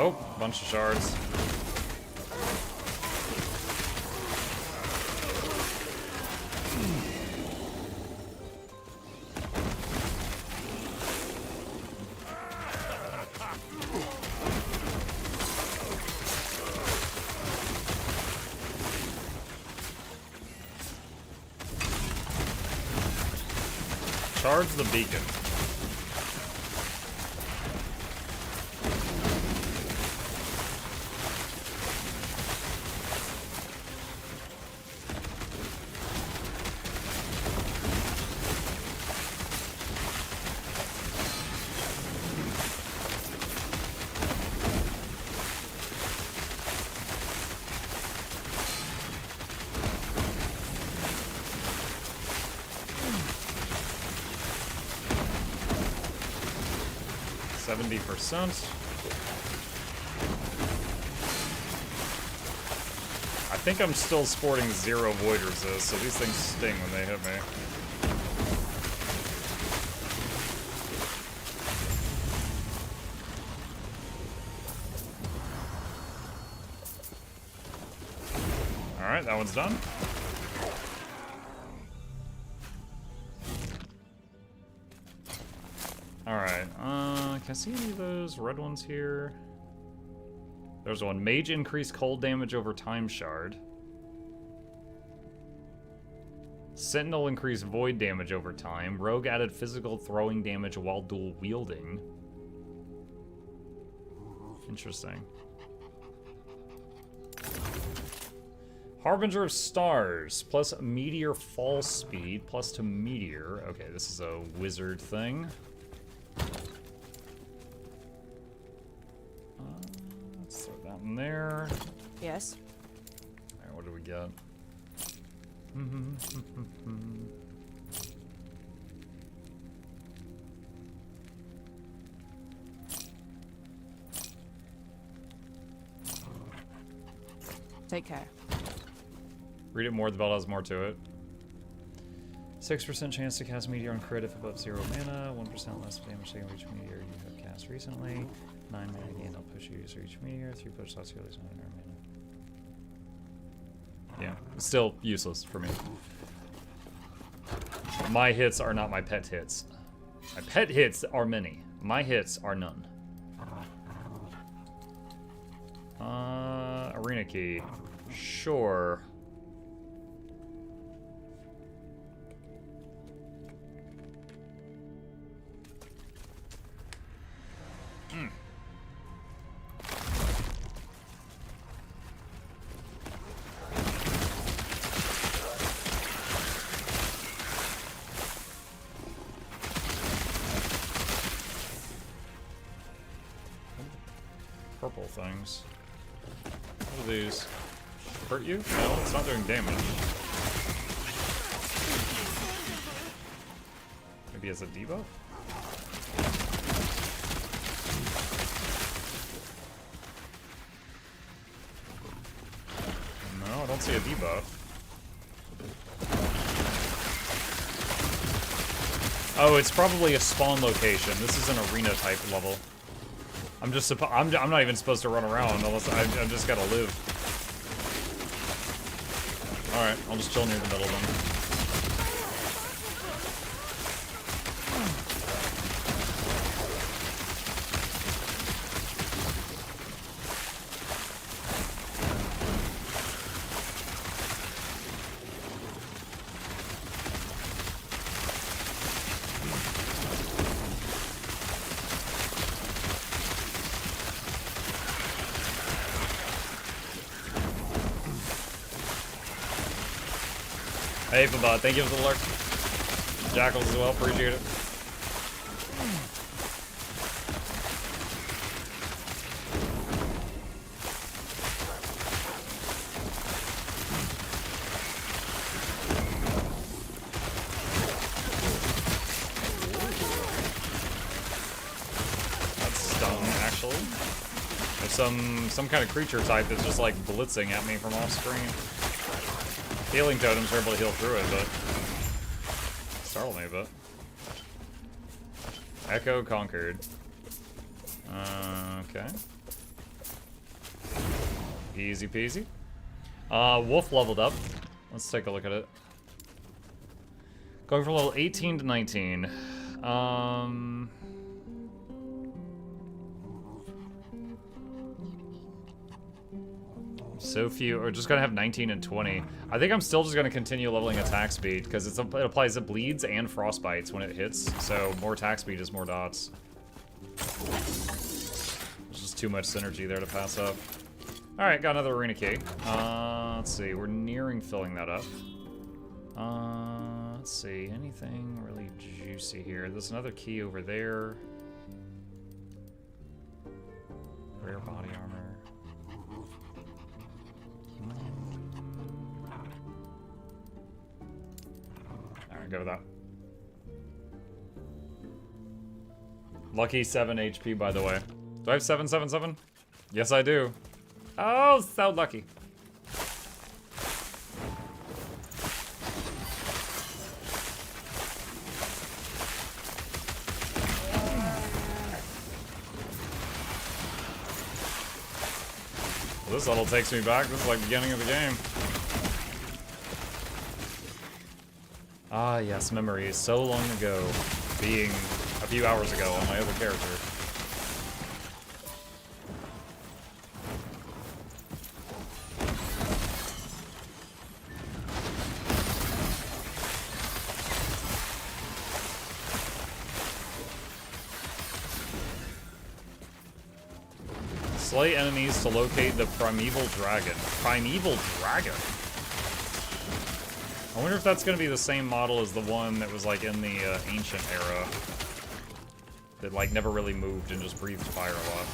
Oh, bunch of shards. Charge the beacon. %. I think I'm still sporting 0 void resist, so these things sting when they hit me. Alright, that one's done. Alright, can I see any of those red ones here? There's one. Mage increased cold damage over time shard. Sentinel increased void damage over time. Rogue added physical throwing damage while dual wielding. Interesting. Harbinger of Stars, plus meteor fall speed, plus to meteor. Okay, this is a wizard thing. Let's throw that in there. Yes. Alright, what do we get? Take care. Read it more, the belt has more to it. 6% chance to cast Meteor on crit if above 0 mana, 1% less damage taken for each meteor you have cast recently, 9 mana gain, I'll push you user each meteor, 3 push slots to release 9 mana. Yeah, still useless for me. My hits are not my pet hits. My pet hits are many. My hits are none. Arena key. Sure. things. What are these? Hurt you? No, it's not doing damage. Maybe as a debuff? No, I don't see a debuff. Oh, it's probably a spawn location. This is an arena type level. I'm just I'm not even supposed to run around unless I've just gotta live. Alright, I'll just chill near the middle then. Hey, Fabot, thank you for the lurk. Jackals as well, appreciate it. That's stun, actually. There's some kind of creature type that's just like blitzing at me from off screen. Healing totems are able to heal through it, but startled me a bit. Echo conquered. Okay. Easy peasy. Wolf leveled up. Let's take a look at it. Going from level 18 to 19. So few, or just gonna have 19 and 20. I think I'm still just gonna continue leveling attack speed because it applies to bleeds and frostbites when it hits. So more attack speed is more dots. There's just too much synergy there to pass up. All right, got another arena key. Let's see, we're nearing filling that up. Let's see, anything really juicy here? There's another key over there. Rare body armor. Alright, go with that. Lucky 7 HP, by the way. Do I have 777? Yes, I do. Oh, so lucky. Well, this level takes me back. This is like the beginning of the game. Ah, yes, memories. So long ago. Being a few hours ago on my other character. Slay enemies to locate the primeval dragon. Primeval dragon? I wonder if that's going to be the same model as the one that was like in the ancient era. That like never really moved and just breathed fire a lot.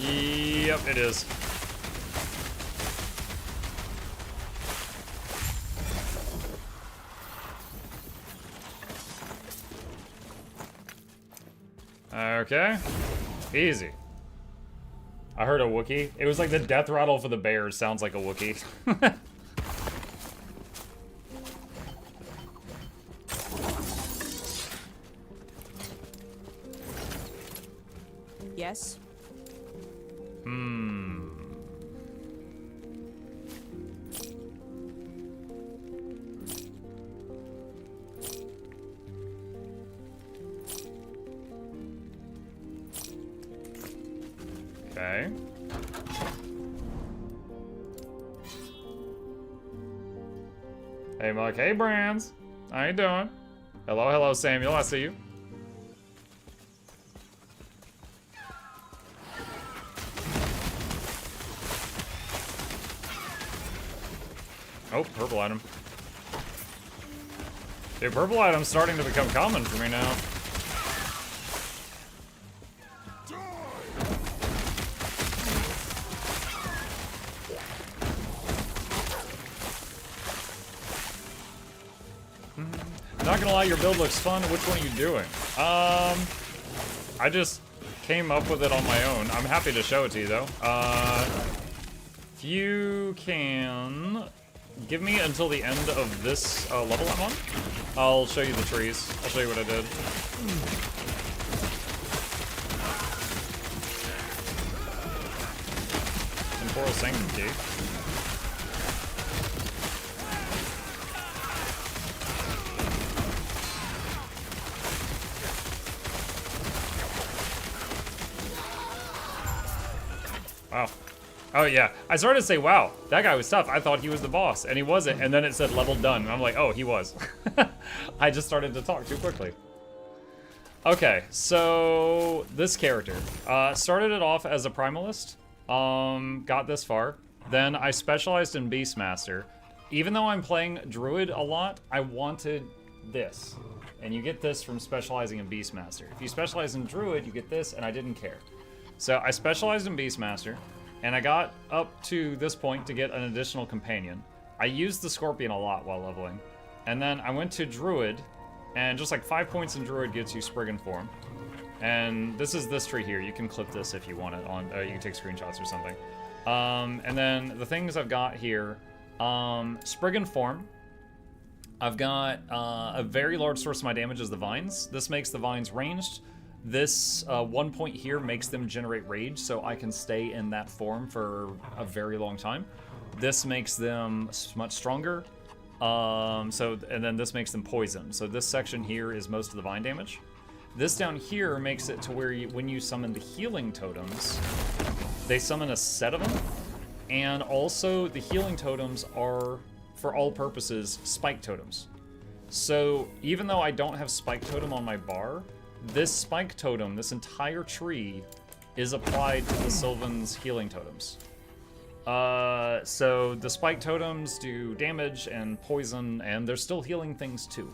Yep, it is. Okay. Easy. I heard a Wookiee. It was like the death rattle for the bears sounds like a Wookiee. Yes. Okay. Hey, Muck. Hey, Brands. How you doing? Hello, hello, Samuel. I see you. Oh, purple item. Dude, purple item's starting to become common for me now. Not gonna lie, your build looks fun. Which one are you doing? I just came up with it on my own. I'm happy to show it to you, though. If you can give me until the end of this level I'm on, I'll show you the trees. I'll show you what I did. Temporal Sanctum Key. Wow. Oh yeah, I started to say, wow, that guy was tough. I thought he was the boss, and he wasn't, and then it said level done, and I'm like, oh, he was. I just started to talk too quickly. Okay, so this character. Started it off as a Primalist, got this far, then I specialized in BeastMaster. Even though I'm playing Druid a lot, I wanted this, and you get this from specializing in BeastMaster. If you specialize in Druid, you get this, and I didn't care. So I specialized in BeastMaster, and I got up to this point to get an additional companion. I used the Scorpion a lot while leveling. And then I went to Druid, and just like 5 points in Druid gets you Spriggan form. And this is this tree here. You can clip this if you want it on, you can take screenshots or something. And then the things I've got here, Spriggan form. I've got a very large source of my damage is the vines. This makes the vines ranged. This 1 point here makes them generate rage, so I can stay in that form for a very long time. This makes them much stronger. And then this makes them poison. So this section here is most of the vine damage. This down here makes it to where when you summon the healing totems, they summon a set of them. And also the healing totems are, for all purposes, spike totems. So even though I don't have spike totem on my bar, this spike totem, this entire tree, is applied to the Sylvan's healing totems. So the spike totems do damage and poison, and they're still healing things too.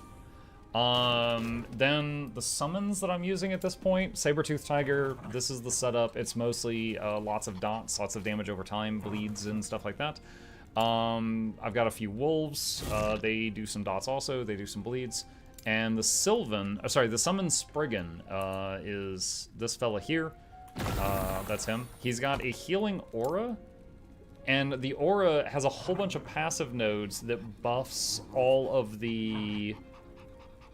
Then the summons that I'm using at this point, Sabertooth Tiger, this is the setup. It's mostly lots of dots, lots of damage over time, bleeds and stuff like that. I've got a few wolves. They do some dots also, they do some bleeds. And the the Summon Spriggan is this fella here. That's him. He's got a healing aura, and the aura has a whole bunch of passive nodes that buffs all of the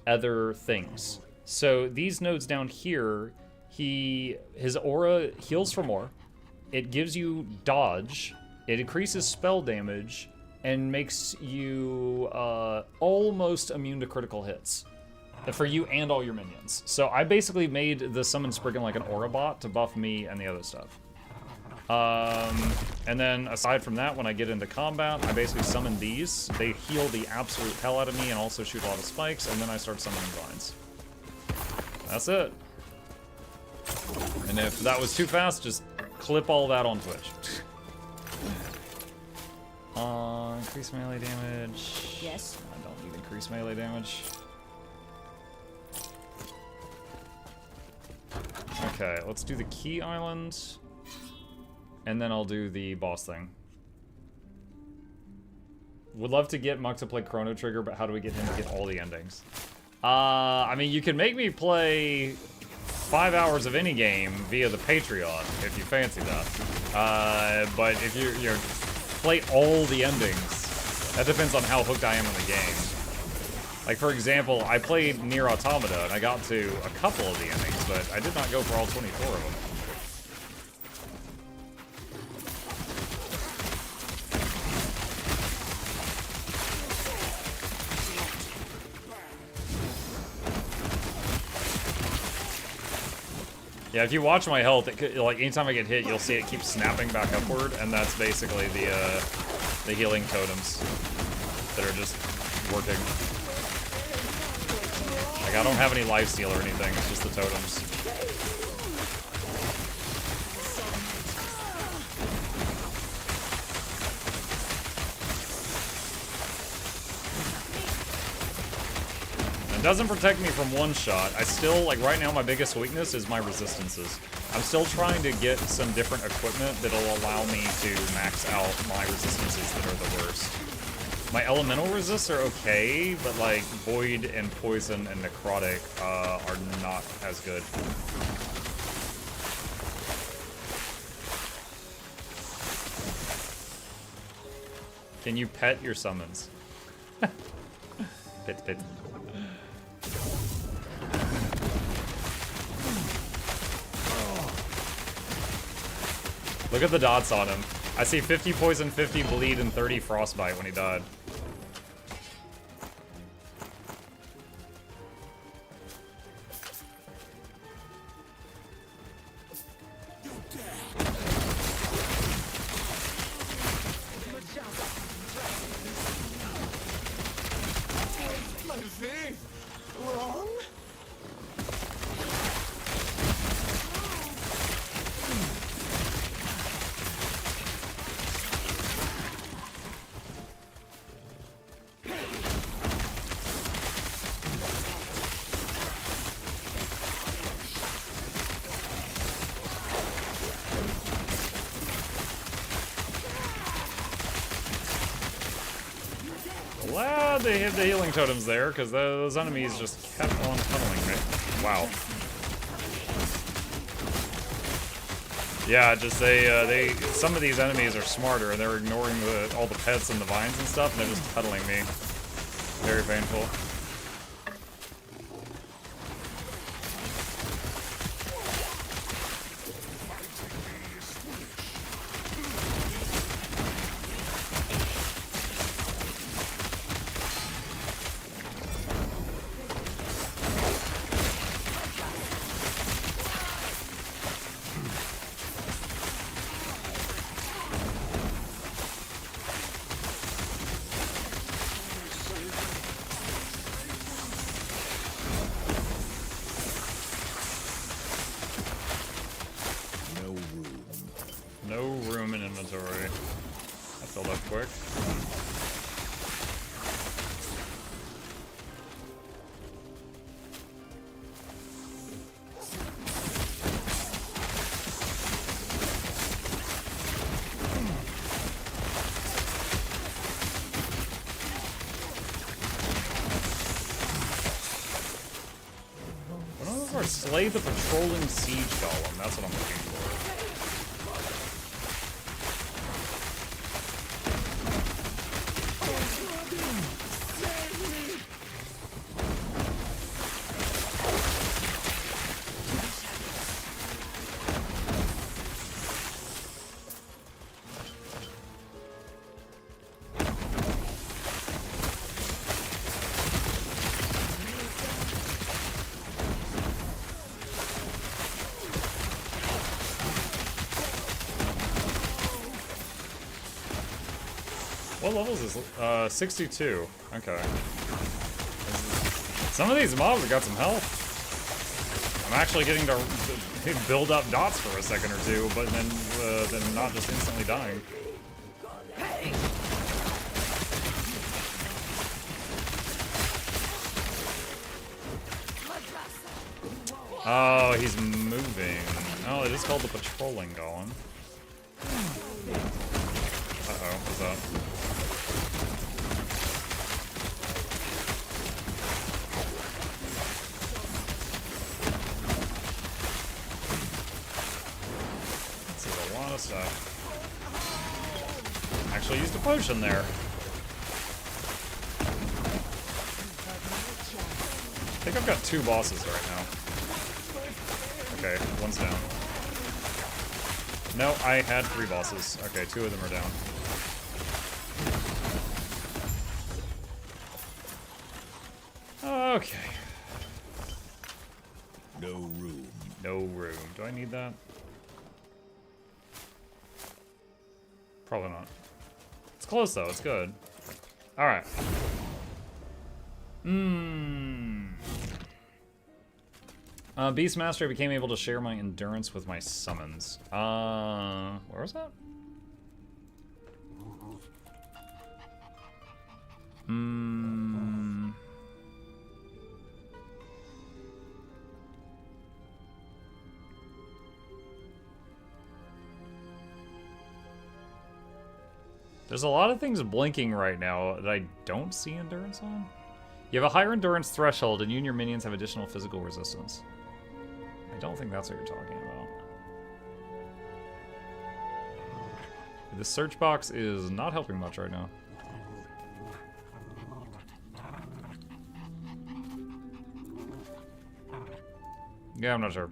other things. So these nodes down here, his aura heals for more. It gives you dodge. It increases spell damage and makes you almost immune to critical hits for you and all your minions. So I basically made the Summon Spriggan like an aura bot to buff me and the other stuff. And then aside from that, when I get into combat, I basically summon these. They heal the absolute hell out of me and also shoot a lot of spikes, and then I start summoning vines. That's it. And if that was too fast, just clip all that on Twitch. Increase melee damage. Yes. I don't need increased melee damage. Okay, let's do the key island. And then I'll do the boss thing. Would love to get Muck to play Chrono Trigger, but how do we get him to get all the endings? I mean, you can make me play 5 hours of any game via the Patreon, if you fancy that. But if you play all the endings, that depends on how hooked I am in the game. Like, for example, I played Nier Automata, and I got to a couple of the endings, but I did not go for all 24 of them. Yeah, if you watch my health, like anytime I get hit, you'll see it keep snapping back upward, and that's basically the healing totems that are just working. Like, I don't have any lifesteal or anything, it's just the totems. It doesn't protect me from one shot. I still, like right now, my biggest weakness is my resistances. I'm still trying to get some different equipment that'll allow me to max out my resistances that are the worst. My elemental resists are okay, but like void and poison and necrotic are not as good. Can you pet your summons? Pet. Look at the dots on him. I see 50 poison, 50 bleed, and 30 frostbite when he died. Glad they hit the healing totems there, because those enemies just kept on tunneling me. Wow. Yeah, just some of these enemies are smarter, and they're ignoring all the pets and the vines and stuff, and they're just tunneling me. Very painful. No room in inventory. That filled up quick. Or slay the patrolling siege golem. That's what I'm looking for. What level is this? 62. Okay. Some of these mobs have got some health. I'm actually getting to build up dots for a second or two, but then not just instantly dying. Oh, he's moving. Oh, it is called the patrolling golem. Uh-oh, what's up? This is a lot of stuff. Actually used a potion there. I think I've got 2 bosses right now. Okay, one's down. No, I had 3 bosses. Okay, 2 of them are down. Okay. No room. No room. Do I need that? Probably not. It's close though, it's good. Alright. Beastmaster became able to share my endurance with my summons. Where was that? There's a lot of things blinking right now that I don't see endurance on. You have a higher endurance threshold, and you and your minions have additional physical resistance. I don't think that's what you're talking about. The search box is not helping much right now. Yeah, I'm not sure.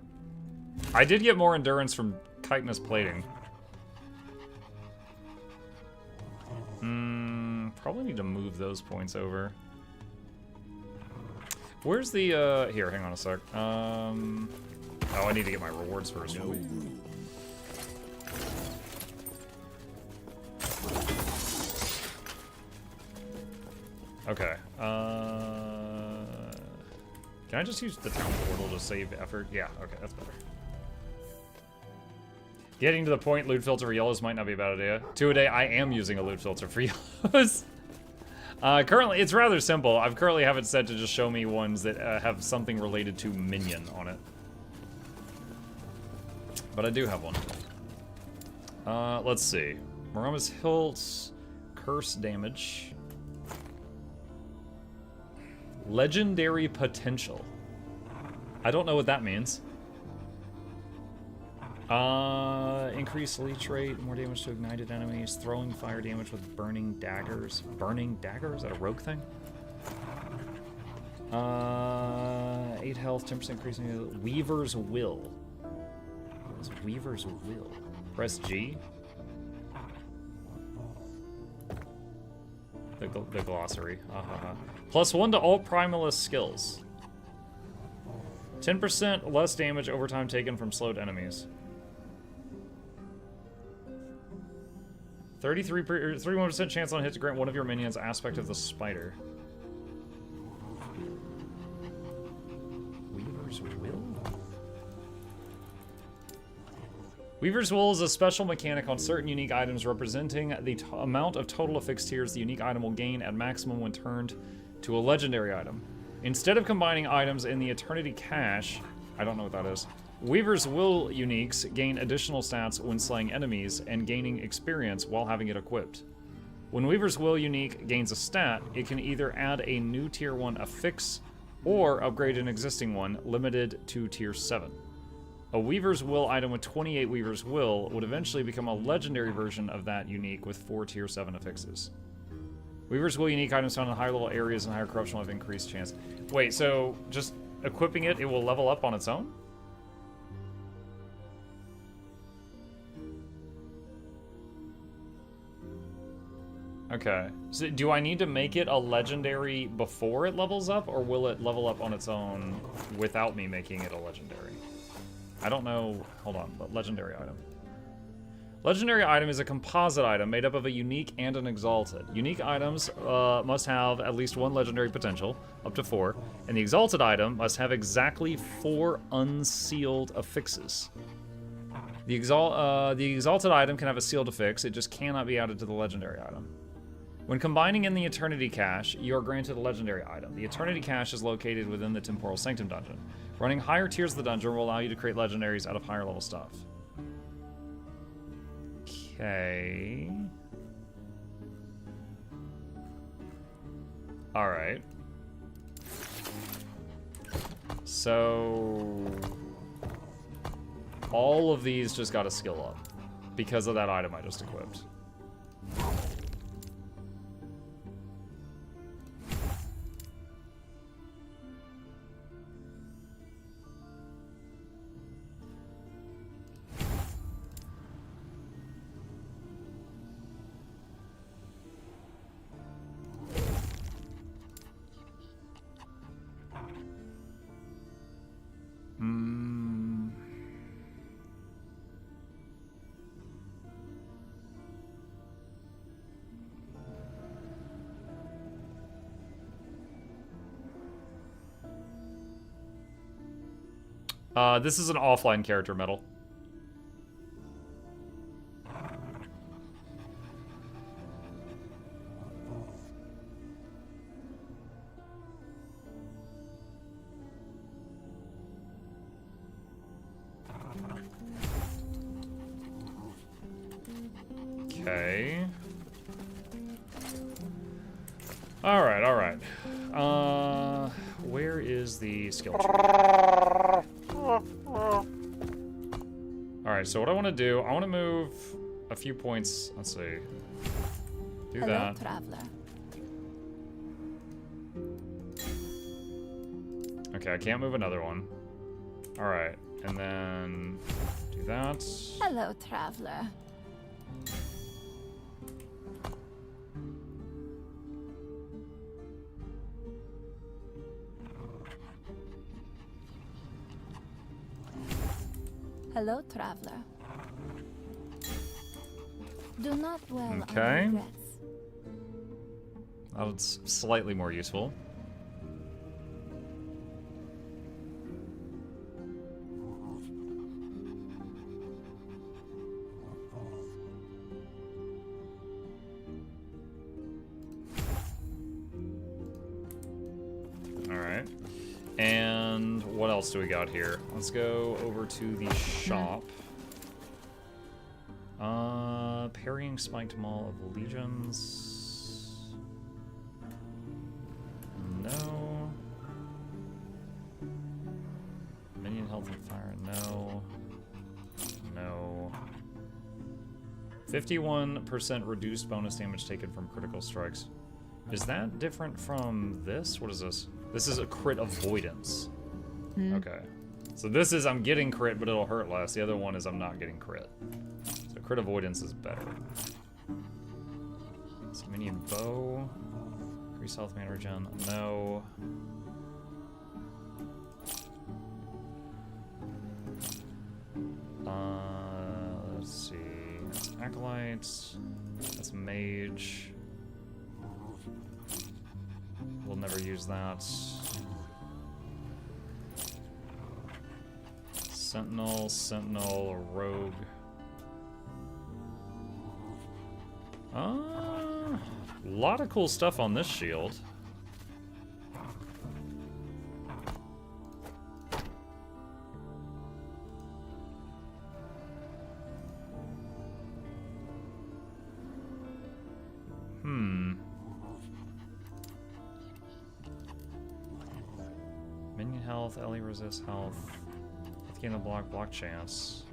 I did get more endurance from chitinous plating. Probably need to move those points over. Where's the, here, hang on a sec. Oh, I need to get my rewards first. No. Okay, can I just use the town portal to save effort? Yeah, okay, that's better. Getting to the point, loot filter for yellows might not be a bad idea. 2 a day, I am using a loot filter for yellows. Currently, it's rather simple. I've currently have it set to just show me ones that have something related to minion on it. But I do have one. Let's see. Marama's Hilt's curse damage. Legendary potential. I don't know what that means. Increased leech rate, more damage to ignited enemies, throwing fire damage with burning daggers. Burning dagger? Is that a rogue thing? 8 health, 10% increase in Weaver's Will. What is Weaver's Will? Press G. The glossary. +1 to all Primalist skills. 10% less damage over time taken from slowed enemies. 31% chance on hit to grant one of your minions aspect of the spider. Weaver's Will? Weaver's Will is a special mechanic on certain unique items representing the amount of total affixed tiers the unique item will gain at maximum when turned to a legendary item. Instead of combining items in the Eternity Cache, I don't know what that is, Weaver's Will uniques gain additional stats when slaying enemies and gaining experience while having it equipped. When Weaver's Will unique gains a stat, it can either add a new tier 1 affix or upgrade an existing one limited to tier 7. A Weaver's Will item with 28 Weaver's Will would eventually become a legendary version of that unique with 4 tier 7 affixes. Weaver's Will unique items found in higher level areas and higher corruption will have increased chance. Wait, so just equipping it, it will level up on its own? Okay, so do I need to make it a legendary before it levels up, or will it level up on its own without me making it a legendary? I don't know, hold on, but legendary item. Legendary item is a composite item made up of a unique and an exalted. Unique items must have at least 1 legendary potential, up to 4, and the exalted item must have exactly 4 unsealed affixes. The exalted item can have a sealed affix, it just cannot be added to the legendary item. When combining in the Eternity Cache, you are granted a legendary item. The Eternity Cache is located within the Temporal Sanctum dungeon. Running higher tiers of the dungeon will allow you to create legendaries out of higher level stuff. Okay. Alright. So all of these just got a skill up because of that item I just equipped. This is an offline character medal. Okay. Alright, alright. Where is the skill tree? Alright, so what I want to do, I want to move a few points. Let's see. Do Hello, that. traveler. Okay, I can't move another one. Alright, and then do that. Hello, traveler. Hello, traveler. Do not dwell on Okay. regrets. That's slightly more useful. Alright. And what else do we got here? Let's go over to the shop. Parrying Spiked Maul of Legions. No. Minion health and fire. No. No. 51% reduced bonus damage taken from critical strikes. Is that different from this? What is this? This is a crit avoidance. Okay. So this is I'm getting crit, but it'll hurt less. The other one is I'm not getting crit. So crit avoidance is better. So minion bow. Increase health mana regen. No. Let's see. That's acolytes. That's mage. We'll never use that. Sentinel, Sentinel, Rogue. A lot of cool stuff on this shield. Minion health, LE resist health. Gain a block chance.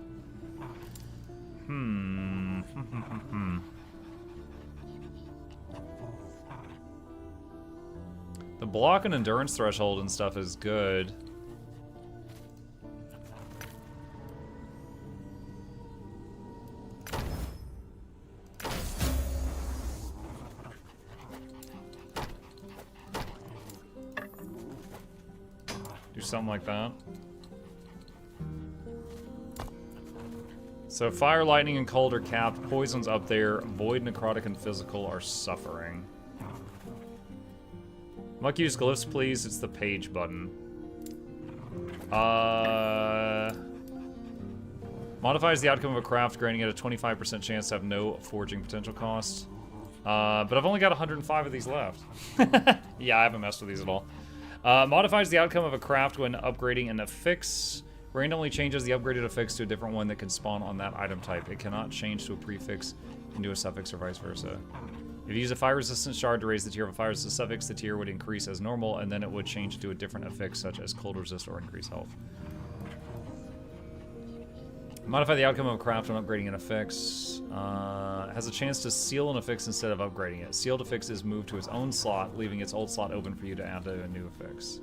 The block and endurance threshold and stuff is good. Do something like that. So fire, lightning, and cold are capped. Poison's up there. Void, necrotic, and physical are suffering. Muck use glyphs, please. It's the page button. Modifies the outcome of a craft, granting it a 25% chance to have no forging potential cost. But I've only got 105 of these left. Yeah, I haven't messed with these at all. Modifies the outcome of a craft when upgrading an affix. Randomly changes the upgraded affix to a different one that can spawn on that item type. It cannot change to a prefix into a suffix or vice versa. If you use a fire resistance shard to raise the tier of a fire resistance suffix, the tier would increase as normal, and then it would change to a different affix such as cold resist or increase health. Modify the outcome of a craft when upgrading an affix. Has a chance to seal an affix instead of upgrading it. Sealed affix is moved to its own slot, leaving its old slot open for you to add to a new affix.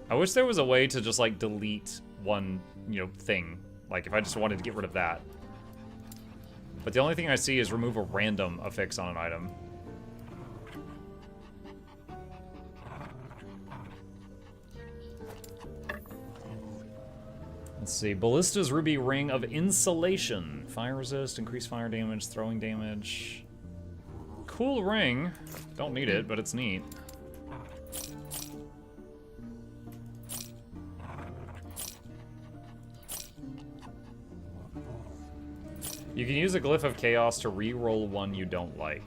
I wish there was a way to just like delete one, thing. Like if I just wanted to get rid of that. But the only thing I see is remove a random affix on an item. Let's see. Ballista's Ruby Ring of Insulation. Fire resist, increase fire damage, throwing damage. cool ring. Don't need it, but it's neat. You can use a Glyph of Chaos to re-roll one you don't like.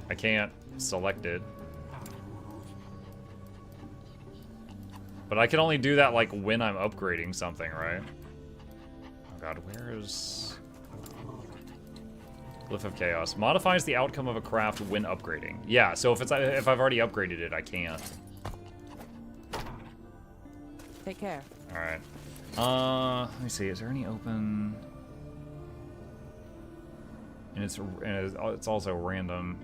I can't select it. But I can only do that, like, when I'm upgrading something, right? Oh god, where is... Glyph of Chaos. Modifies the outcome of a craft when upgrading. Yeah, so if I've already upgraded it, I can't. Take care. Alright. Let me see, is there any open... And it's also random.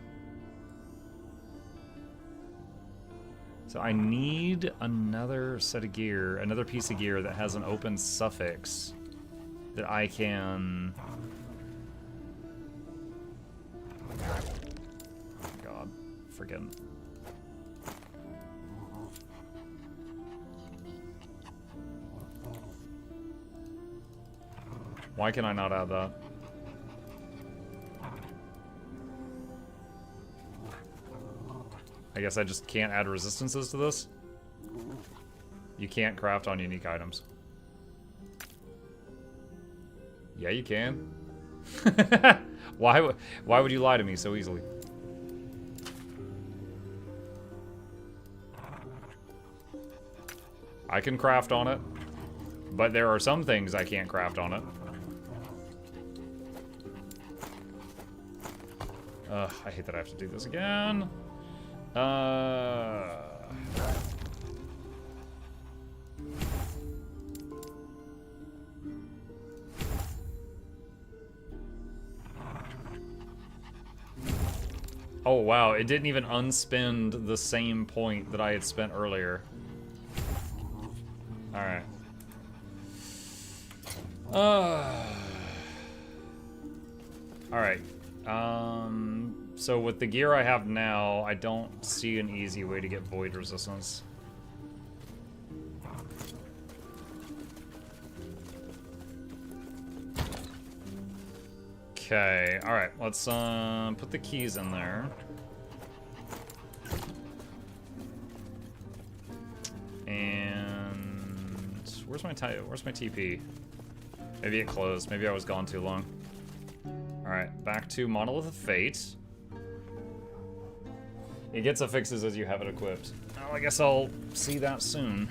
So I need another set of gear, another piece of gear that has an open suffix that I can... Oh god, forgetting. Why can I not add that? I guess I just can't add resistances to this. You can't craft on unique items. Yeah, you can. Why would you lie to me so easily? I can craft on it, but there are some things I can't craft on it. I hate that I have to do this again. Oh wow, it didn't even unspend the same point that I had spent earlier. Alright. Alright. So with the gear I have now, I don't see an easy way to get void resistance. Okay, alright, let's put the keys in there. And where's my TP? Maybe it closed, maybe I was gone too long. Alright, back to Monolith of Fate. It gets affixes as you have it equipped. Well, I guess I'll see that soon.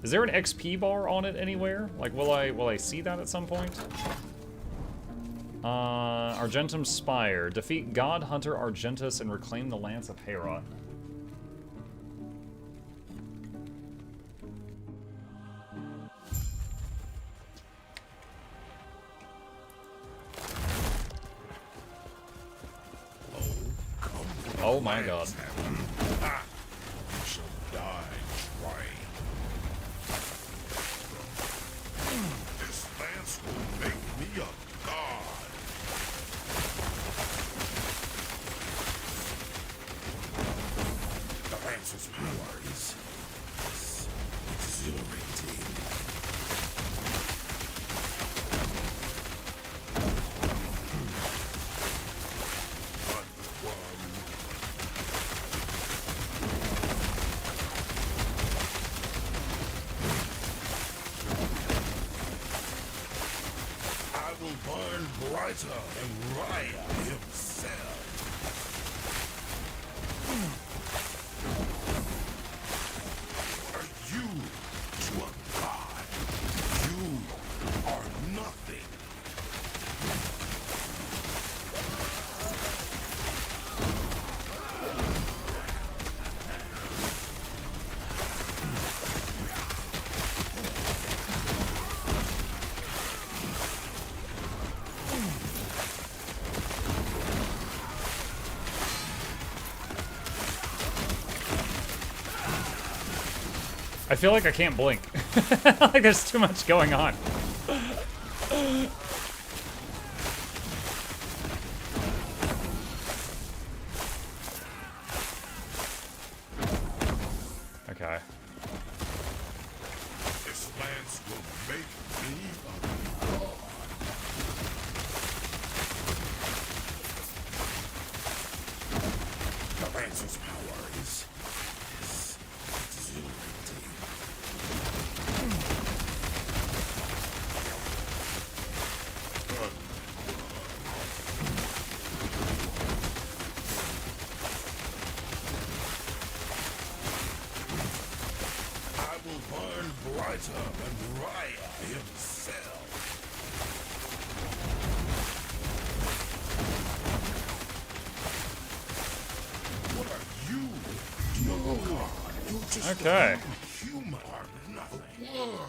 Is there an XP bar on it anywhere? Like, will I see that at some point? Argentum's Spire. Defeat God Hunter Argentus and reclaim the Lance of Heorot. Oh my god. You shall die trying. This lance will make me a god. The lance's power is exhilarating. Burn brighter than Raya himself. Are you to a god? You are nothing. I feel like I can't blink. Like there's too much going on. Riser's power is exhilarating. I will burn brighter than Raya himself. What are you? No, you're just Okay. human are nothing. Worm.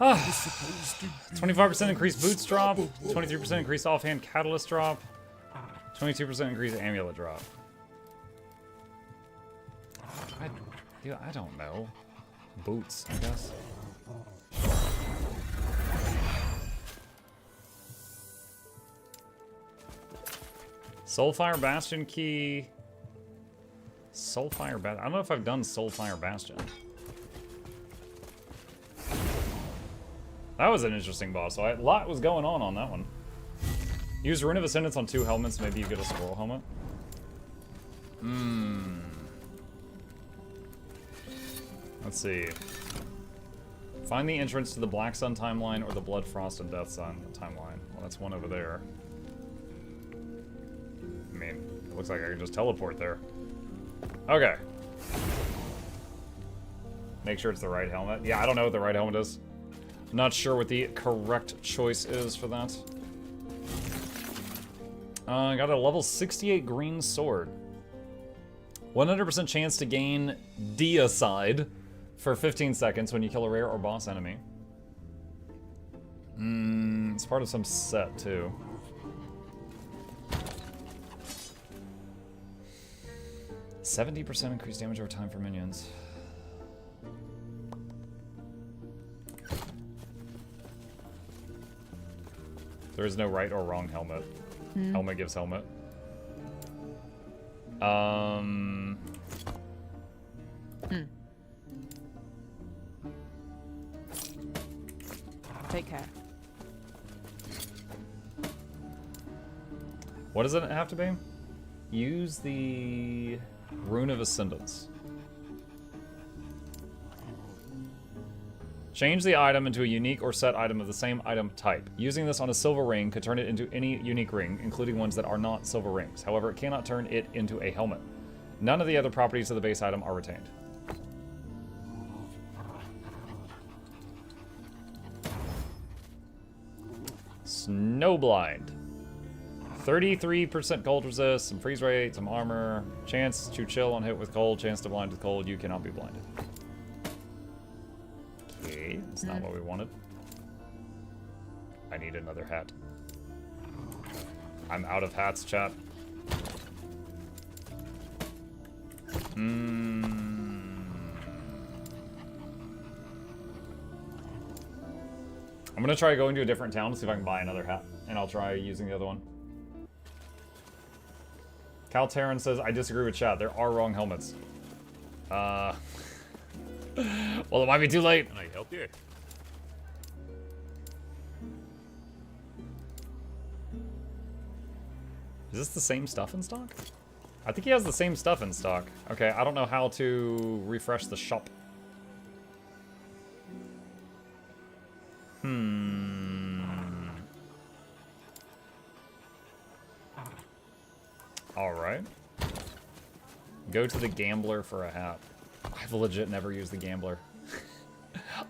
It's supposed to be 25% increased boots drop, 23% increased offhand catalyst drop, 22% increased amulet drop. I don't know. Boots, I guess. Soulfire Bastion key. Soulfire Bastion. I don't know if I've done Soulfire Bastion. That was an interesting boss. So a lot was going on that one. Use Rune of Ascendance on 2 helmets. Maybe you get a scroll helmet. Let's see. Find the entrance to the Black Sun timeline or the Blood, Frost, and Death Sun timeline. Well, that's one over there. I mean, it looks like I can just teleport there. Okay. Make sure it's the right helmet. Yeah, I don't know what the right helmet is. I'm not sure what the correct choice is for that. I got a level 68 green sword. 100% chance to gain Deicide for 15 seconds when you kill a rare or boss enemy. It's part of some set, too. %70% increased damage over time for minions. There is no right or wrong helmet. Helmet gives helmet. Take care. What does it have to be? Use the Rune of Ascendance. Change the item into a unique or set item of the same item type. Using this on a silver ring could turn it into any unique ring, including ones that are not silver rings. However, it cannot turn it into a helmet. None of the other properties of the base item are retained. Snowblind. 33% cold resist, some freeze rate, some armor, chance to chill on hit with cold, chance to blind with cold. You cannot be blinded. Okay, that's not what we wanted. I need another hat. I'm out of hats, chat. I'm gonna try going to a different town to see if I can buy another hat, and I'll try using the other one. Cal Terran says, I disagree with chat. There are wrong helmets. Well, it might be too late. Can I help you? Is this the same stuff in stock? I think he has the same stuff in stock. Okay, I don't know how to refresh the shop. Alright. Go to the Gambler for a hat. I've legit never used the Gambler.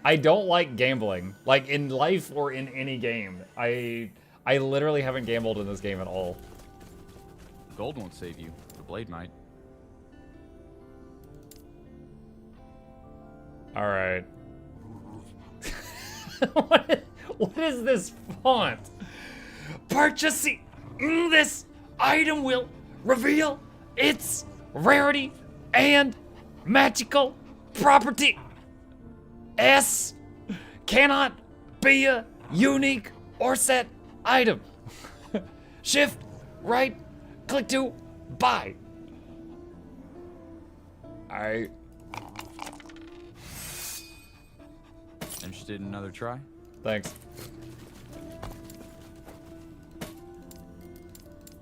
I don't like gambling. Like, in life or in any game. I literally haven't gambled in this game at all. Gold won't save you. The blade might. Alright. What is this font? Purchasing this item will reveal its rarity and magical property. S cannot be a unique or set item. Shift right click to buy. Alright. Interested in another try? Thanks.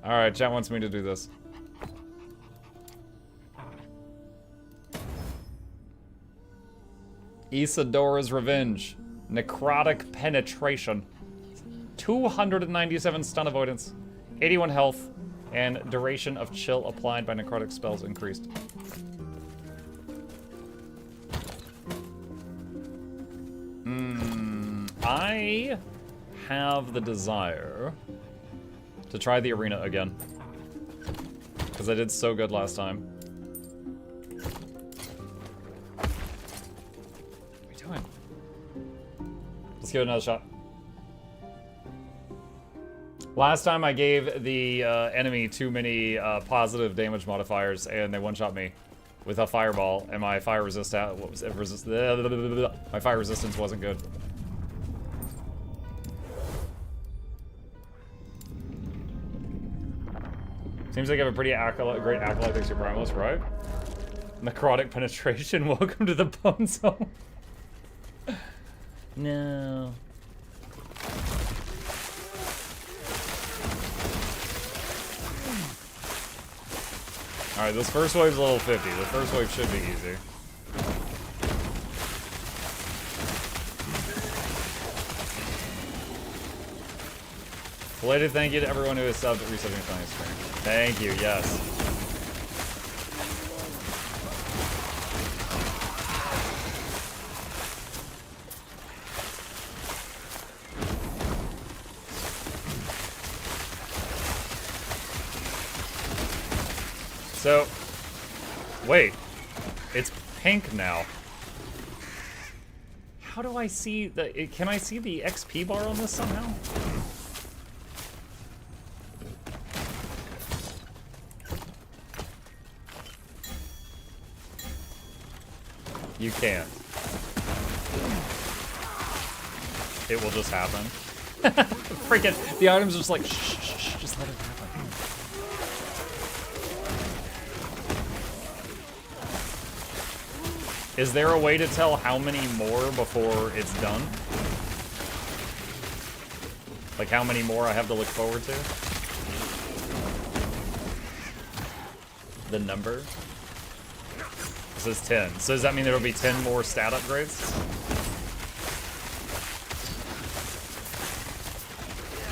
Alright, chat wants me to do this. Isadora's Revenge. Necrotic Penetration. 297 stun avoidance. 81 health. And duration of chill applied by necrotic spells increased. I have the desire to try the arena again. Because I did so good last time. What are we doing? Let's give it another shot. Last time I gave the enemy too many positive damage modifiers and they one-shot me with a fireball, and my fire my fire resistance wasn't good. Seems like I have a pretty great acolyte thanks to Primalist, right? Necrotic Penetration, welcome to the Bone Zone. No. Alright, this first wave's level 50. The first wave should be easy. Belated thank you to everyone who has subbed at Resetting Sunny Stream. Thank you, yes. So, wait, it's pink now. How do I see the, can I see the XP bar on this somehow? You can't. It will just happen. Freaking, the item's just like, shh, just let it happen. Is there a way to tell how many more before it's done? Like how many more I have to look forward to? The number? This is 10. So does that mean there will be 10 more stat upgrades?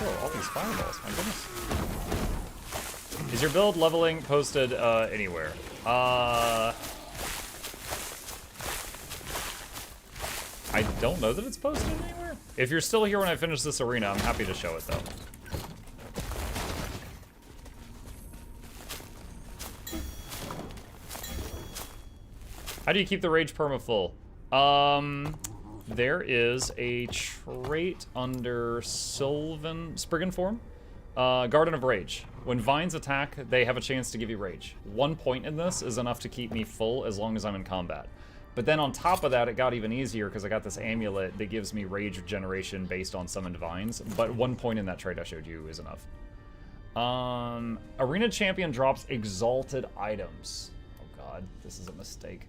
Oh, all these fireballs, my goodness. Is your build leveling posted anywhere? I don't know that it's posted anywhere. If you're still here when I finish this arena, I'm happy to show it though. How do you keep the rage perma full? There is a trait under Spriggan form. Garden of Rage. When vines attack, they have a chance to give you rage. 1 point in this is enough to keep me full as long as I'm in combat. But then on top of that, it got even easier because I got this amulet that gives me rage regeneration based on summoned vines. But 1 point in that trait I showed you is enough. Arena Champion drops exalted items. Oh god, this is a mistake.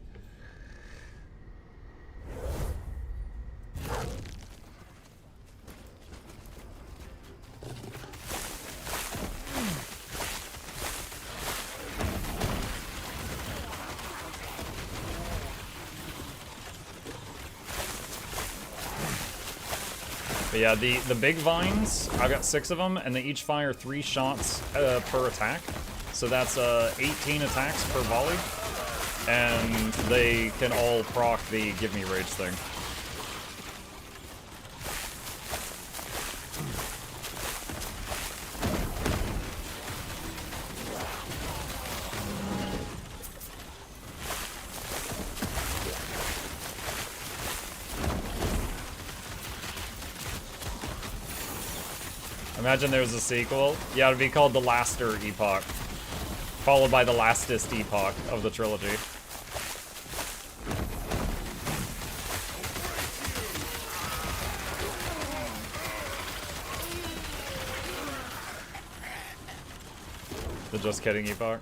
But yeah, the big vines, I've got 6 of them, and they each fire 3 shots per attack. So that's 18 attacks per volley. And they can all proc the give me rage thing. Imagine there's a sequel. Yeah, it'd be called the LastEpoch, followed by the Lastest Epoch of the trilogy. The Just Kidding Epoch.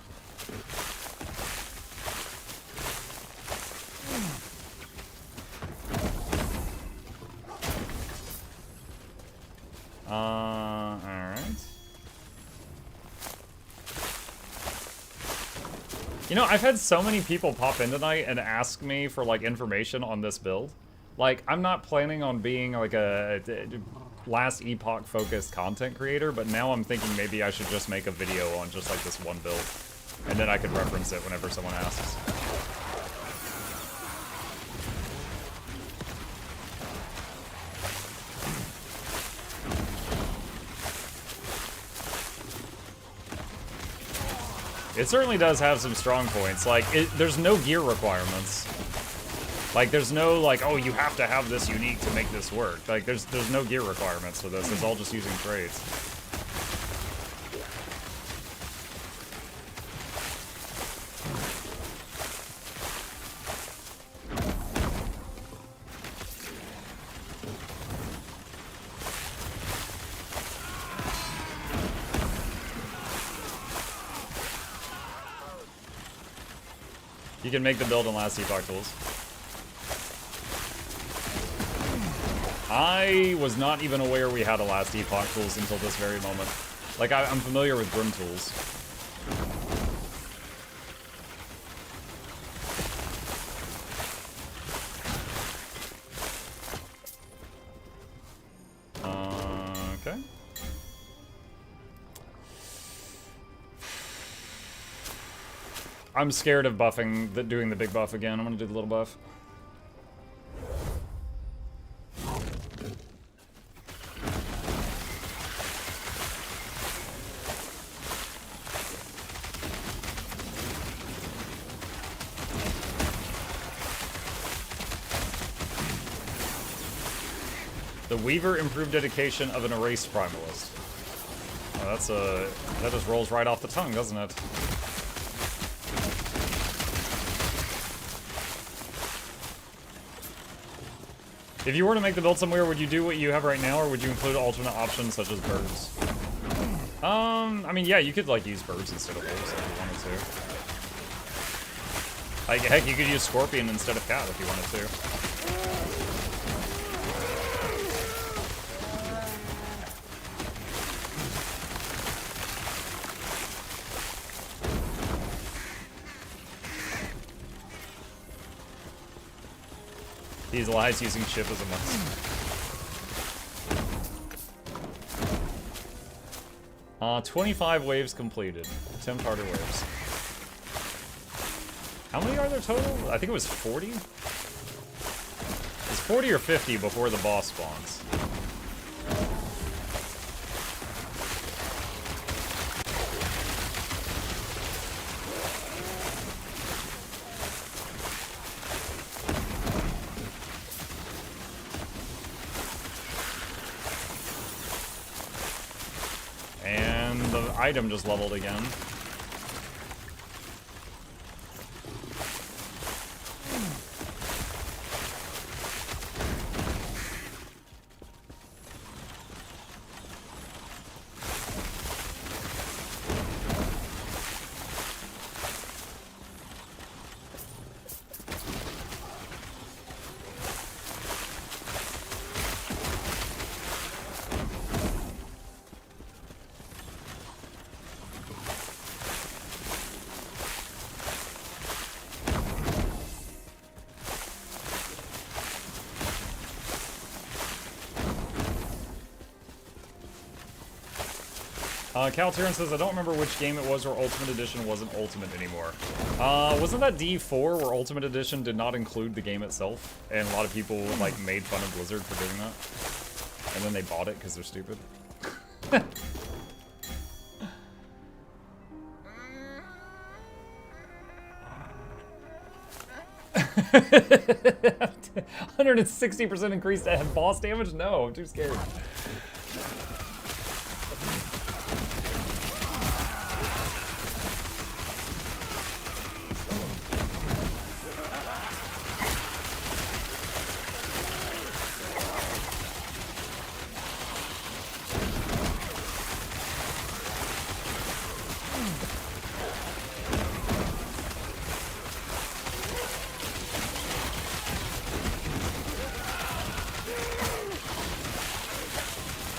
Alright. You know, I've had so many people pop in tonight and ask me for, like, information on this build. Like, I'm not planning on being like a Last Epoch focused content creator, but now I'm thinking maybe I should just make a video on just like this one build. And then I could reference it whenever someone asks. It certainly does have some strong points. Like, there's no gear requirements. Like, there's no, like, oh, you have to have this unique to make this work. Like, there's no gear requirements for this. It's all just using trades. You can make the build in LastEpoch tools. I was not even aware we had a LastEpoch tools until this very moment. Like, I'm familiar with Grim tools. Okay. I'm scared of buffing, doing the big buff again. I'm gonna do the little buff. The Weaver improved dedication of an erased primalist. Oh, that just rolls right off the tongue, doesn't it? If you were to make the build somewhere, would you do what you have right now, or would you include alternate options such as birds? I mean, yeah, you could, like, use birds instead of wolves if you wanted to. Like, heck, you could use scorpion instead of cat if you wanted to. These lies using ship as a must. 25 waves completed. Attempt harder waves. How many are there total? I think it was 40? It's 40 or 50 before the boss spawns. Item just leveled again. Cal Tyrion says, I don't remember which game it was where Ultimate Edition wasn't Ultimate anymore. Wasn't that D4 where Ultimate Edition did not include the game itself? And a lot of people, like, made fun of Blizzard for doing that? And then they bought it because they're stupid? 160% increased boss damage? No, I'm too scared.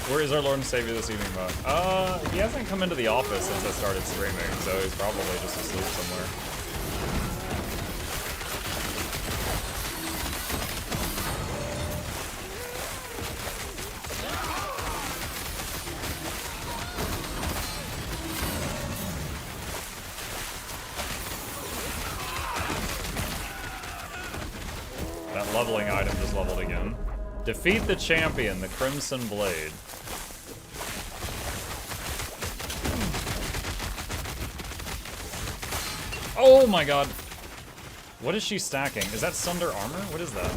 Where is our Lord and Savior this evening, Buck? He hasn't come into the office since I started streaming, so he's probably just asleep somewhere. leveling item just leveled again. Defeat the champion, the Crimson Blade. Oh my god. What is she stacking? Is that Sunder armor? What is that?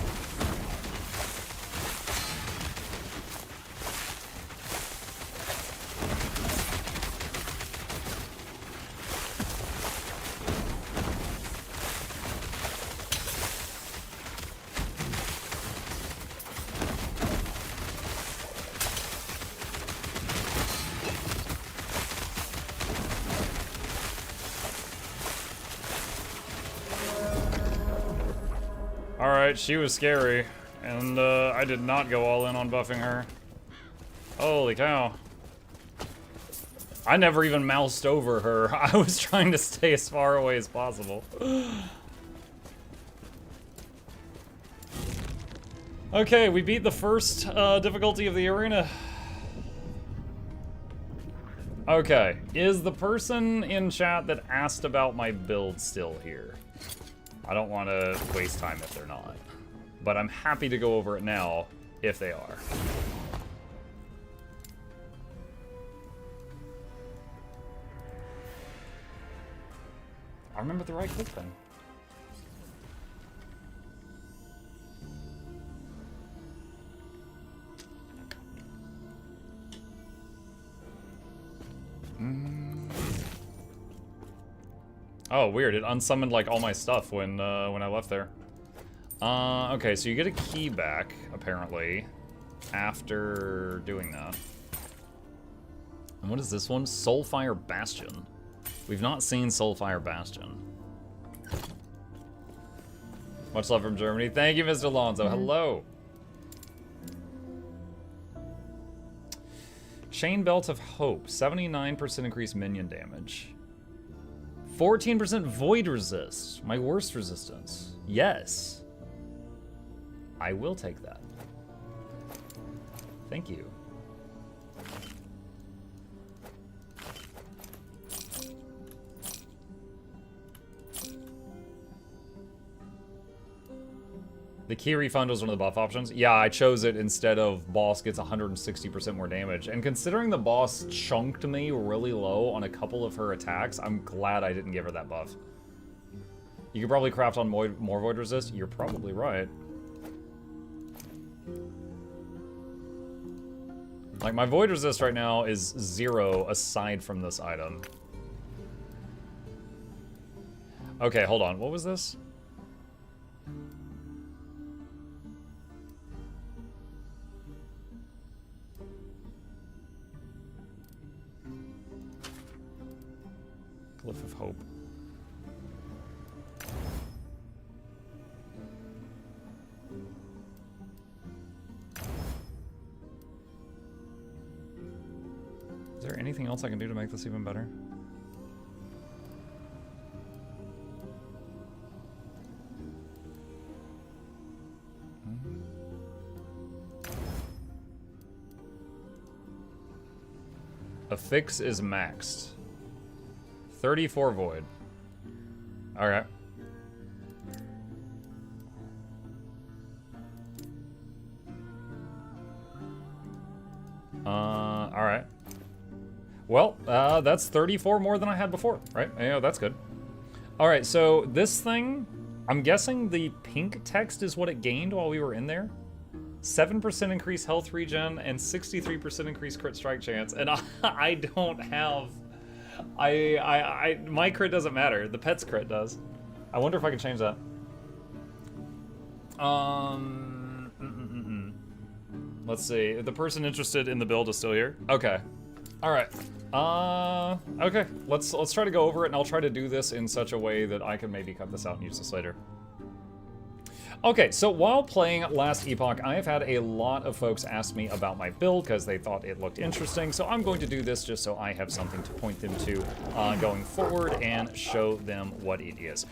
Alright, she was scary, and I did not go all in on buffing her. Holy cow. I never even moused over her. I was trying to stay as far away as possible. Okay, we beat the first difficulty of the arena. Okay, is the person in chat that asked about my build still here? I don't want to waste time if they're not. But I'm happy to go over it now if they are. I remember the right click thing. Oh, weird. It unsummoned like all my stuff when I left there. Okay, so you get a key back, apparently, after doing that. And what is this one? Soulfire Bastion. We've not seen Soulfire Bastion. Much love from Germany. Thank you, Mr. Alonzo. Hello. Chain Belt of Hope. 79% increased minion damage. 14% void resist. My worst resistance. Yes. I will take that. Thank you. The key refund was one of the buff options. Yeah, I chose it instead of boss gets 160% more damage. And considering the boss chunked me really low on a couple of her attacks, I'm glad I didn't give her that buff. You could probably craft on more void resist. You're probably right. Like, my void resist right now is 0 aside from this item. Okay, hold on. What was this? Glyph of Hope. Is there anything else I can do to make this even better? A fix is maxed. 34 void. Alright. Alright. Well, that's 34 more than I had before, right? Yeah, that's good. Alright, so this thing, I'm guessing the pink text is what it gained while we were in there. 7% increased health regen and 63% increased crit strike chance, and I don't have... my crit doesn't matter. The pet's crit does. I wonder if I can change that. Let's see. If the person interested in the build is still here. Okay. All right. Okay. Let's try to go over it, and I'll try to do this in such a way that I can maybe cut this out and use this later. Okay, so while playing Last Epoch, I have had a lot of folks ask me about my build because they thought it looked interesting, so I'm going to do this just so I have something to point them to going forward and show them what it is.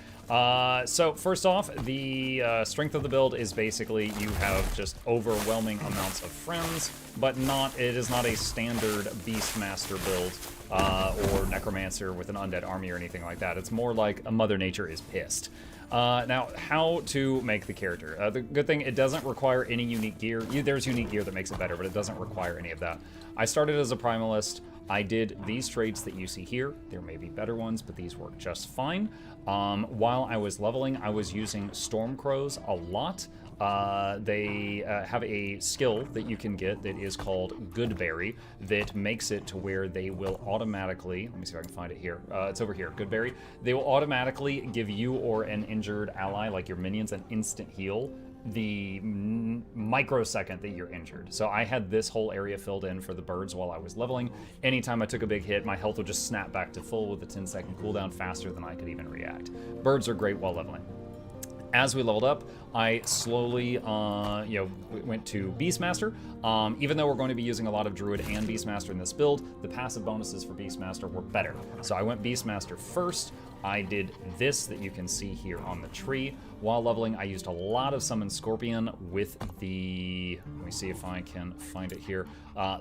So first off, the strength of the build is basically you have just overwhelming amounts of friends, but it is not a standard BeastMaster build or Necromancer with an undead army or anything like that. It's more like a Mother Nature is pissed. Now, how to make the character. The good thing, it doesn't require any unique gear. There's unique gear that makes it better, but it doesn't require any of that. I started as a Primalist. I did these traits that you see here. There may be better ones, but these work just fine. While I was leveling, I was using Stormcrows a lot. They have a skill that you can get that is called Goodberry that makes it to where they will automatically, let me see if I can find it here. It's over here, Goodberry. They will automatically give you or an injured ally, like your minions, an instant heal the microsecond that you're injured. So I had this whole area filled in for the birds while I was leveling. Anytime I took a big hit, my health would just snap back to full with a 10-second cooldown faster than I could even react. Birds are great while leveling. As we leveled up, I slowly, went to BeastMaster. Even though we're going to be using a lot of Druid and BeastMaster in this build, the passive bonuses for BeastMaster were better. So I went BeastMaster first. I did this that you can see here on the tree. While leveling, I used a lot of Summon Scorpion with the, let me see if I can find it here,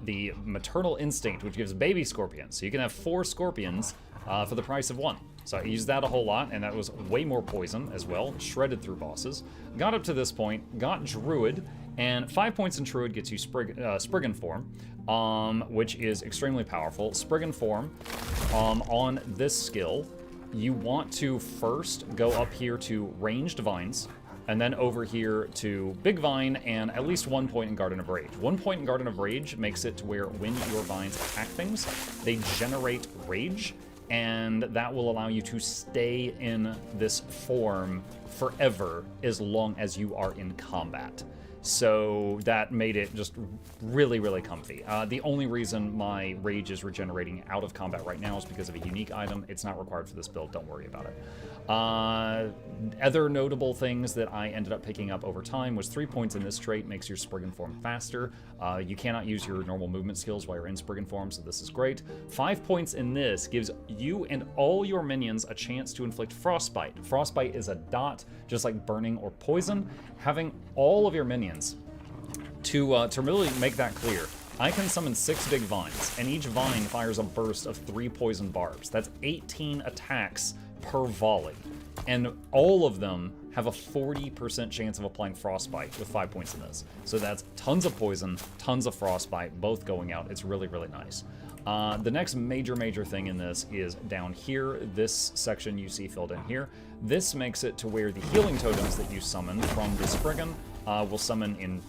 the Maternal Instinct, which gives baby scorpions. So you can have 4 scorpions for the price of 1. So I used that a whole lot, and that was way more poison as well, shredded through bosses. Got up to this point, got Druid, and 5 points in Druid gets you Spriggan Form, which is extremely powerful. Spriggan Form, on this skill, you want to first go up here to Ranged Vines, and then over here to Big Vine, and at least 1 point in Garden of Rage. 1 point in Garden of Rage makes it to where when your vines attack things, they generate rage, and that will allow you to stay in this form forever as long as you are in combat. So that made it just really, really comfy. The only reason my rage is regenerating out of combat right now is because of a unique item. It's not required for this build, don't worry about it. Other notable things that I ended up picking up over time was 3 points in this trait makes your Spriggan Form faster. You cannot use your normal movement skills while you're in Spriggan Form, so this is great. 5 points in this gives you and all your minions a chance to inflict Frostbite. Frostbite is a dot, just like burning or poison. Having all of your minions, to really make that clear, I can summon 6 big vines, and each vine fires a burst of 3 poison barbs. That's 18 attacks per volley, and all of them have a 40% chance of applying Frostbite with 5 points in this. So that's tons of poison, tons of Frostbite, both going out. It's really, really nice. The next major thing in this is down here, this section you see filled in here. This makes it to where the healing totems that you summon from the Spriggan will summon in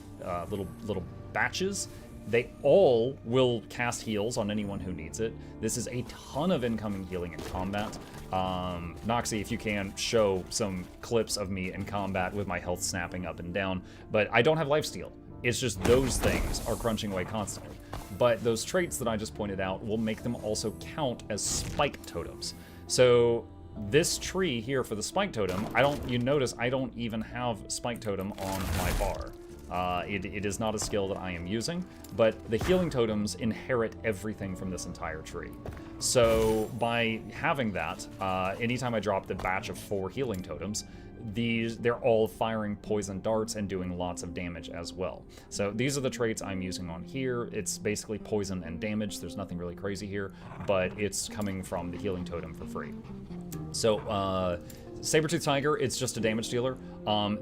little batches. They all will cast heals on anyone who needs it. This is a ton of incoming healing in combat. Noxxi, if you can, show some clips of me in combat with my health snapping up and down, but I don't have lifesteal. It's just those things are crunching away constantly. But those traits that I just pointed out will make them also count as spike totems. So this tree here for the spike totem, you notice I don't even have spike totem on my bar. It is not a skill that I am using, but the healing totems inherit everything from this entire tree. So by having that, anytime I drop the batch of 4 healing totems, they're all firing poison darts and doing lots of damage as well. So these are the traits I'm using on here. It's basically poison and damage. There's nothing really crazy here, but it's coming from the healing totem for free. So Saber-Tooth Tiger, it's just a damage dealer.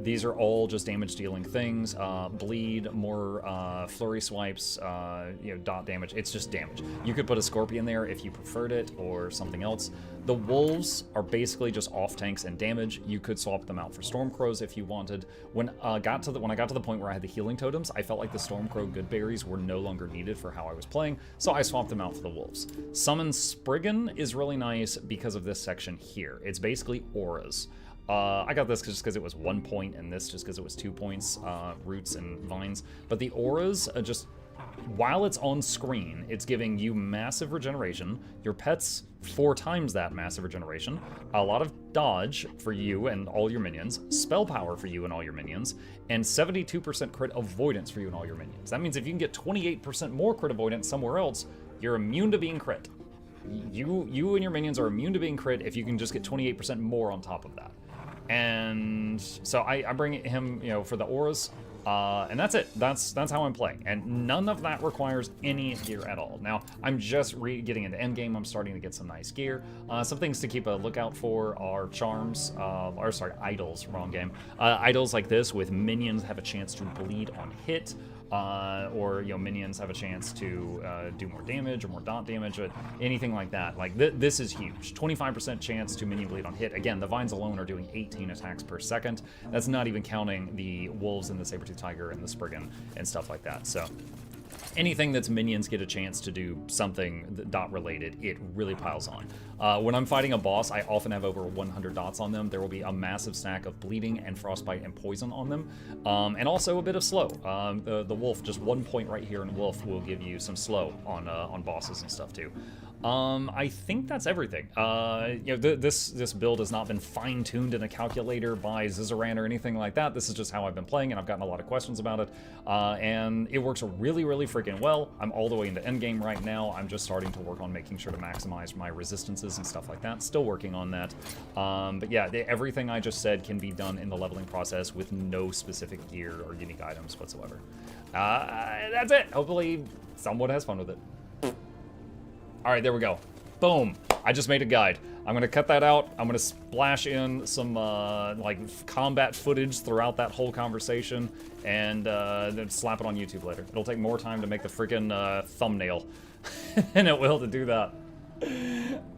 These are all just damage dealing things. Bleed, more flurry swipes, dot damage. It's just damage. You could put a Scorpion there if you preferred it, or something else. The Wolves are basically just off tanks and damage. You could swap them out for Stormcrows if you wanted. When I got to the point where I had the healing totems, I felt like the Stormcrow Goodberries were no longer needed for how I was playing, so I swapped them out for the Wolves. Summon Spriggan is really nice because of this section here. It's basically auras. I got this just because it was 1 point, and this just because it was 2 points, roots and vines. But the auras, while it's on screen, it's giving you massive regeneration, your pets 4 times that massive regeneration, a lot of dodge for you and all your minions, spell power for you and all your minions, and 72% crit avoidance for you and all your minions. That means if you can get 28% more crit avoidance somewhere else, you're immune to being crit. You and your minions are immune to being crit if you can just get 28% more on top of that. And so I bring him, for the auras. And that's it. That's how I'm playing. And none of that requires any gear at all. Now, I'm just getting into Endgame. I'm starting to get some nice gear. Some things to keep a lookout for are charms, or sorry, idols, wrong game. Idols like this with minions have a chance to bleed on hit. Or minions have a chance to do more damage or more dot damage, but anything like that. Like this is huge. 25% chance to minion bleed on hit. Again, the vines alone are doing 18 attacks per second. That's not even counting the wolves and the saber-tooth tiger and the spriggan and stuff like that. So anything that's minions get a chance to do something dot related, it really piles on. When I'm fighting a boss, I often have over 100 dots on them. There will be a massive stack of bleeding and frostbite and poison on them, and also a bit of slow. The wolf, just 1 point right here in wolf will give you some slow on bosses and stuff too. I think that's everything. This build has not been fine-tuned in a calculator by Zizaran or anything like that. This is just how I've been playing, and I've gotten a lot of questions about it. And it works really, really freaking well. I'm all the way into endgame right now. I'm just starting to work on making sure to maximize my resistances and stuff like that. Still working on that. But yeah, everything I just said can be done in the leveling process with no specific gear or unique items whatsoever. That's it. Hopefully someone has fun with it. All right, there we go. Boom. I just made a guide. I'm gonna cut that out. I'm gonna splash in some like combat footage throughout that whole conversation, and then slap it on YouTube later. It'll take more time to make the freaking thumbnail than it will to do that.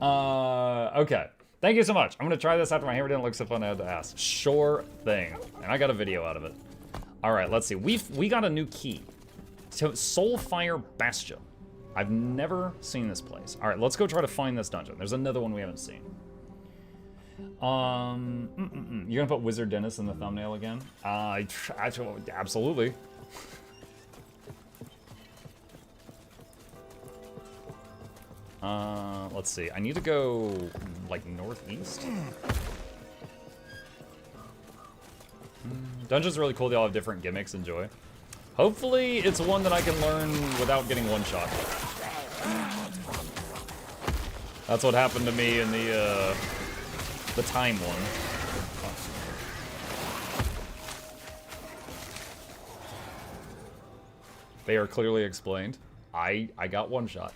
Okay. Thank you so much. I'm gonna try this after my hammer didn't look so fun I had to ask. Sure thing. And I got a video out of it. All right, let's see. We got a new key. So Soulfire Bastion. I've never seen this place. All right, let's go try to find this dungeon. There's another one we haven't seen. You're gonna put Wizard Dennis in the thumbnail again? Absolutely. Let's see. I need to go like northeast. Dungeon's really cool. They all have different gimmicks. Enjoy. Hopefully, it's one that I can learn without getting one shot. That's what happened to me in the time one. They are clearly explained. I got one shot.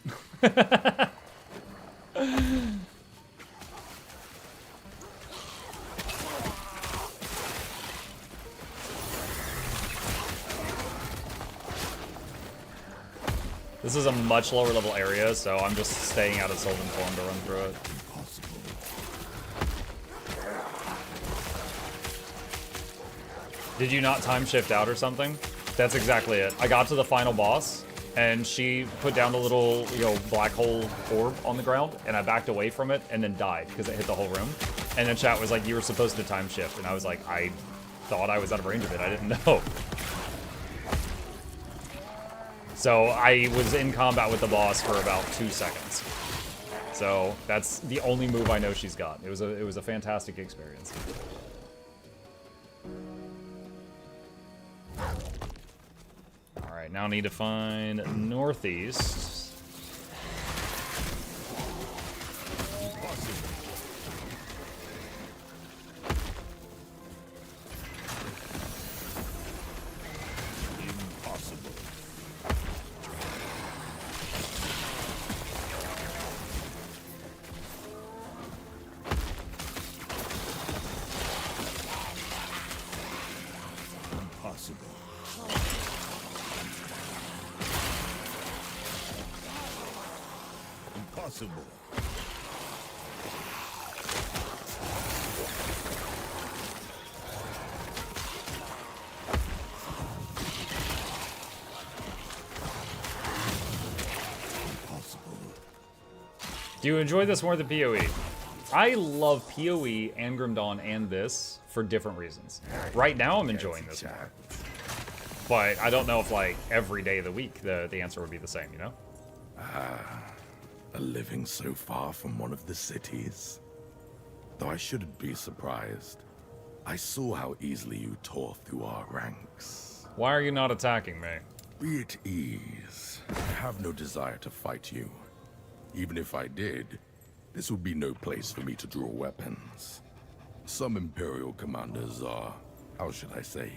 This is a much lower level area, so I'm just staying out of Sylvan Form to run through it. Did you not time shift out or something? That's exactly it. I got to the final boss, and she put down a little, black hole orb on the ground, and I backed away from it, and then died, because it hit the whole room. And then chat was like, you were supposed to time shift, and I was like, I thought I was out of range of it, I didn't know. So I was in combat with the boss for about 2 seconds. So that's the only move I know she's got. It was a fantastic experience. All right, now I need to find northeast. Do you enjoy this more than PoE? I love PoE and Grim Dawn and this for different reasons. Right now I'm enjoying this more. But I don't know if like every day of the week the answer would be the same, you know? A living so far from one of the cities. Though I shouldn't be surprised. I saw how easily you tore through our ranks. Why are you not attacking me? Be at ease. I have no desire to fight you. Even if I did, this would be no place for me to draw weapons. Some Imperial commanders are, how should I say,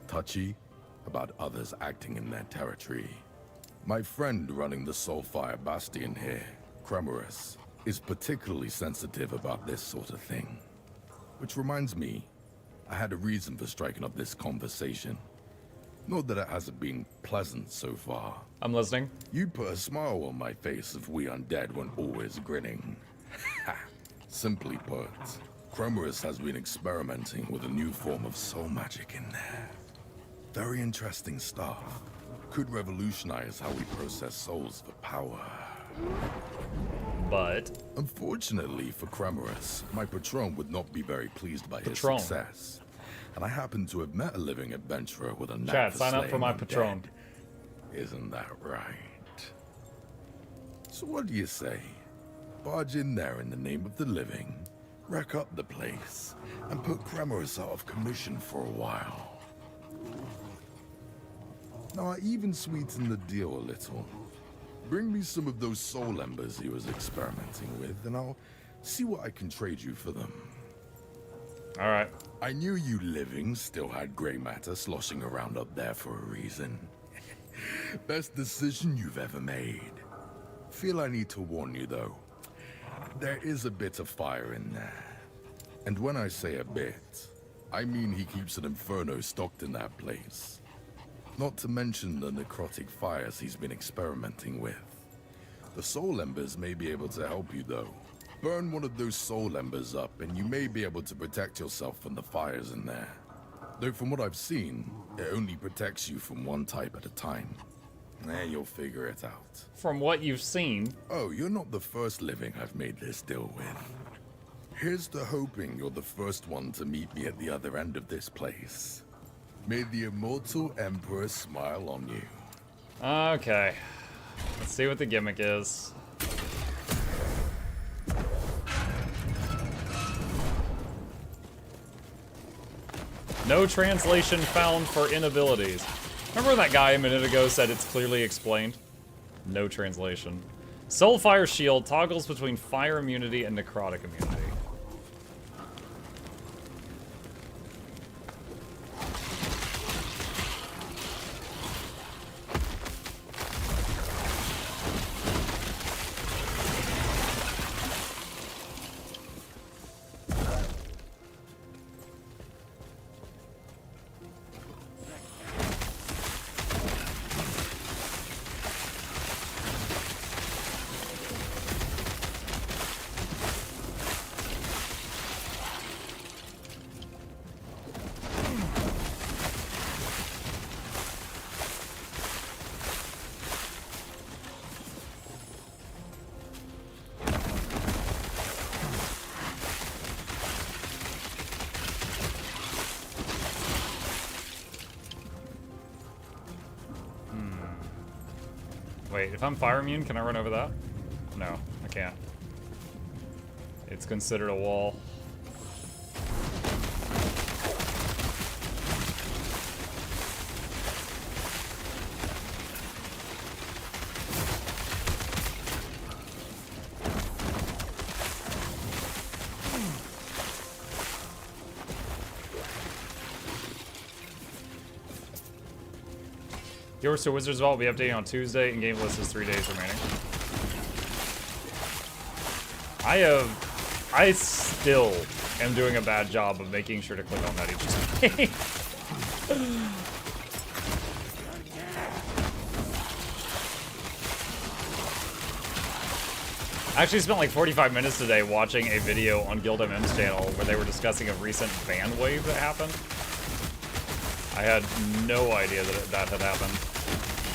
touchy about others acting in their territory. My friend running the Soulfire Bastion here, Cremorus, is particularly sensitive about this sort of thing. Which reminds me, I had a reason for striking up this conversation. Not that it hasn't been pleasant so far. I'm listening. You'd put a smile on my face if we undead weren't always grinning. Simply put, Cremorus has been experimenting with a new form of soul magic in there. Very interesting stuff. Could revolutionize how we process souls for power. But Unfortunately for Cremorus, my patron would not be very pleased by his Patron. success. And I happen to have met a living adventurer with a knack Chat, for sign up for slaying my undead. patron. Isn't that right? So what do you say? Barge in there in the name of the living, wreck up the place, and put Cremorus out of commission for a while. Now I even sweeten the deal a little. Bring me some of those soul embers he was experimenting with, and I'll see what I can trade you for them. all right. I knew you living still had gray matter sloshing around up there for a reason. Best decision you've ever made. Feel I need to warn you though. There is a bit of fire in there. And when I say a bit, I mean he keeps an inferno stocked in that place. Not to mention the necrotic fires he's been experimenting with. The soul embers may be able to help you though. Burn one of those soul embers up and you may be able to protect yourself from the fires in there. Though from what I've seen, it only protects you from one type at a time. You'll figure it out. From what you've seen, Oh, you're not the first living I've made this deal with. Here's to hoping you're the first one to meet me at the other end of this place. May the immortal Emperor smile on you. okay. Let's see what the gimmick is. No translation found for inabilities. Remember when that guy a minute ago said it's clearly explained? No translation. Soulfire Shield toggles between fire immunity and necrotic immunity. Wait, if I'm fire immune, can I run over that? No, I can't. It's considered a wall. Yours to Wizards Vault will be updating on Tuesday, and game list is 3 days remaining. I still am doing a bad job of making sure to click on that each day. I actually spent like 45 minutes today watching a video on Guild MM's channel where they were discussing a recent ban wave that happened. I had no idea that that had happened.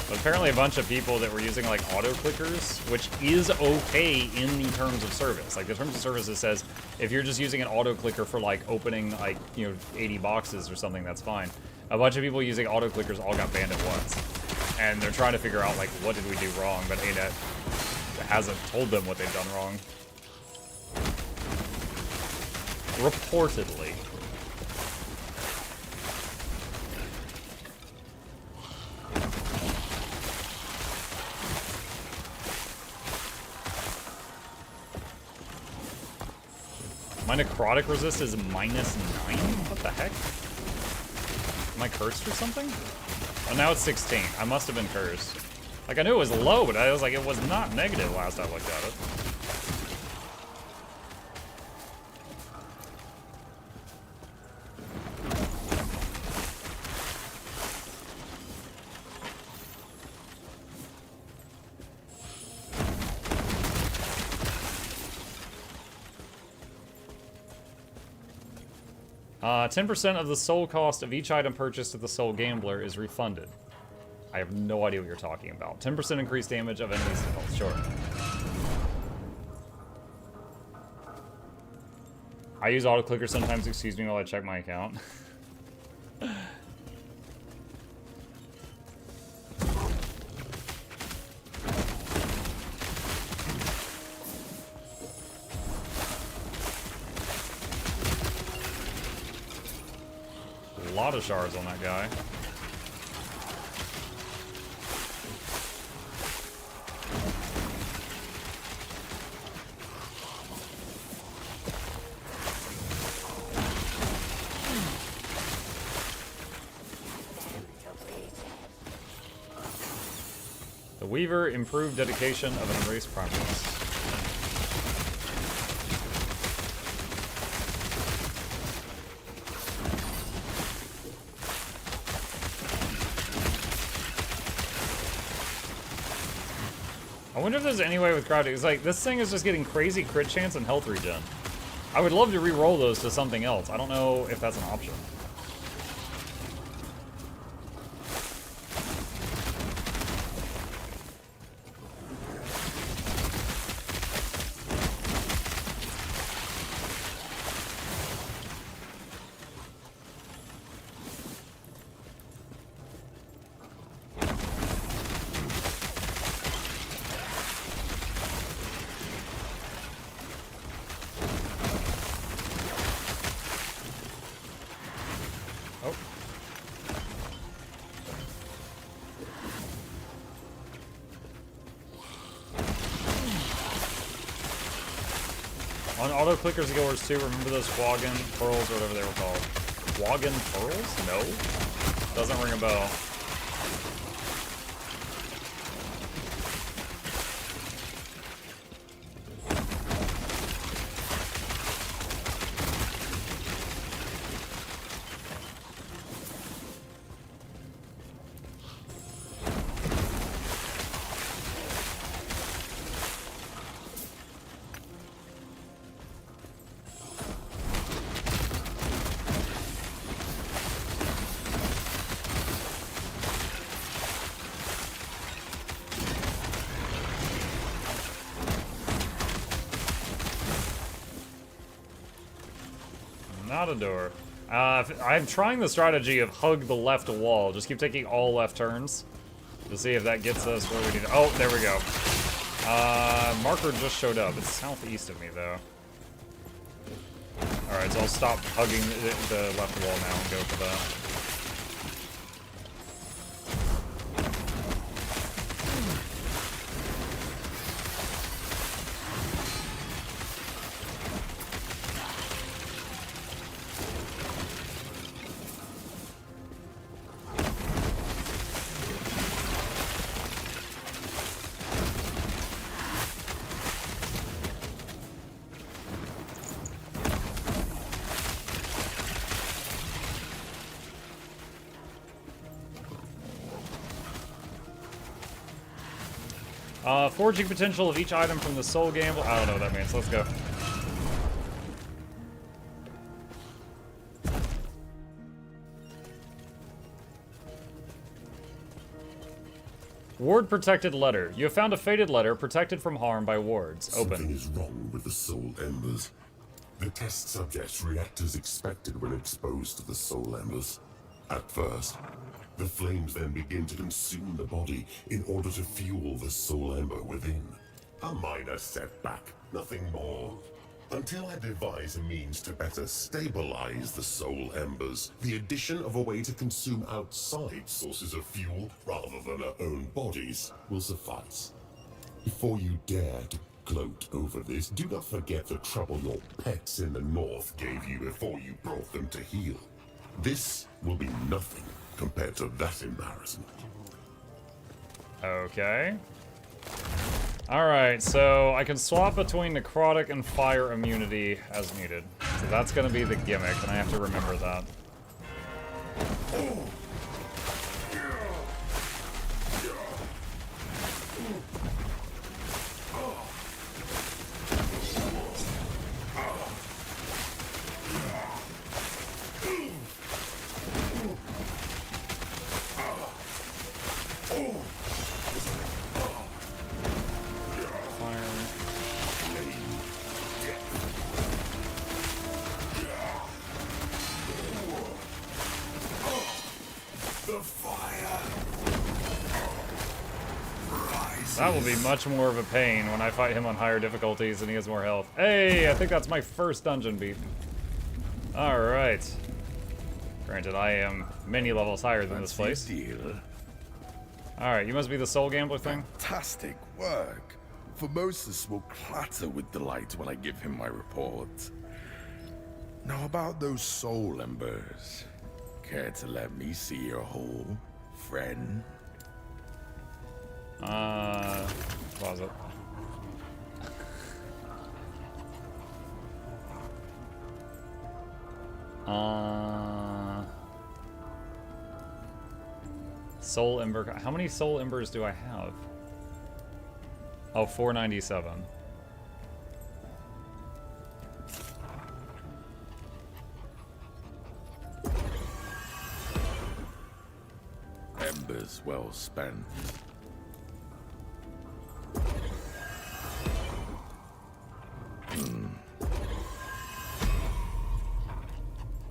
But apparently a bunch of people that were using like auto clickers, which is okay in the terms of service. Like the terms of service, it says if you're just using an auto clicker for like opening like, 80 boxes or something, that's fine. A bunch of people using auto clickers all got banned at once. And they're trying to figure out like what did we do wrong, but ANET hasn't told them what they've done wrong. Reportedly. My necrotic resist is -9? What the heck? Am I cursed or something? Oh, now it's 16. I must have been cursed. Like, I knew it was low, but I was like, it was not negative last I looked at it. Uh, 10% of the soul cost of each item purchased at the Soul Gambler is refunded. I have no idea what you're talking about. 10% increased damage of enemies. Oh, sure. I use auto-clicker sometimes, excuse me, while I check my account. A lot of shards on that guy. The Weaver improved dedication of an erased promise. I wonder if there's any way with crafting. It's like, this thing is just getting crazy crit chance and health regen. I would love to re-roll those to something else. I don't know if that's an option. On auto clickers and goers too, remember those Quaggan pearls or whatever they were called? Quaggan pearls? No? Doesn't ring a bell. Not a door. I'm trying the strategy of hug the left wall. Just keep taking all left turns to see if that gets us where we need to. Oh, there we go. Marker just showed up. It's southeast of me, though. Alright, so I'll stop hugging the left wall now and go for that. Forging potential of each item from the Soul Gamble. I don't know what that means. Let's go. Ward protected letter. You have found a fated letter protected from harm by wards. Open. Something is wrong with the soul embers. The test subjects react as expected when exposed to the soul embers. At first, the flames then begin to consume the body in order to fuel the soul ember within. A minor setback, nothing more. Until I devise a means to better stabilize the soul embers, the addition of a way to consume outside sources of fuel rather than our own bodies will suffice. Before you dare to gloat over this, do not forget the trouble your pets in the north gave you before you brought them to heal. This will be nothing compared to that embarrassment. Okay. Alright, so I can swap between necrotic and fire immunity as needed. So that's gonna be the gimmick, and I have to remember that. That will be much more of a pain when I fight him on higher difficulties and he has more health. Hey, I think that's my first dungeon beat. Alright. Granted, I am many levels higher than this place. Alright, you must be the soul gambler thing? Fantastic work. Formosus will clatter with delight when I give him my report. Now about those soul embers. Care to let me see your hole, friend? Closet. Soul Ember. How many Soul Embers do I have? Oh, 497. Embers well spent.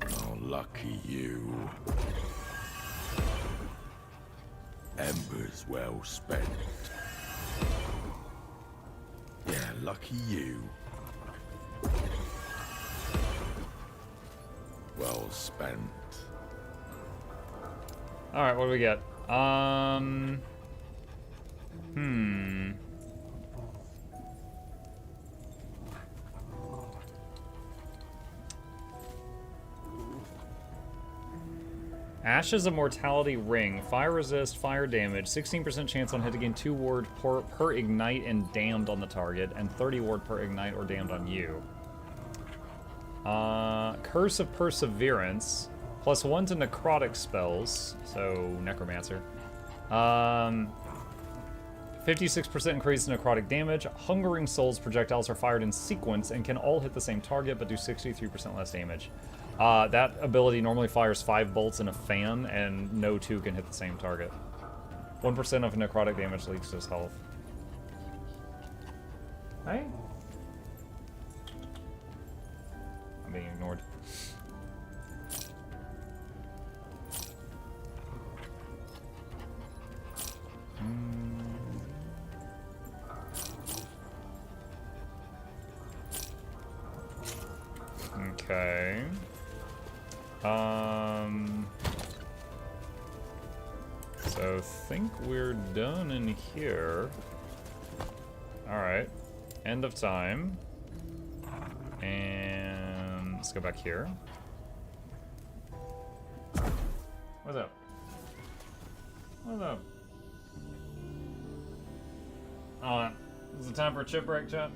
Oh, lucky you. Embers well spent. Yeah, lucky you. Well spent. Alright, what do we get? Ashes of Mortality Ring. Fire resist, fire damage, 16% chance on hit to gain 2 ward per ignite and damned on the target, and 30 ward per ignite or damned on you. Curse of Perseverance. +1 to necrotic spells, so Necromancer. 56% increase in necrotic damage. Hungering Souls projectiles are fired in sequence and can all hit the same target, but do 63% less damage. That ability normally fires 5 bolts in a fan, and no 2 can hit the same target. 1% of necrotic damage leaks to his health. Hey? I'm being ignored. Okay. So think we're done in here. Alright. End of time. And let's go back here. What's up? What's up? Is it time for a chip break, chat?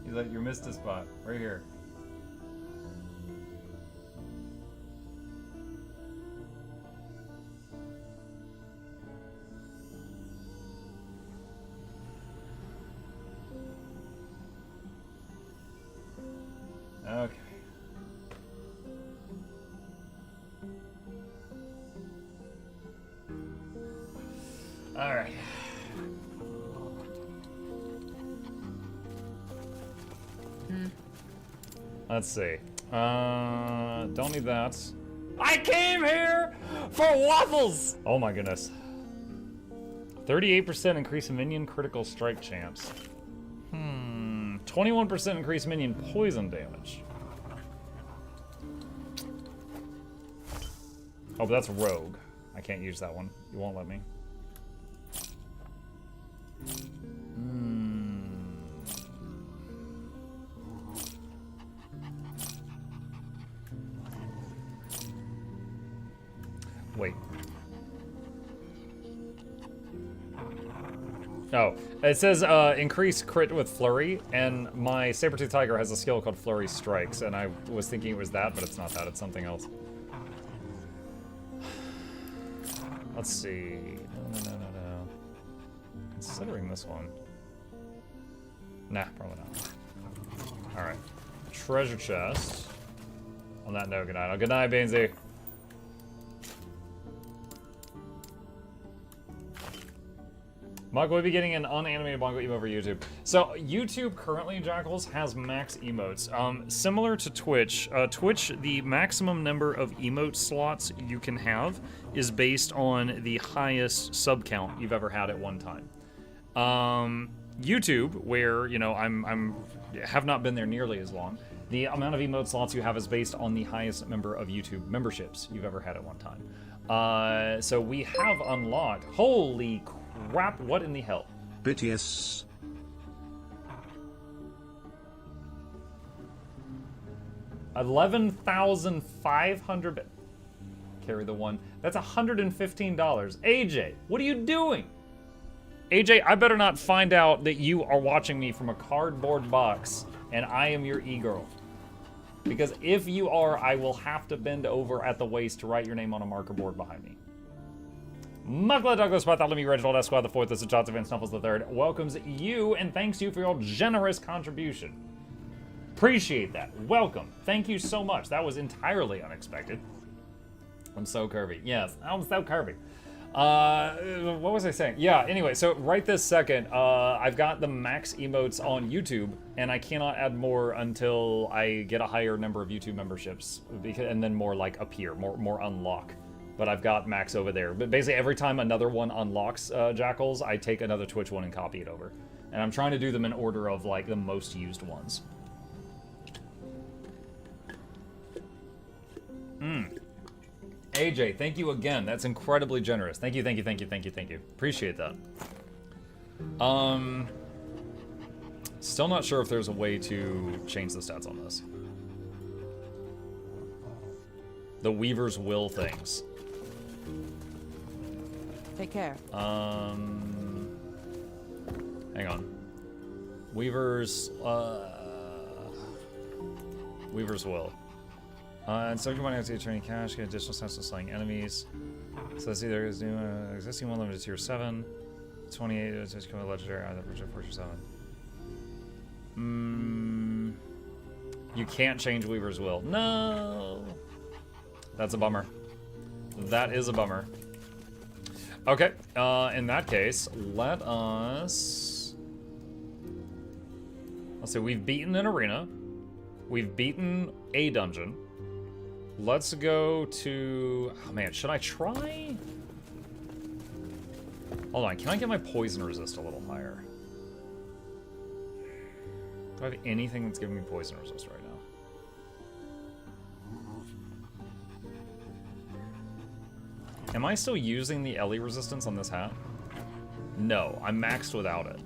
He's like, you missed a spot. Right here. Okay. All right. Let's see. Don't need that. I came here for waffles! Oh my goodness. 38% increase in minion critical strike chance. 21% increase minion poison damage. Oh, but that's rogue. I can't use that one. You won't let me. Wait. Oh, it says increase crit with flurry, and my saber-tooth tiger has a skill called Flurry Strikes, and I was thinking it was that, but it's not that, it's something else. Let's see. No. Considering this one. Nah, probably not. Alright. Treasure chest. On that note, good night. Oh, good night, Beansy. Mug will be getting an unanimated bongo emote for YouTube. So YouTube currently, Jackals, has max emotes. Similar to Twitch, Twitch, the maximum number of emote slots you can have is based on the highest sub count you've ever had at one time. YouTube, where, you know, have not been there nearly as long, the amount of emote slots you have is based on the highest number of YouTube memberships you've ever had at one time. So we have unlocked, holy crap, what in the hell? BTS. $11,500. Carry the one. That's $115. AJ, what are you doing? AJ, I better not find out that you are watching me from a cardboard box and I am your e-girl. Because if you are, I will have to bend over at the waist to write your name on a marker board behind me. Mugla Douglas Bartholomew Reginald Esquire the Fourth, this is Johnson Van Snuffles the Third, welcomes you and thanks you for your generous contribution. Appreciate that. Welcome. Thank you so much. That was entirely unexpected. I'm so curvy. Yes, I'm so curvy. What was I saying? Yeah, anyway, so right this second, I've got the max emotes on YouTube, and I cannot add more until I get a higher number of YouTube memberships, and then more like appear, more unlock. But I've got max over there. But basically every time another one unlocks Jackals, I take another Twitch one and copy it over. And I'm trying to do them in order of like the most used ones. AJ, thank you again. That's incredibly generous. Thank you. Appreciate that. Still not sure if there's a way to change the stats on this. The Weaver's Will things. Take care. Hang on. Weaver's Will. And so come on out to attorney cash, get additional sense of slaying enemies. So that's either is new existing one limited to tier 7. 28 is just coming legendary either for tier 7. You can't change Weaver's Will. No. That's a bummer. That is a bummer. Okay, in that case, let's see, we've beaten an arena. We've beaten a dungeon. Let's go to, oh man, should I try? Hold on, can I get my poison resist a little higher? Do I have anything that's giving me poison resist right now? Am I still using the Ellie resistance on this hat? No, I'm maxed without it.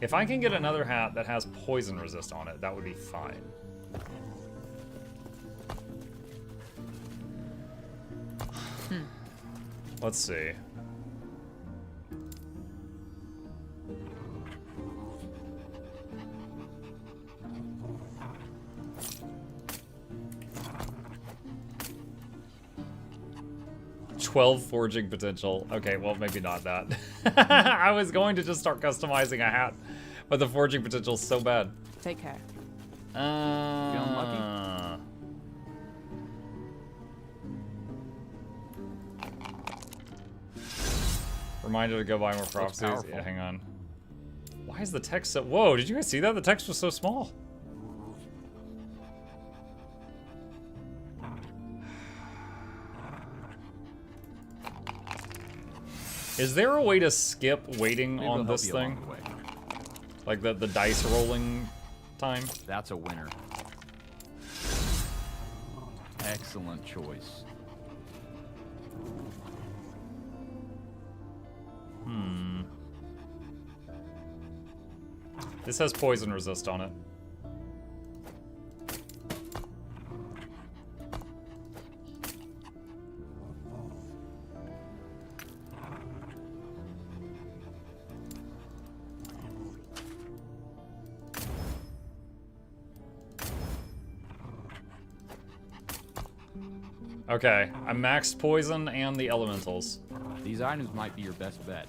If I can get another hat that has poison resist on it, that would be fine. Let's see. $12 forging potential. Okay, well, maybe not that. I was going to just start customizing a hat, but the forging potential is so bad. Take care. Feeling lucky? Reminder to go buy more prophecies. Yeah, hang on. Why is the text so... Whoa, did you guys see that? The text was so small. Is there a way to skip waiting Maybe on it'll help this you thing? along the way. Like the dice rolling time? That's a winner. Excellent choice. This has poison resist on it. Okay, I maxed poison and the elementals. These items might be your best bet.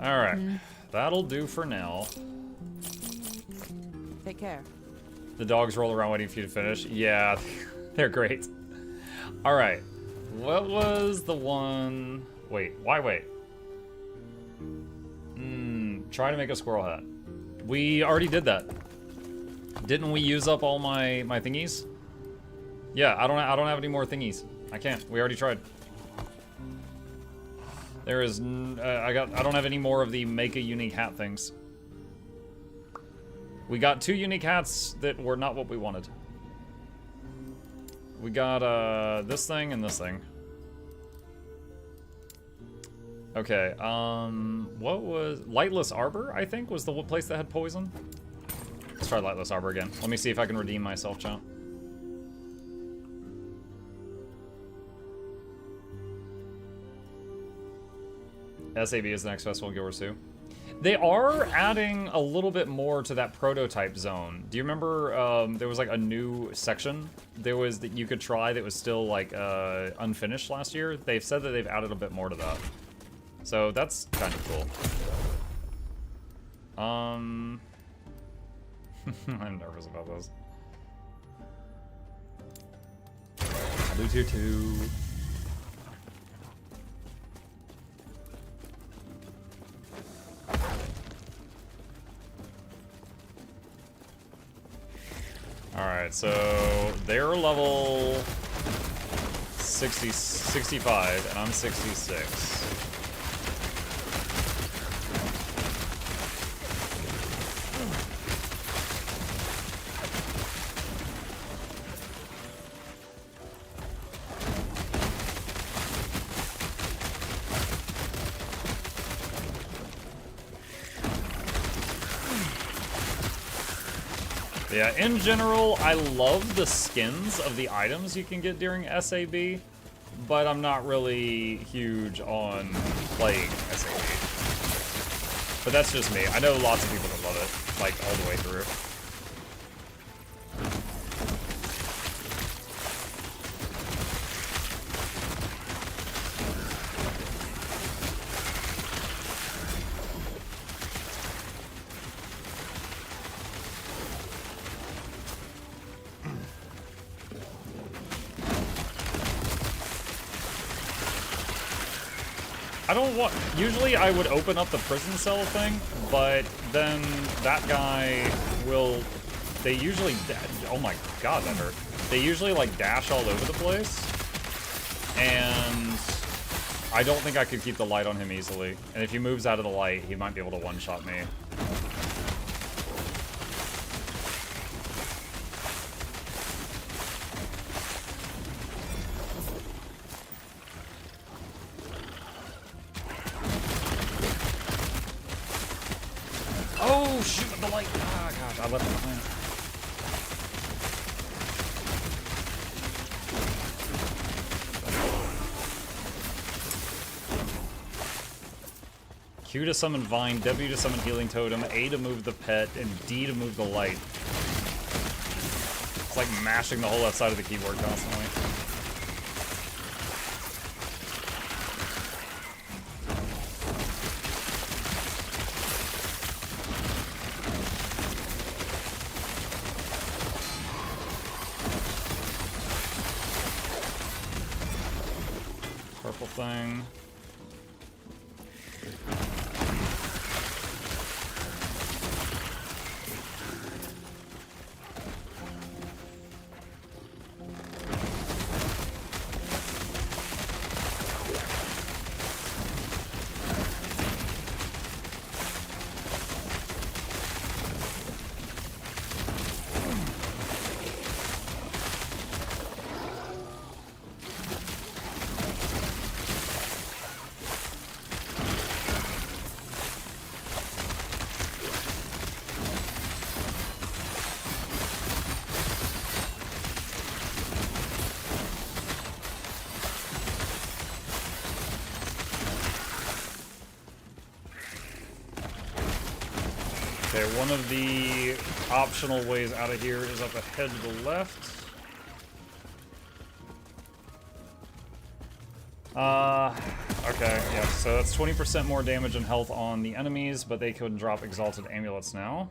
Alright, that'll do for now. Take care. The dogs roll around waiting for you to finish. Yeah, they're great. Alright, what was the one... Wait, why wait? Try to make a squirrel hat. We already did that. Didn't we use up all my thingies? Yeah, I don't have any more thingies. I can't. We already tried. There is I don't have any more of the make a unique hat things. We got 2 unique hats that were not what we wanted. We got this thing and this thing. Okay, what was Lightless Arbor, I think, was the place that had poison? Let's try Lightless Arbor again. Let me see if I can redeem myself, chat. SAB is the next festival in Guild Wars 2. They are adding a little bit more to that prototype zone. Do you remember there was like a new section there was that you could try that was still like unfinished last year? They've said that they've added a bit more to that. So that's kind of cool. I'm nervous about this. I lose here too. Alright, so they're level 65, and I'm 66. Yeah, in general, I love the skins of the items you can get during SAB, but I'm not really huge on playing SAB. But that's just me. I know lots of people that love it, like, all the way through. Usually I would open up the prison cell thing, but then that guy will, they usually, oh my god, that hurt. They usually like dash all over the place, and I don't think I could keep the light on him easily. And if he moves out of the light, he might be able to one-shot me. Oh, shoot, the light. Ah, gosh, I left it behind. Q to summon Vine, W to summon Healing Totem, A to move the pet, and D to move the light. It's like mashing the whole left side of the keyboard constantly. Purple thing. Okay, one of the optional ways out of here is up ahead to the left. Okay, yeah, so that's 20% more damage and health on the enemies, but they can drop Exalted Amulets now.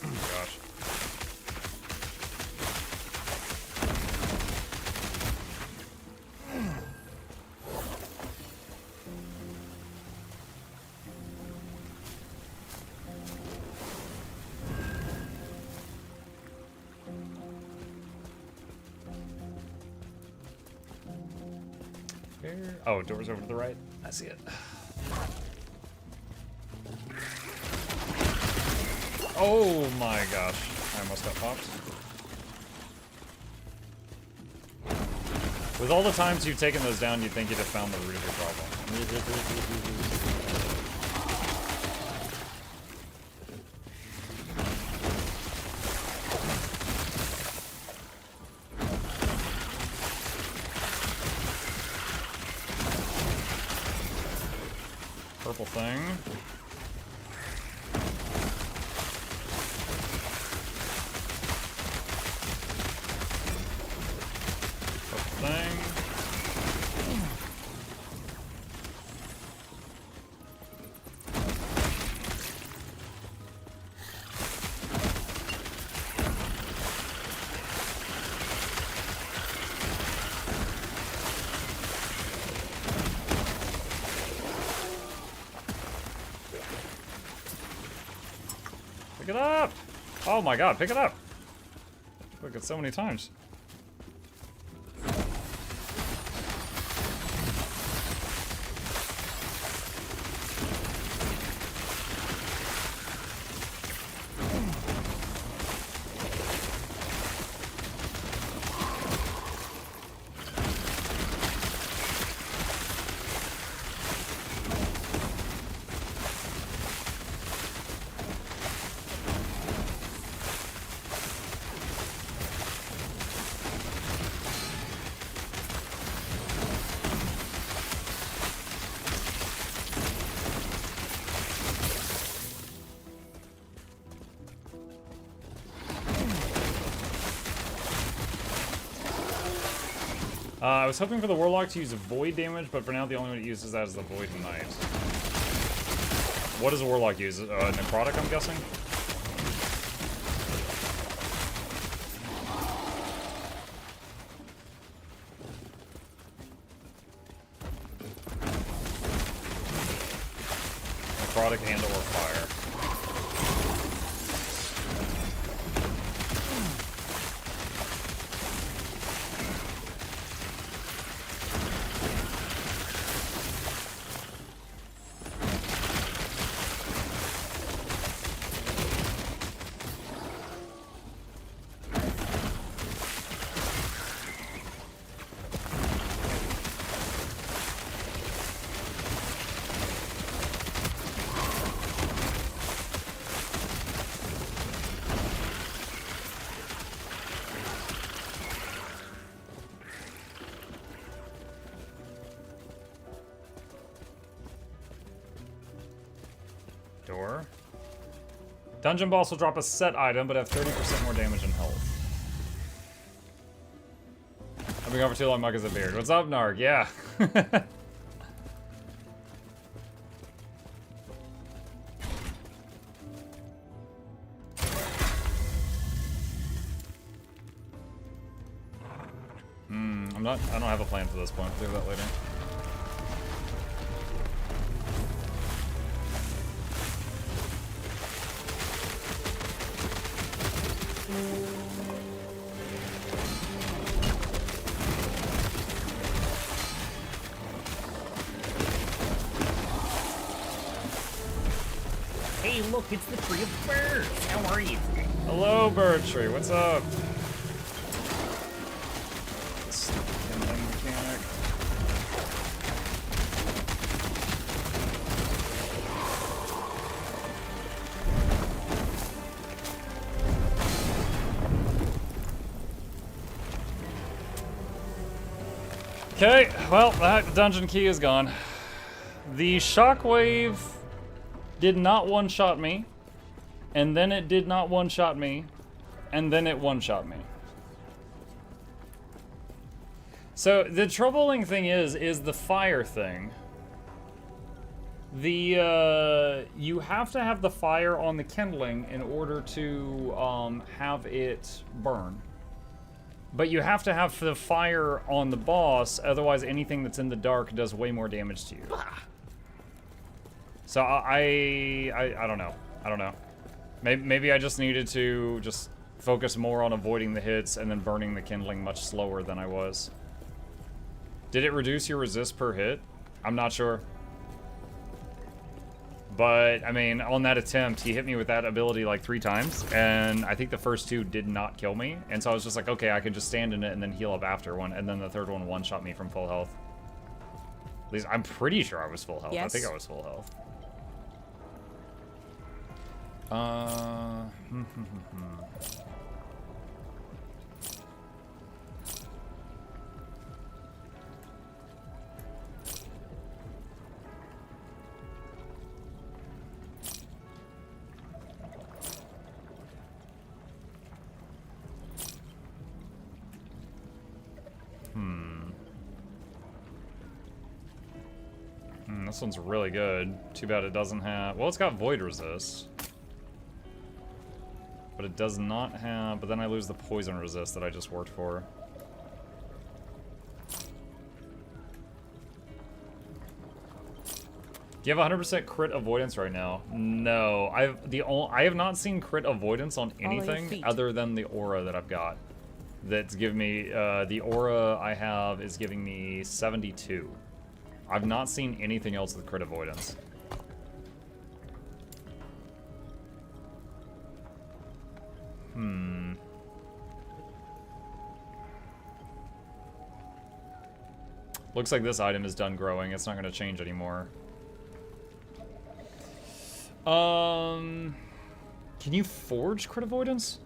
Gosh. Where? Oh, door's over to the right. I see it. Oh my gosh. I almost got popped. With all the times you've taken those down, you'd think you'd have found the root of your problem. Purple thing. Purple thing. Pick it up! Oh my god, pick it up! Look, it's so many times. I was hoping for the Warlock to use Void damage, but for now the only one it uses that is the Void Knight. What does a Warlock use? Necrotic, I'm guessing? Necrotic and or fire. Door. Dungeon boss will drop a set item, but have 30% more damage and health. I've been gone for too long, Mug has a beard. What's up, Narg? Yeah. I don't have a plan for this point. We'll do that later. Hey, look, it's the Tree of Birds. How are you? Hello, Bird Tree. What's up? Mechanic. Okay, well, that dungeon key is gone. The shockwave did not one-shot me, and then it did not one-shot me, and then it one-shot me. So the troubling thing is the fire thing. The you have to have the fire on the kindling in order to have it burn. But you have to have the fire on the boss, otherwise anything that's in the dark does way more damage to you. So I don't know. I don't know. Maybe I just needed to just focus more on avoiding the hits and then burning the kindling much slower than I was. Did it reduce your resist per hit? I'm not sure. But, I mean, on that attempt, he hit me with that ability like 3 times, and I think the first 2 did not kill me, and so I was just like, okay, I can just stand in it and then heal up after one, and then the third one one-shot me from full health. At least, I'm pretty sure I was full health. Yes. I think I was full health. This one's really good. Too bad it doesn't have... Well, it's got Void Resist. But it does not have... But then I lose the Poison Resist that I just worked for. Do you have 100% crit avoidance right now? No. I have not seen crit avoidance on anything other than the aura that I've got. That's giving me... the aura I have is giving me 72. I've not seen anything else with crit avoidance. Looks like this item is done growing. It's not going to change anymore. Can you forge crit avoidance?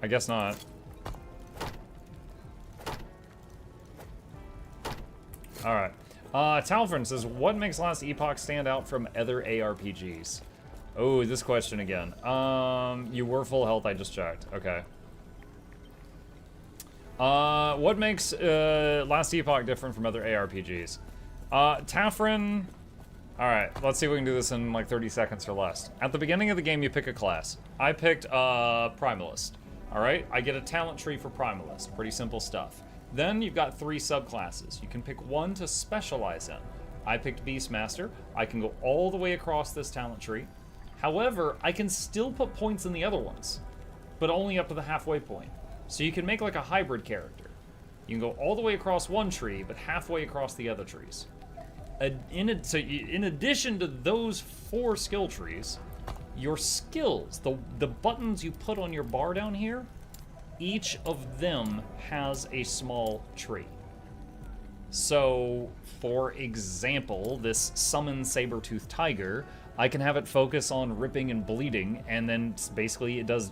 I guess not. Alright. Talfrin says, what makes LastEpoch stand out from other ARPGs? Oh, this question again. You were full health, I just checked. Okay. What makes LastEpoch different from other ARPGs? Talfrin... Alright, let's see if we can do this in like 30 seconds or less. At the beginning of the game, you pick a class. I picked Primalist. Alright, I get a talent tree for Primalist. Pretty simple stuff. Then you've got 3 subclasses. You can pick one to specialize in. I picked BeastMaster. I can go all the way across this talent tree. However, I can still put points in the other ones, but only up to the halfway point. So you can make like a hybrid character. You can go all the way across one tree, but halfway across the other trees. In addition to those 4 skill trees, your skills, the buttons you put on your bar down here, each of them has a small tree. So, for example, this Summon Saber-Toothed Tiger, I can have it focus on ripping and bleeding, and then basically it does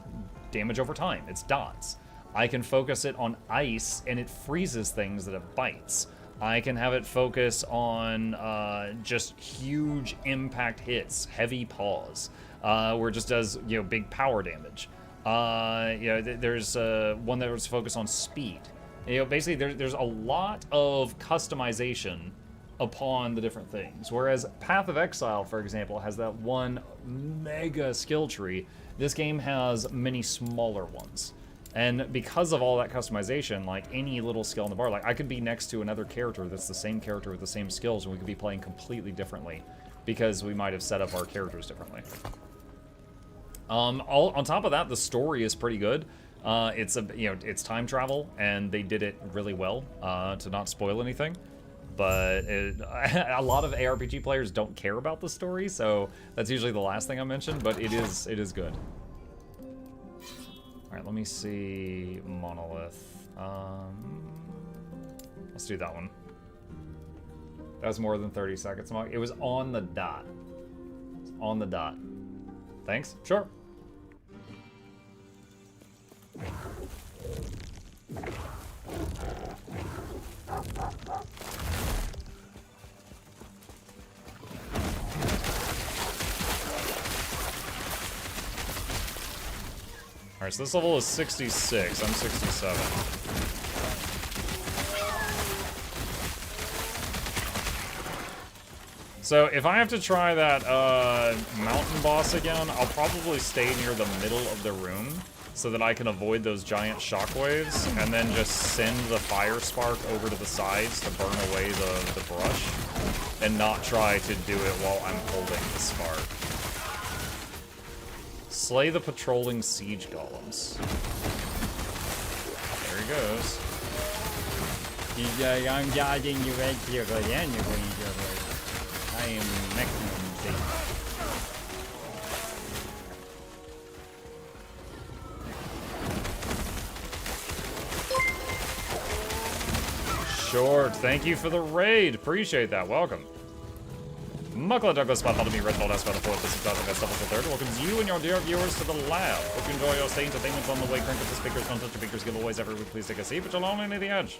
damage over time. It's dots. I can focus it on ice, and it freezes things that it bites. I can have it focus on just huge impact hits, heavy paws, where it just does, you know, big power damage. There's one that was focused on speed. You know, basically there's a lot of customization upon the different things. Whereas Path of Exile, for example, has that one mega skill tree. This game has many smaller ones. And because of all that customization, like any little skill in the bar, like I could be next to another character that's the same character with the same skills, and we could be playing completely differently because we might have set up our characters differently. On top of that, the story is pretty good. It's time travel, and they did it really well to not spoil anything. But a lot of ARPG players don't care about the story, so that's usually the last thing I mention. But it is good. All right, let me see Monolith. Let's do that one. That was more than 30 seconds, Mog. It was on the dot. It's on the dot. Thanks. Sure. Alright, so this level is 66. I'm 67. So if I have to try that mountain boss again, I'll probably stay near the middle of the room so that I can avoid those giant shockwaves and then just send the fire spark over to the sides to burn away the brush and not try to do it while I'm holding the spark. Slay the patrolling siege golems. There he goes. I'm guiding you right here, and you're going to I am maximum safe. Short, thank you for the raid. Appreciate that. Welcome. Muckla Douglas Spot followed me, Red Ball Dash by the 4th, this is Dr. Best Double for 3rd. Welcomes you and your dear viewers to the lab. Hope you enjoy your stay entertainments on the way. Crank up the speakers, don't touch the speakers, giveaways every week. Please take a seat, but you're only near the edge.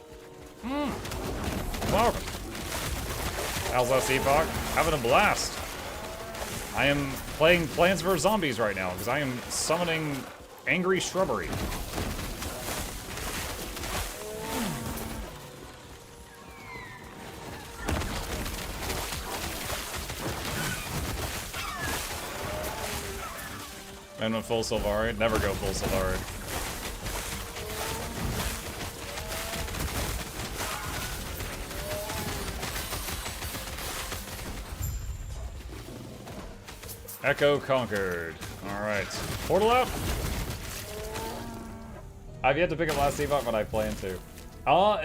Welcome. How's LastEpoch? Having a blast. I am playing Plants vs. Zombies right now because I am summoning angry shrubbery. And with full Sylvari, never go full Sylvari. Echo conquered. Alright. Portal out! I've yet to pick up LastEpoch, but I plan to.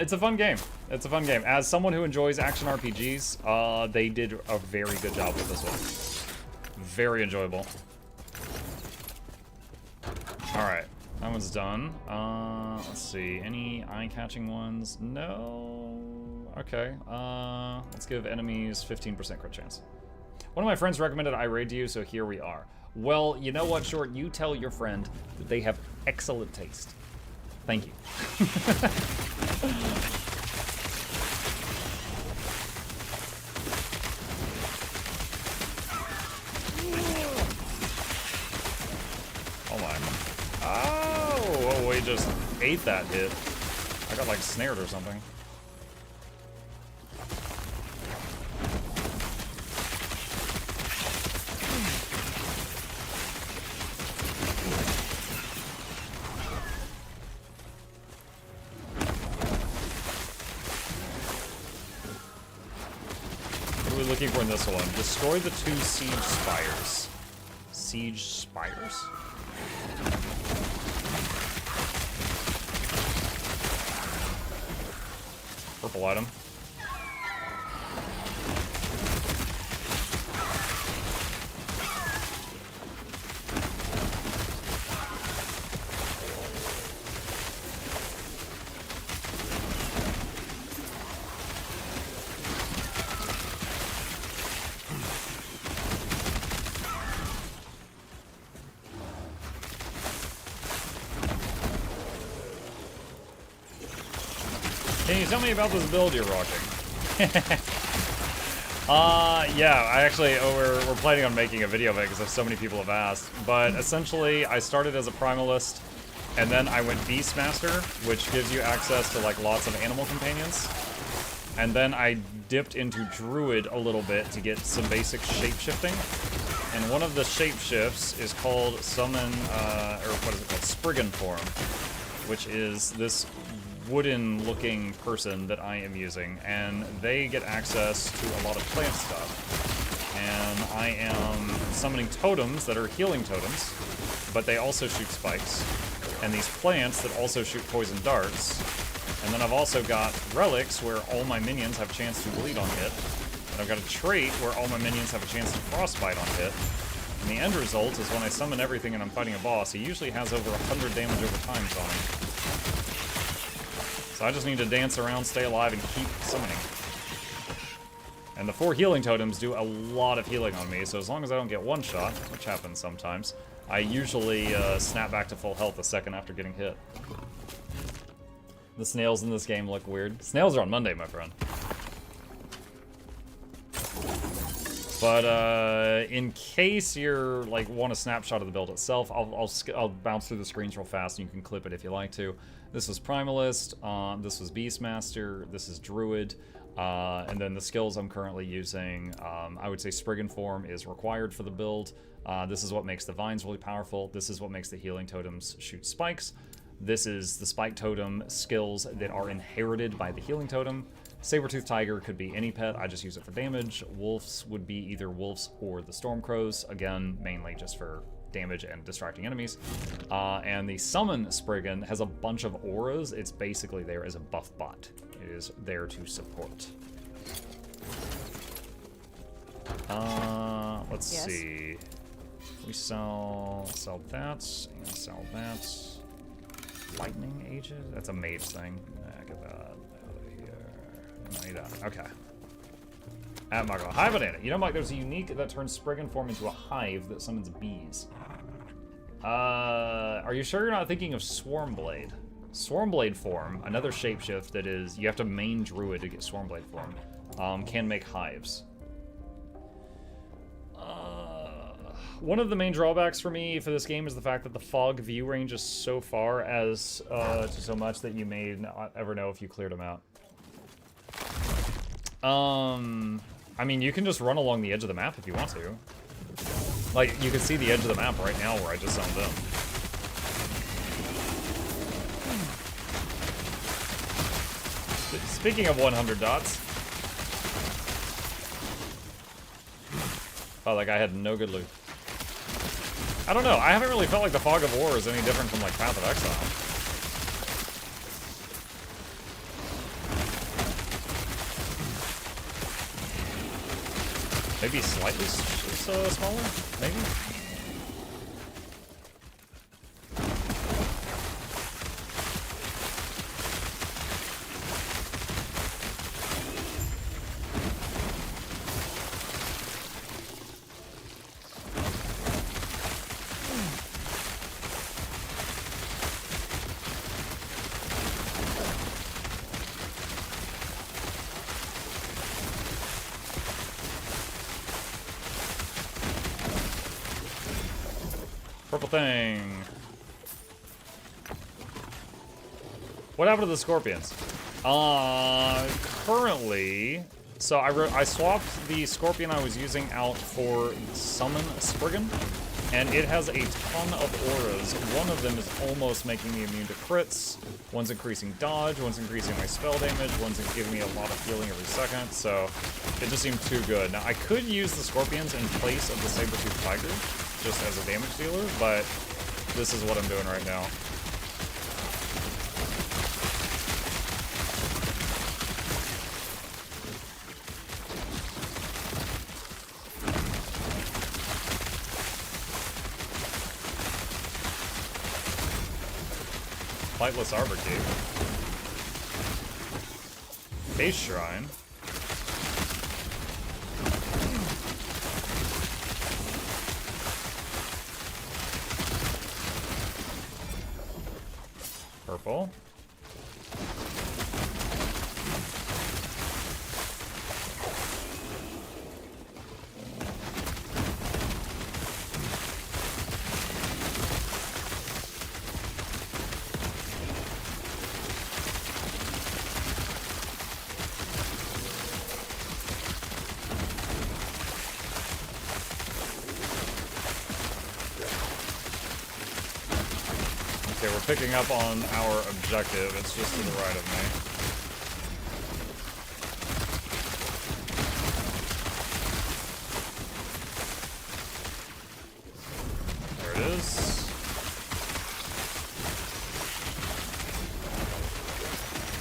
It's a fun game. It's a fun game. As someone who enjoys action RPGs, they did a very good job with this one. Very enjoyable. Alright. That one's done. Let's see. Any eye-catching ones? No. Okay. Let's give enemies 15% crit chance. One of my friends recommended I raid you, so here we are. Well, you know what, Short? You tell your friend that they have excellent taste. Thank you. Oh my. Oh, we just ate that hit. I got like snared or something. Looking for in this one. Destroy the 2 siege spires. Siege spires? Purple item. Can you tell me about this build you're rocking? Yeah, I actually, we're planning on making a video of it because so many people have asked. But essentially, I started as a primalist, and then I went BeastMaster, which gives you access to like lots of animal companions. And then I dipped into Druid a little bit to get some basic shape-shifting. And one of the shape-shifts is called Summon, or what is it called? Spriggan form, which is this wooden-looking person that I am using, and they get access to a lot of plant stuff. And I am summoning totems that are healing totems, but they also shoot spikes. And these plants that also shoot poison darts. And then I've also got relics where all my minions have a chance to bleed on hit. And I've got a trait where all my minions have a chance to frostbite on hit. And the end result is when I summon everything and I'm fighting a boss, he usually has over 100 damage over time on him. So I just need to dance around, stay alive, and keep summoning. And the 4 healing totems do a lot of healing on me, so as long as I don't get one shot, which happens sometimes, I usually snap back to full health a second after getting hit. The snails in this game look weird. Snails are on Monday, my friend. But in case you're like want a snapshot of the build itself, I'll bounce through the screens real fast, and you can clip it if you like to. This was Primalist. This was Beastmaster. This is Druid. And then the skills I'm currently using, I would say Spriggan Form is required for the build. This is what makes the vines really powerful. This is what makes the healing totems shoot spikes. This is the spike totem skills that are inherited by the healing totem. Saber-tooth tiger could be any pet, I just use it for damage. Wolves would be either wolves or the Stormcrows, again, mainly just for damage and distracting enemies. And the summon Spriggan has a bunch of auras. It's basically there as a buff bot. It is there to support. Let's see. We sell that, and sell that. Lightning Agent? That's a mage thing. Get that out of here. I need that. Okay. I'm not gonna hibernate it. You know, Mike, there's a unique that turns Spriggan form into a hive that summons bees. Are you sure you're not thinking of Swarmblade? Swarmblade form, another shapeshift that is, you have to main Druid to get Swarmblade form, can make hives. One of the main drawbacks for me for this game is the fact that the fog view range is so far as to so much that you may not ever know if you cleared them out. I mean, you can just run along the edge of the map if you want to. Like, you can see the edge of the map right now where I just zoned in. Speaking of 100 dots. Oh, that guy had no good loot. I don't know, I haven't really felt like the Fog of War is any different from, like, Path of Exile. Maybe slightly smaller? Maybe? Purple thing. What happened to the scorpions? Currently, so I swapped the scorpion I was using out for summon Spriggan, and it has a ton of auras. One of them is almost making me immune to crits. One's increasing dodge, one's increasing my spell damage, one's giving me a lot of healing every second, so it just seemed too good. Now, I could use the scorpions in place of the saber-tooth tiger, just as a damage dealer, but this is what I'm doing right now. Lightless Arbor Cave. Base Shrine. Purple. Okay, we're picking up on our objective. It's just to the right of me. There it is.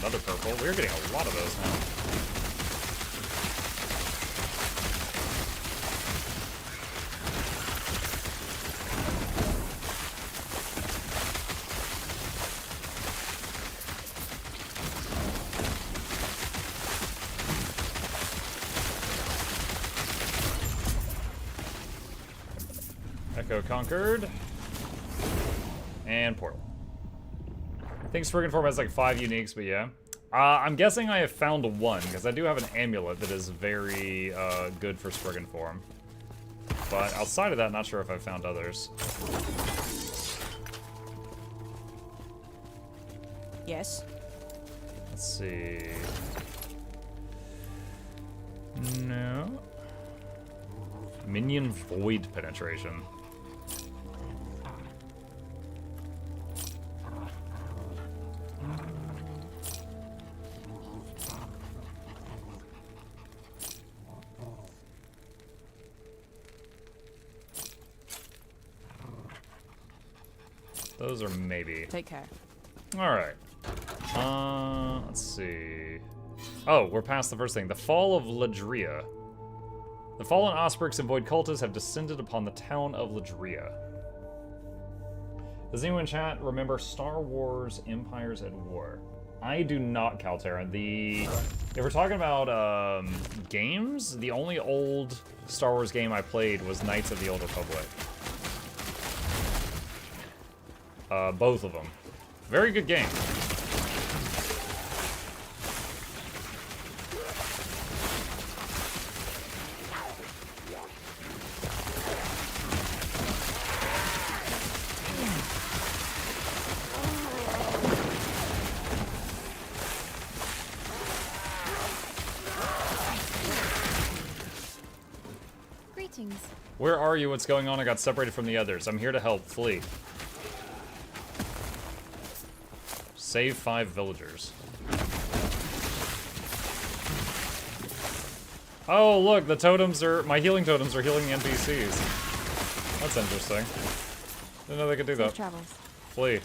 Another purple. We're getting a lot of those now. Echo conquered. And portal. I think Spriggan Form has like 5 uniques, but yeah. I'm guessing I have found one, because I do have an amulet that is very good for Spriggan Form. But outside of that, not sure if I've found others. Yes. Let's see. No. Minion Void penetration. Those are maybe. Take care. All right. Let's see. Oh, we're past the first thing. The Fall of Ladria. The fallen Osprix and Void Cultists have descended upon the town of Ladria. Does anyone in chat remember Star Wars Empires at War? I do not, Calterran. If we're talking about games, the only old Star Wars game I played was Knights of the Old Republic. Both of them. Very good game. Greetings. Where are you? What's going on? I got separated from the others. I'm here to help. Flee. Save 5 villagers. Oh, look, the totems are... My healing totems are healing the NPCs. That's interesting. Didn't know they could do that. Travels. Flee.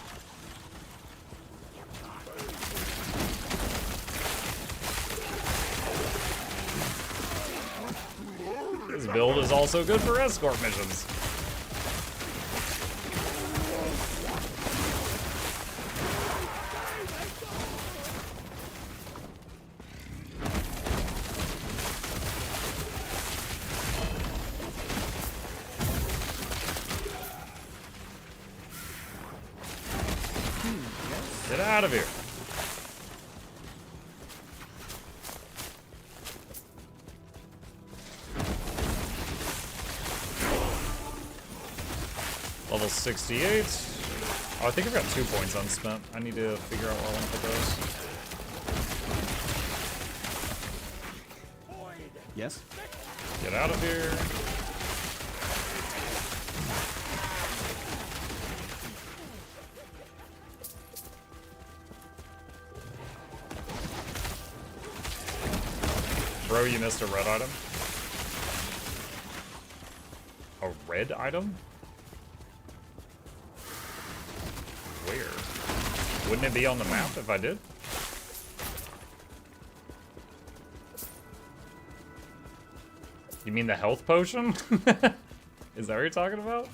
This build is also good for escort missions. Get out of here. Level 68. Oh, I think I've got 2 points unspent. I need to figure out where I want to put those. Yes? Get out of here. Bro, you missed a red item. A red item? Where? Wouldn't it be on the map if I did? You mean the health potion? Is that what you're talking about?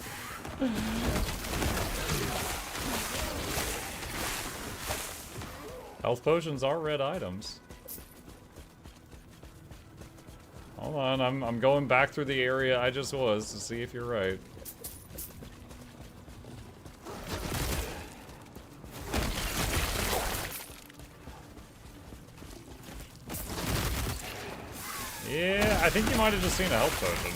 Health potions are red items. Hold on, I'm going back through the area I just was to see if you're right. Yeah, I think you might have just seen a health potion.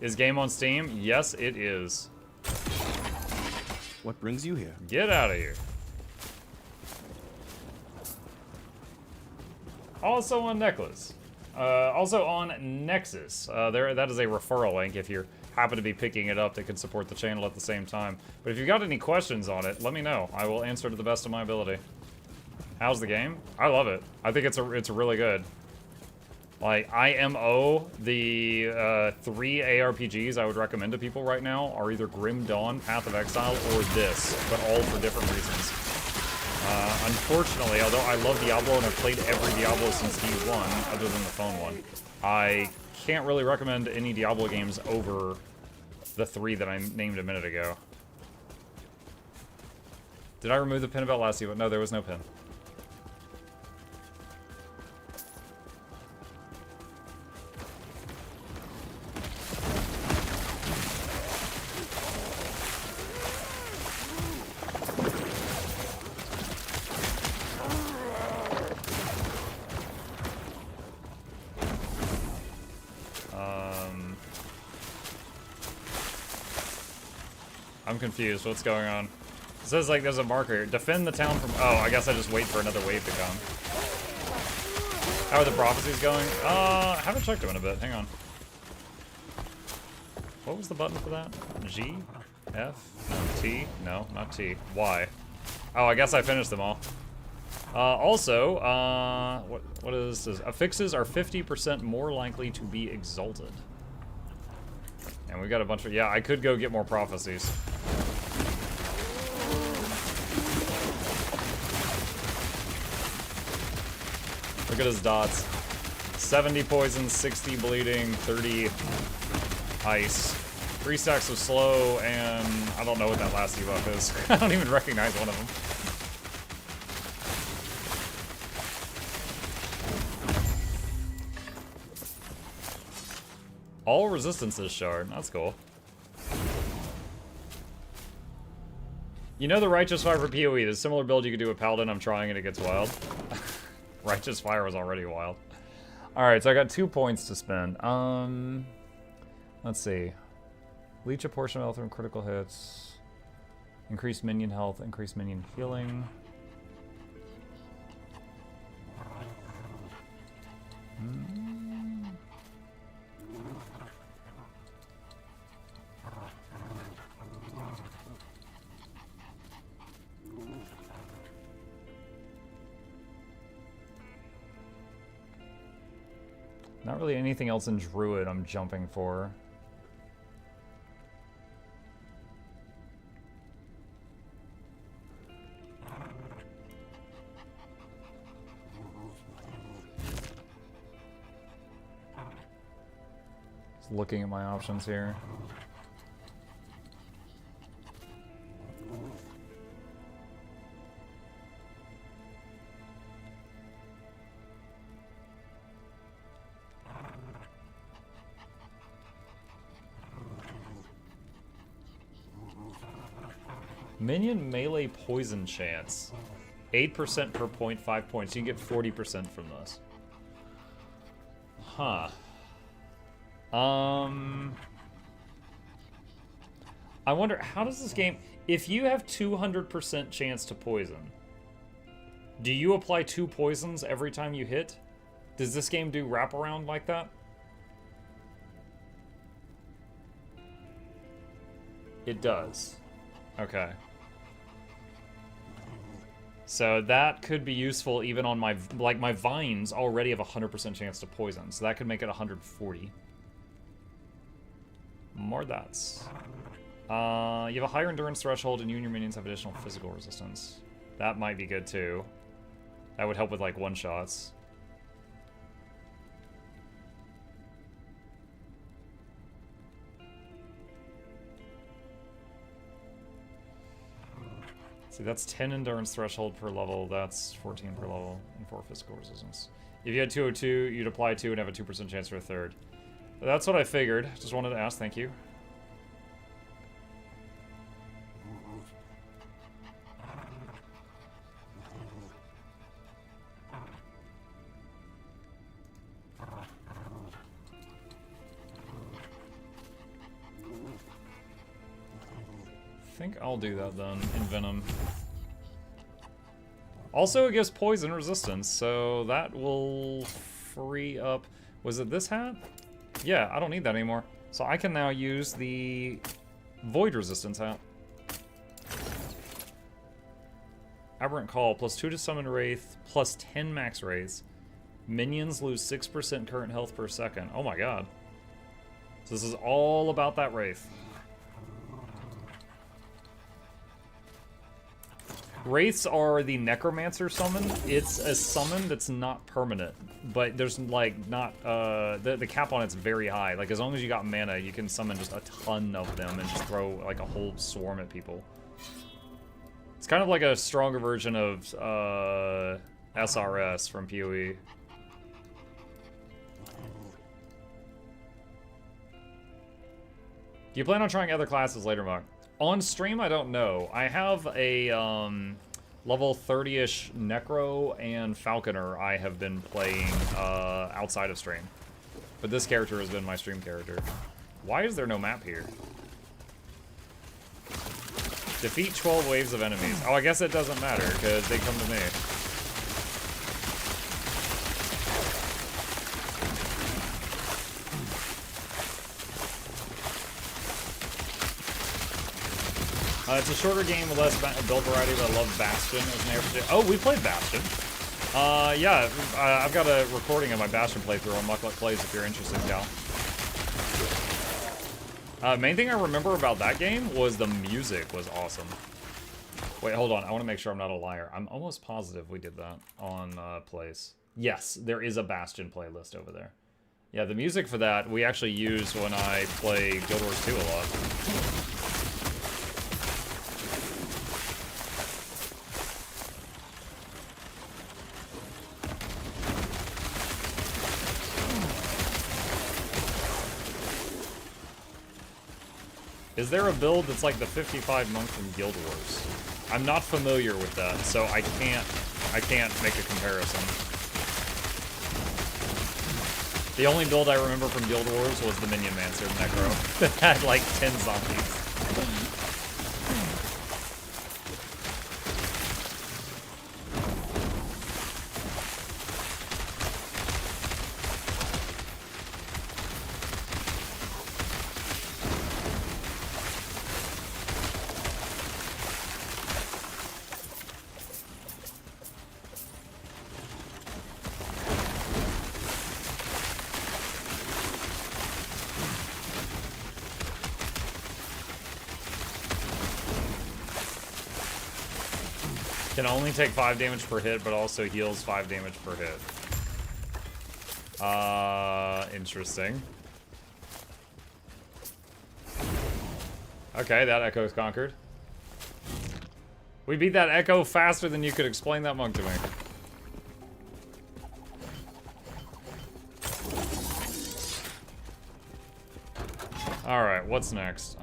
Is game on Steam? Yes, it is. What brings you here? Get out of here. Also on Necklace. Also on Nexus. That is a referral link if you happen to be picking it up that can support the channel at the same time. But if you've got any questions on it, let me know. I will answer to the best of my ability. How's the game? I love it. I think it's really good. Like, IMO, the 3 ARPGs I would recommend to people right now are either Grim Dawn, Path of Exile, or this, but all for different reasons. Unfortunately, although I love Diablo and I've played every Diablo since D1, other than the phone one, I can't really recommend any Diablo games over the 3 that I named a minute ago. Did I remove the pin about last year? No, there was no pin. I'm confused. What's going on? It says like there's a marker here. Defend the town from... Oh, I guess I just wait for another wave to come. How are the prophecies going? I haven't checked them in a bit. Hang on. What was the button for that? G? F? T? No, not T. Y. Oh, I guess I finished them all. Also, what is this? Affixes are 50% more likely to be exalted. And we got a bunch of... Yeah, I could go get more prophecies. Look at his dots. 70 poison, 60 bleeding, 30 ice. 3 stacks of slow, and I don't know what that last debuff is. I don't even recognize one of them. All resistances shard. That's cool. You know the Righteous Fire for PoE. There's a similar build you could do with Paladin. I'm trying and it gets wild. Righteous Fire was already wild. Alright, so I got 2 points to spend. Let's see. Leech a portion of health from critical hits. Increase minion health, increase minion healing. Not really anything else in Druid I'm jumping for. Just looking at my options here. Minion melee poison chance. 8% per point, 5 points. You can get 40% from this. Huh. I wonder, how does this game... If you have 200% chance to poison, do you apply 2 poisons every time you hit? Does this game do wraparound like that? It does. Okay. So that could be useful even on my... Like, my vines already have a 100% chance to poison, so that could make it 140. More dots. You have a higher endurance threshold, and you and your minions have additional physical resistance. That might be good, too. That would help with, like, one-shots. See, that's 10 endurance threshold per level, that's 14 per level, and 4 physical resistance. If you had 202, you'd apply 2 and have a 2% chance for a third. But that's what I figured. Just wanted to ask, thank you. I think I'll do that then, in Venom. Also, it gives poison resistance, so that will free up... Was it this hat? Yeah, I don't need that anymore. So I can now use the Void Resistance hat. Aberrant Call, +2 to summon Wraith, +10 max Wraiths. Minions lose 6% current health per second. Oh my god. So this is all about that Wraith. Wraiths are the Necromancer summon. It's a summon that's not permanent, but there's like not, the cap on it's very high. Like as long as you got mana, you can summon just a ton of them and just throw like a whole swarm at people. It's kind of like a stronger version of SRS from PoE. Do you plan on trying other classes later, Mark? On stream, I don't know. I have a level 30-ish Necro and Falconer I have been playing outside of stream. But this character has been my stream character. Why is there no map here? Defeat 12 waves of enemies. Oh, I guess it doesn't matter, because they come to me. It's a shorter game with less build variety, but I love Bastion as an RPG. Oh, we played Bastion. Yeah, I've got a recording of my Bastion playthrough on Mukluk Plays if you're interested, Cal. Main thing I remember about that game was the music was awesome. Wait, hold on. I want to make sure I'm not a liar. I'm almost positive we did that on Plays. Yes, there is a Bastion playlist over there. Yeah, the music for that we actually use when I play Guild Wars 2 a lot. Is there a build that's like the 55 monk from Guild Wars? I'm not familiar with that, so I can't make a comparison. The only build I remember from Guild Wars was the Minion Mancer Necro that had like 10 zombies. Can only take 5 damage per hit, but also heals 5 damage per hit. Interesting. Okay, that echo's conquered. We beat that echo faster than you could explain that monk to me. Alright, what's next?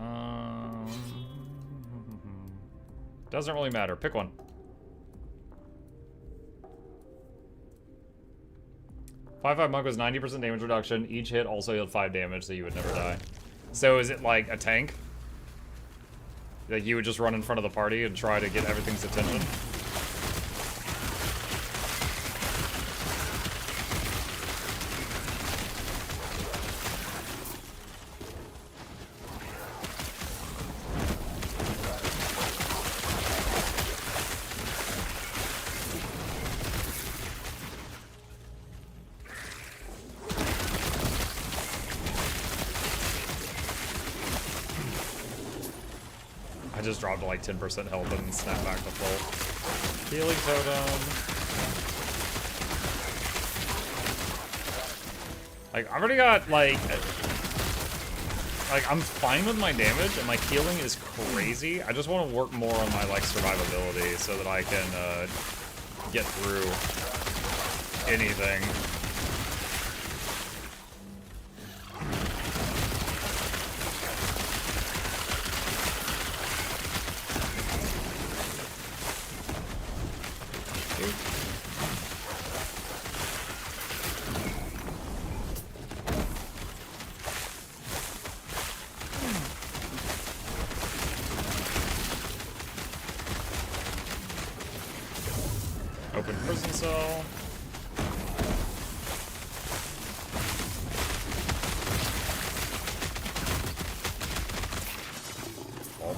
Doesn't really matter. Pick one. 5/5 monk was 90% damage reduction. Each hit also healed 5 damage, so you would never die. So is it like a tank? Like you would just run in front of the party and try to get everything's attention? Just dropped to like 10% health and snap back to full. Healing totem. Like, I've already got like I'm fine with my damage and my healing is crazy. I just want to work more on my like survivability so that I can get through anything. Open prison cell. Oh.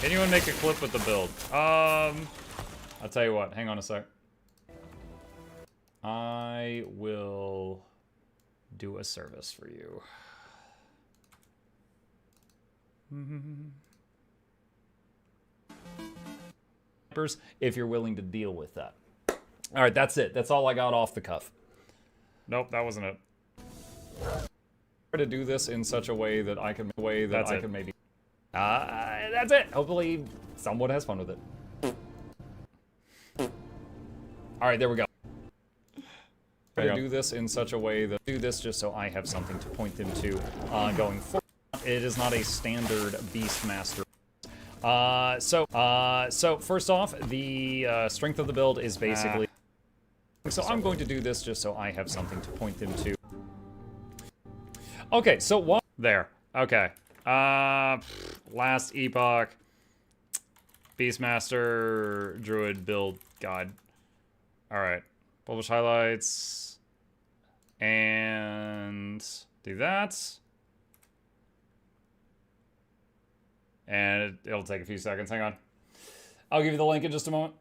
Anyone make a clip with the build? I'll tell you what, hang on a sec. I will do a service for you. If you're willing to deal with that. All right, that's it. That's all I got off the cuff. Nope, that wasn't it. Try to do this in such a way that I can maybe. That's it. Hopefully, someone has fun with it. All right, there we go. Try to do this in such a way that do this just so I have something to point them to going forward. It is not a standard BeastMaster. So first off, the strength of the build is basically... So I'm going to do this just so I have something to point them to. Okay, so what? There. Okay. LastEpoch. BeastMaster Druid build guide. Alright. Publish highlights. And do that. And it'll take a few seconds. Hang on. I'll give you the link in just a moment.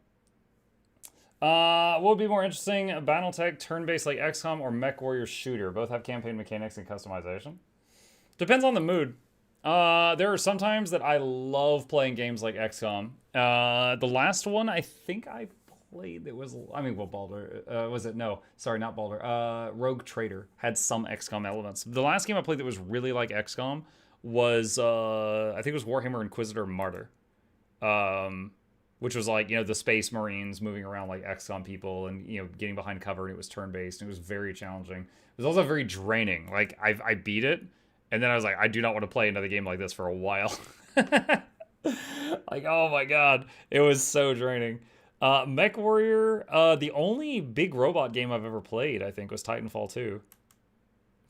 What would be more interesting? Battletech, turn-based like XCOM, or Mech Warrior shooter? Both have campaign mechanics and customization. Depends on the mood. There are some times that I love playing games like XCOM. The last one I think I played, it was, I mean, well, Baldur, was it? No, sorry, not Baldur. Rogue Trader had some XCOM elements. The last game I played that was really like XCOM was, I think it was Warhammer Inquisitor Martyr. Which was like, you know, the Space Marines moving around like XCOM people and, you know, getting behind cover, and it was turn-based, and it was very challenging. It was also very draining. Like, I beat it, and then I was like, I do not want to play another game like this for a while. Like, oh my god. It was so draining. Mech Warrior, the only big robot game I've ever played, I think, was Titanfall 2. I'm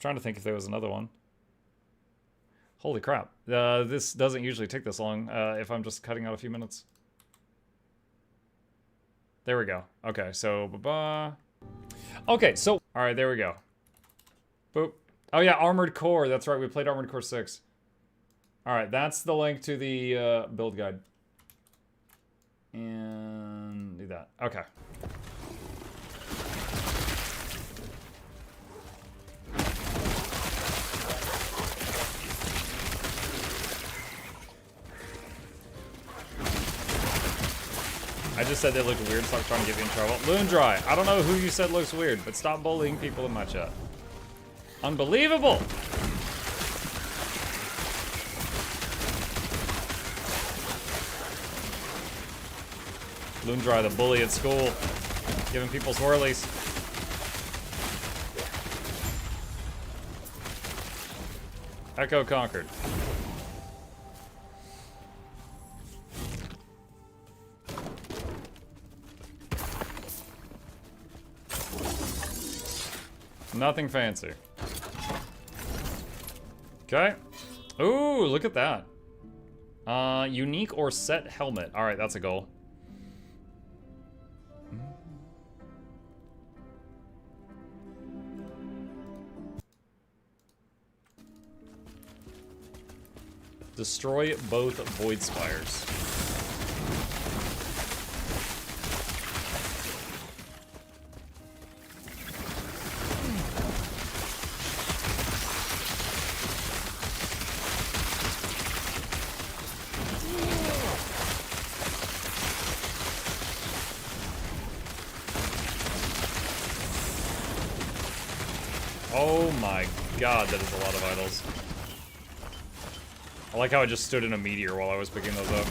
trying to think if there was another one. Holy crap. This doesn't usually take this long if I'm just cutting out a few minutes. There we go. Okay, so okay, so all right, there we go. Boop. Oh yeah, Armored Core. That's right. We played Armored Core 6. All right, that's the link to the build guide. And do that. Okay. I just said they looked weird, stop trying to get me in trouble. Loondry, I don't know who you said looks weird, but stop bullying people in my chat. Unbelievable! Loondry, the bully at school, giving people swirlies. Echo conquered. Nothing fancy. Okay. Ooh, look at that. Unique or set helmet. All right, that's a goal. Destroy both Void Spires. Oh my god, that is a lot of idols. I like how I just stood in a meteor while I was picking those up.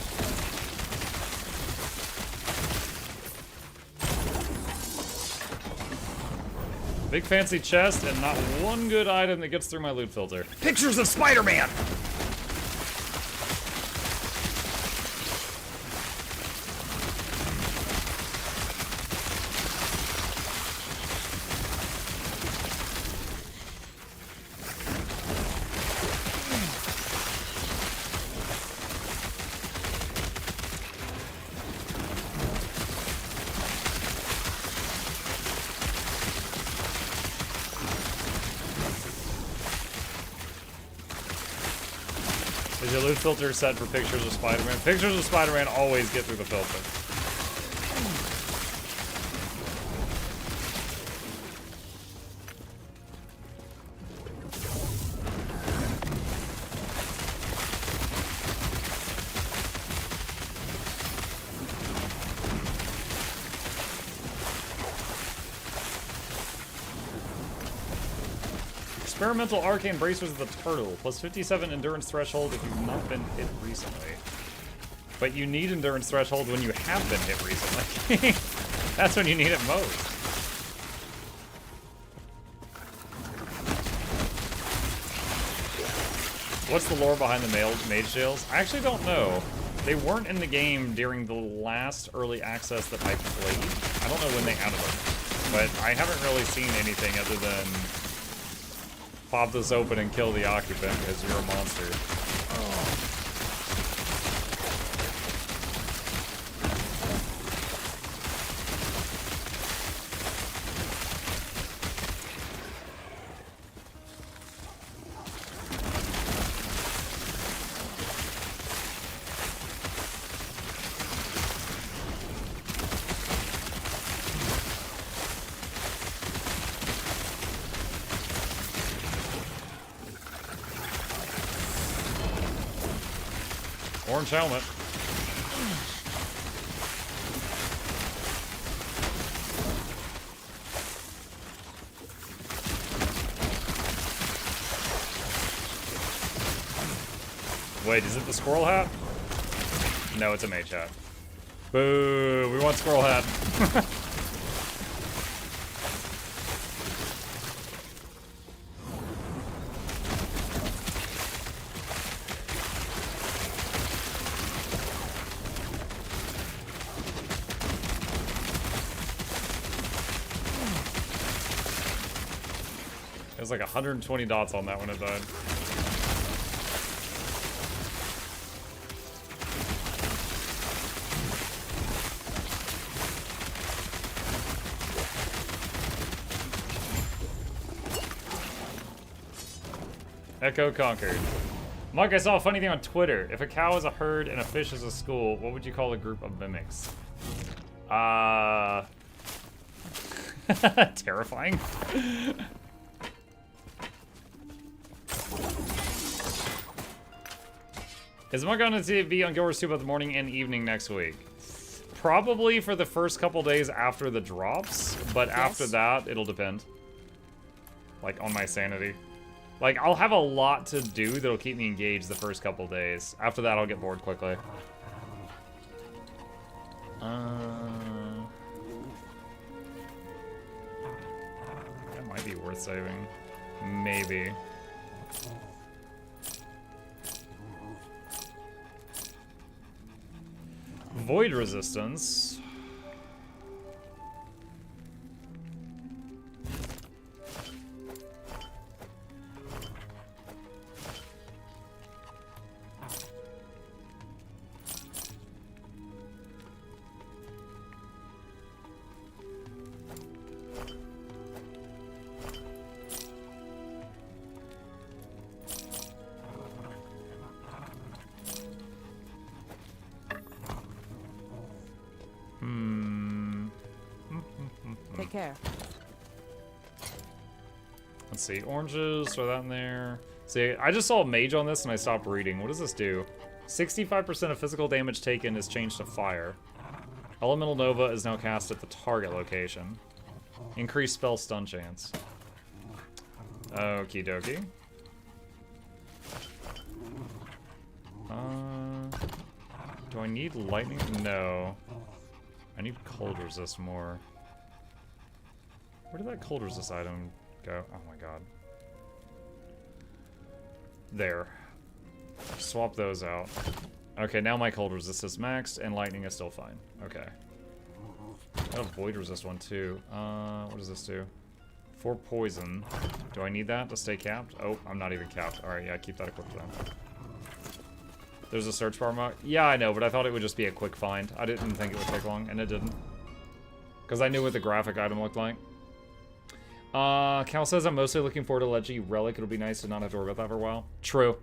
Big fancy chest and not one good item that gets through my loot filter. Pictures of Spider-Man! Is your loot filter set for pictures of Spider-Man? Pictures of Spider-Man always get through the filter. Experimental Arcane Bracers of the Turtle, plus 57 endurance threshold if you've not been hit recently. But you need endurance threshold when you have been hit recently. That's when you need it most. What's the lore behind the mage jails? I actually don't know. They weren't in the game during the last early access that I played. I don't know when they added them, but I haven't really seen anything other than pop this open and kill the occupant because you're a monster. Orange helmet. Wait, is it the squirrel hat? No, it's a mage hat. Boo, we want squirrel hat. There's like 120 dots on that when it died. Echo conquered. Mike, I saw a funny thing on Twitter. If a cow is a herd and a fish is a school, what would you call a group of mimics? Terrifying. Is Mike going to be on Guild Wars 2 about the morning and evening next week? Probably for the first couple days after the drops, but after that, it'll depend. Like, on my sanity. Like, I'll have a lot to do that'll keep me engaged the first couple days. After that, I'll get bored quickly. That might be worth saving. Maybe. Void resistance. Take care. Let's see, oranges, throw that in there. See, I just saw a mage on this and I stopped reading. What does this do? 65% of physical damage taken is changed to fire. Elemental Nova is now cast at the target location. Increased spell stun chance. Okie dokie. Do I need lightning? No. I need cold resist more. Where did that cold resist item go? Oh my god. There. Swap those out. Okay, now my cold resist is maxed and lightning is still fine. Okay. I have void resist one too. What does this do? For poison. Do I need that to stay capped? Oh, I'm not even capped. Alright, yeah, keep that equipped then. There's a search bar mod. Yeah, I know, but I thought it would just be a quick find. I didn't think it would take long, and it didn't. Because I knew what the graphic item looked like. Cal says, I'm mostly looking forward to Leggy Relic. It'll be nice to not have to worry about that for a while. True.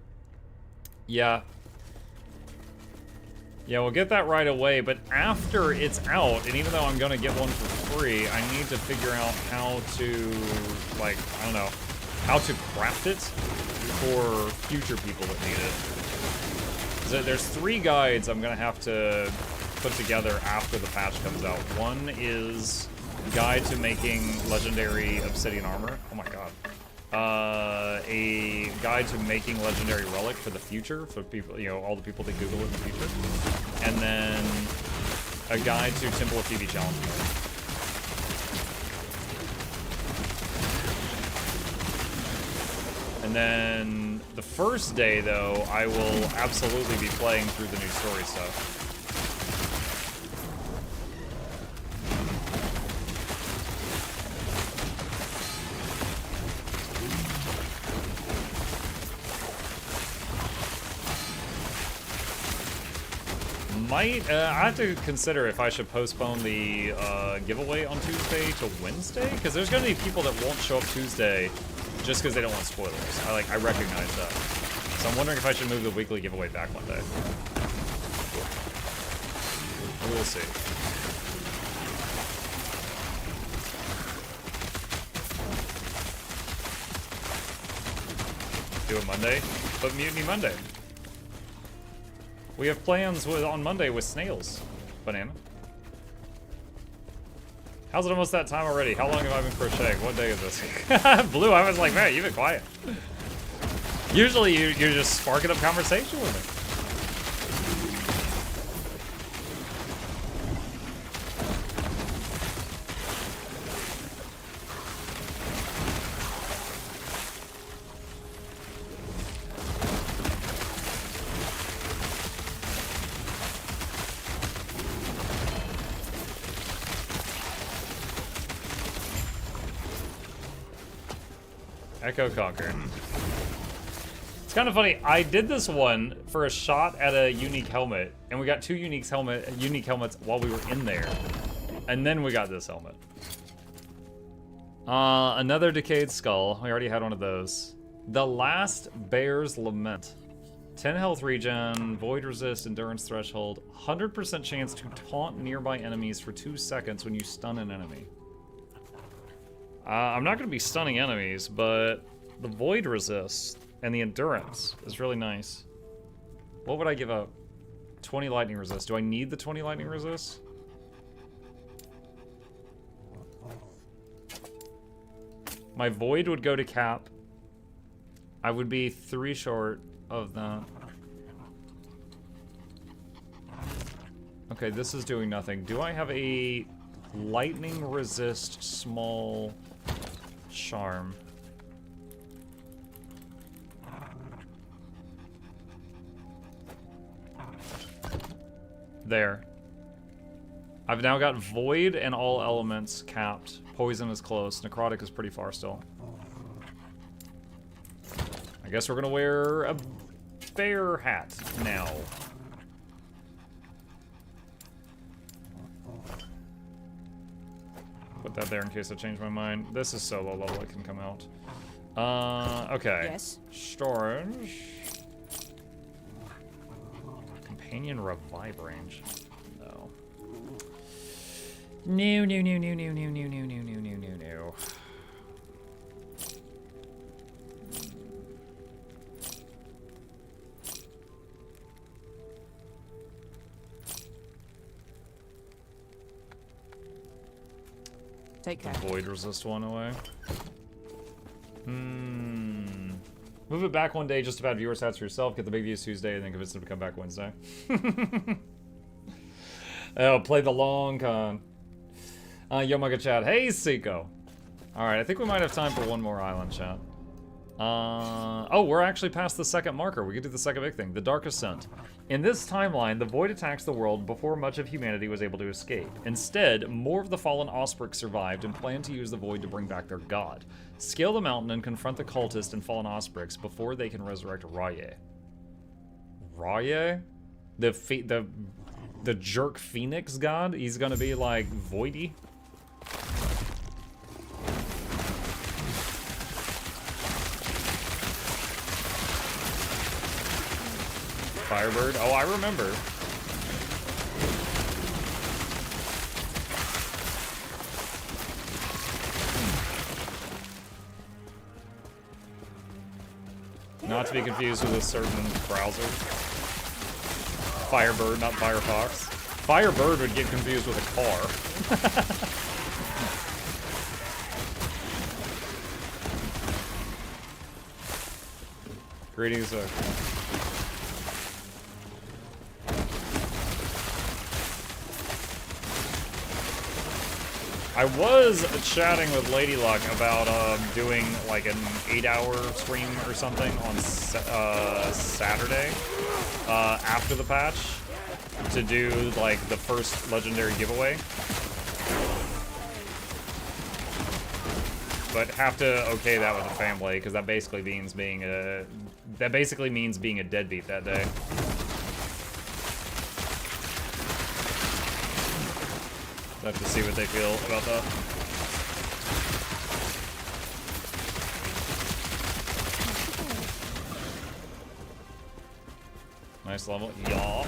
Yeah. Yeah, we'll get that right away, but after it's out, and even though I'm gonna get one for free, I need to figure out how to, like, I don't know, how to craft it for future people that need it. So there's 3 guides I'm gonna have to put together after the patch comes out. One is guide to making legendary obsidian armor. Oh my god. A guide to making legendary relic for the future, for people, you know, all the people that Google it in the future. And then a guide to Temple of Phoebe challenge mode. And then the first day, though, I will absolutely be playing through the new story stuff. I have to consider if I should postpone the giveaway on Tuesday to Wednesday, because there's going to be people that won't show up Tuesday just because they don't want spoilers. I recognize that. So I'm wondering if I should move the weekly giveaway back one day. We'll see. Do it Monday, but Mutiny Monday. We have plans on Monday with snails. Banana. How's it almost that time already? How long have I been crocheting? What day is this? Blue, I was like, man, you've been quiet. Usually you're just sparking up conversation with me. Echo Conquer. It's kind of funny. I did this one for a shot at a unique helmet, and we got two unique helmets while we were in there, and then we got this helmet. Another decayed skull. We already had one of those. The Last Bear's Lament. 10 health regen, void resist, endurance threshold, 100% chance to taunt nearby enemies for 2 seconds when you stun an enemy. I'm not going to be stunning enemies, but the void resist and the endurance is really nice. What would I give up? 20 lightning resist. Do I need the 20 lightning resist? My void would go to cap. I would be 3 short of that. Okay, this is doing nothing. Do I have a lightning resist small charm? There. I've now got void and all elements capped. Poison is close. Necrotic is pretty far still. I guess we're gonna wear a bear hat now. Put that there in case I change my mind. This is so low level it can come out. Okay. Yes. Storage. Companion revive range. No. No, no, no, no, no, no, no, no, no, no, no, no, no. Take care. Void resist one away. Move it back one day just to add viewer stats for yourself. Get the big views Tuesday, and then convince them to come back Wednesday. Oh, play the long con. Yo, Mugga chat. Hey, Seiko. Alright, I think we might have time for one more island chat. Oh, we're actually past the second marker. We could do the second big thing. The Dark Ascent. In this timeline, the Void attacks the world before much of humanity was able to escape. Instead, more of the fallen Osprix survived and planned to use the Void to bring back their god. Scale the mountain and confront the cultist and fallen Osprix before they can resurrect Raye. Raye? The jerk phoenix god? He's gonna be like voidy? Firebird? Oh, I remember. Not to be confused with a certain browser. Firebird, not Firefox. Firebird would get confused with a car. Greetings, I was chatting with Lady Luck about doing like an 8-hour stream or something on Saturday after the patch to do like the first legendary giveaway. But have to okay that with the family because that basically means being a deadbeat that day. Have to see what they feel about that. Nice level, y'all.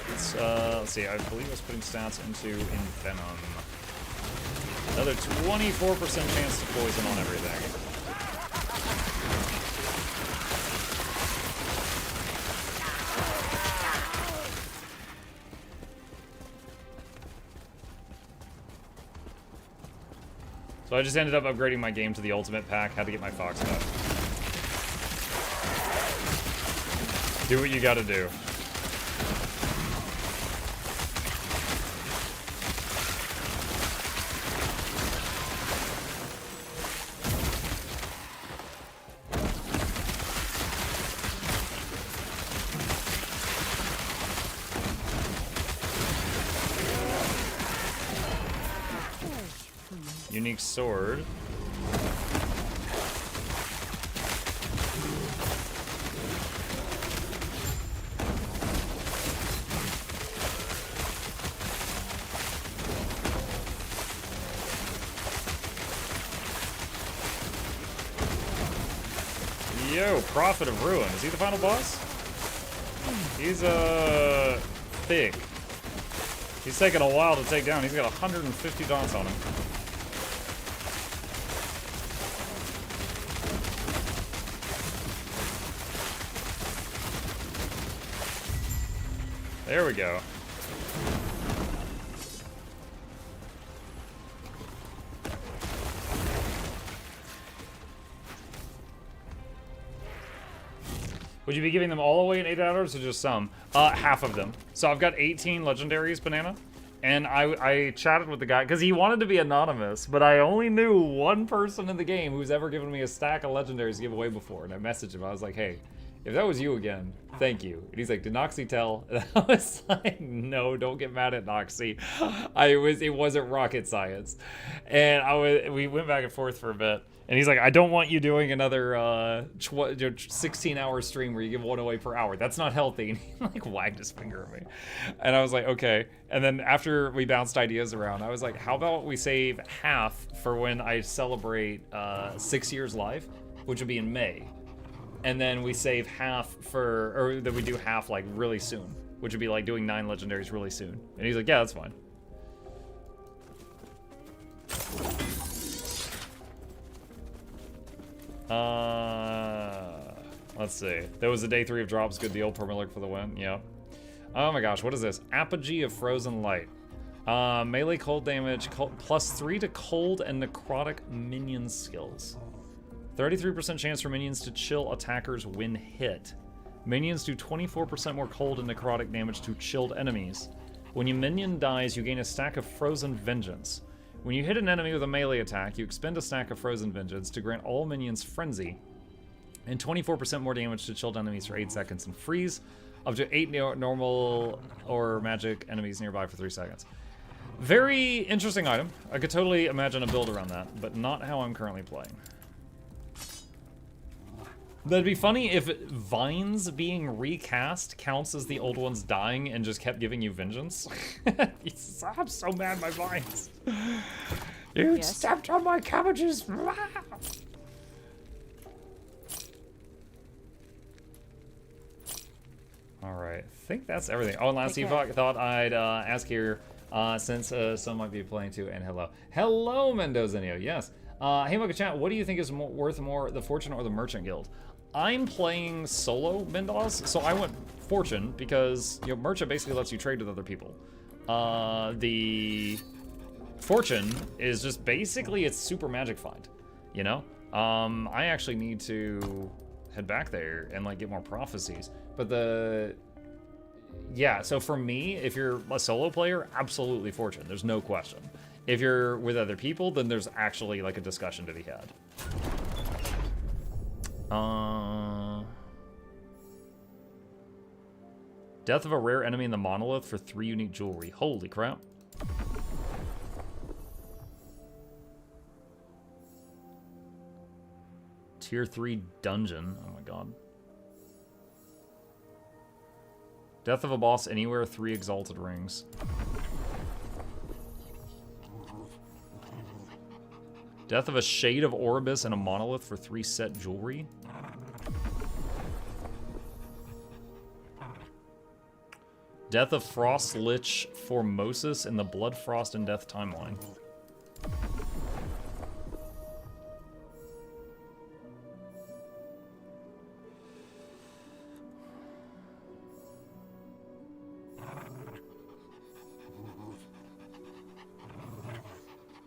Let's see, I believe I was putting stats into Venom. Another 24% chance to poison on everything. So I just ended up upgrading my game to the ultimate pack. Had to get my fox back. Do what you gotta do. Unique sword. Yo, Prophet of Ruin. Is he the final boss? He's thick. He's taking a while to take down. He's got 150 dots on him. There we go. Would you be giving them all away in 8 hours or just some? Half of them. So I've got 18 legendaries, Banana. And I chatted with the guy, because he wanted to be anonymous, but I only knew one person in the game who's ever given me a stack of legendaries to give away before. And I messaged him. I was like, hey, if that was you again, thank you. And he's like, did Noxxi tell? And I was like, no, don't get mad at Noxxi. It wasn't rocket science. And we went back and forth for a bit. And he's like, I don't want you doing another 16-hour stream where you give one away per hour. That's not healthy. And he like wagged his finger at me. And I was like, okay. And then after we bounced ideas around, I was like, how about we save half for when I celebrate 6 years live, which would be in May. And then we save half or that we do half like really soon, which would be like doing 9 legendaries really soon. And he's like, yeah, that's fine. Let's see. There was a day 3 of drops. Good deal. Permalurk for the win. Yep. Oh my gosh, what is this? Apogee of Frozen Light. Melee cold damage, +3 to cold and necrotic minion skills. 33% chance for minions to chill attackers when hit. Minions do 24% more cold and necrotic damage to chilled enemies. When your minion dies, you gain a stack of Frozen Vengeance. When you hit an enemy with a melee attack, you expend a stack of Frozen Vengeance to grant all minions Frenzy, and 24% more damage to chilled enemies for 8 seconds, and freeze up to 8 normal or magic enemies nearby for 3 seconds. Very interesting item. I could totally imagine a build around that, but not how I'm currently playing. That'd be funny if vines being recast counts as the old ones dying and just kept giving you vengeance. I'm so mad at my vines. You stepped on my cabbages. Alright, I think that's everything. Oh, and LastEpoch, thought I'd ask here, since some might be playing too, and hello. Hello, Mendozinho, yes. Hey, MuklukYoutube, what do you think is worth more, the Fortune or the Merchant Guild? I'm playing solo Mendoz, so I went Fortune because Merchant basically lets you trade with other people. The Fortune is just basically it's super magic find, you know? I actually need to head back there and like get more prophecies, but yeah, so for me, if you're a solo player, absolutely Fortune. There's no question. If you're with other people, then there's actually like a discussion to be had. Death of a rare enemy in the Monolith for 3 unique jewelry. Holy crap. Tier 3 dungeon. Oh my god. Death of a boss anywhere, 3 exalted rings. Death of a shade of Orbis and a Monolith for 3 set jewelry. Death of Frost Lich Formosus in the Blood, Frost, and Death timeline.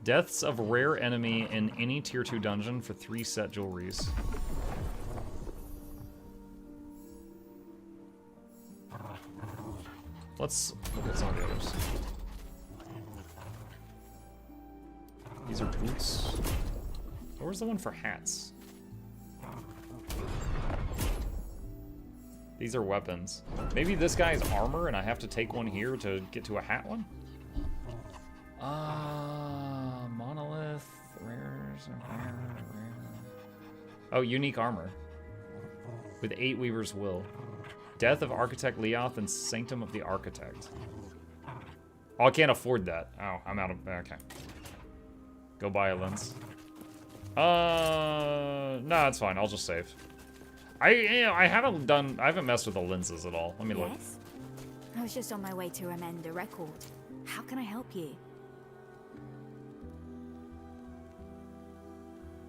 Deaths of rare enemy in any tier 2 dungeon for 3 set jewelries. Let's look at some of the others. These are boots. Where's the one for hats? These are weapons. Maybe this guy's armor and I have to take one here to get to a hat one? Monolith, rare. Oh, unique armor. With 8 Weaver's Will. Death of Architect Leoth and Sanctum of the Architect. Oh, I can't afford that. Oh, I'm out of... Okay. Go buy a lens. No, it's fine. I'll just save. I haven't messed with the lenses at all. Let me look. Yes? I was just on my way to amend a record. How can I help you?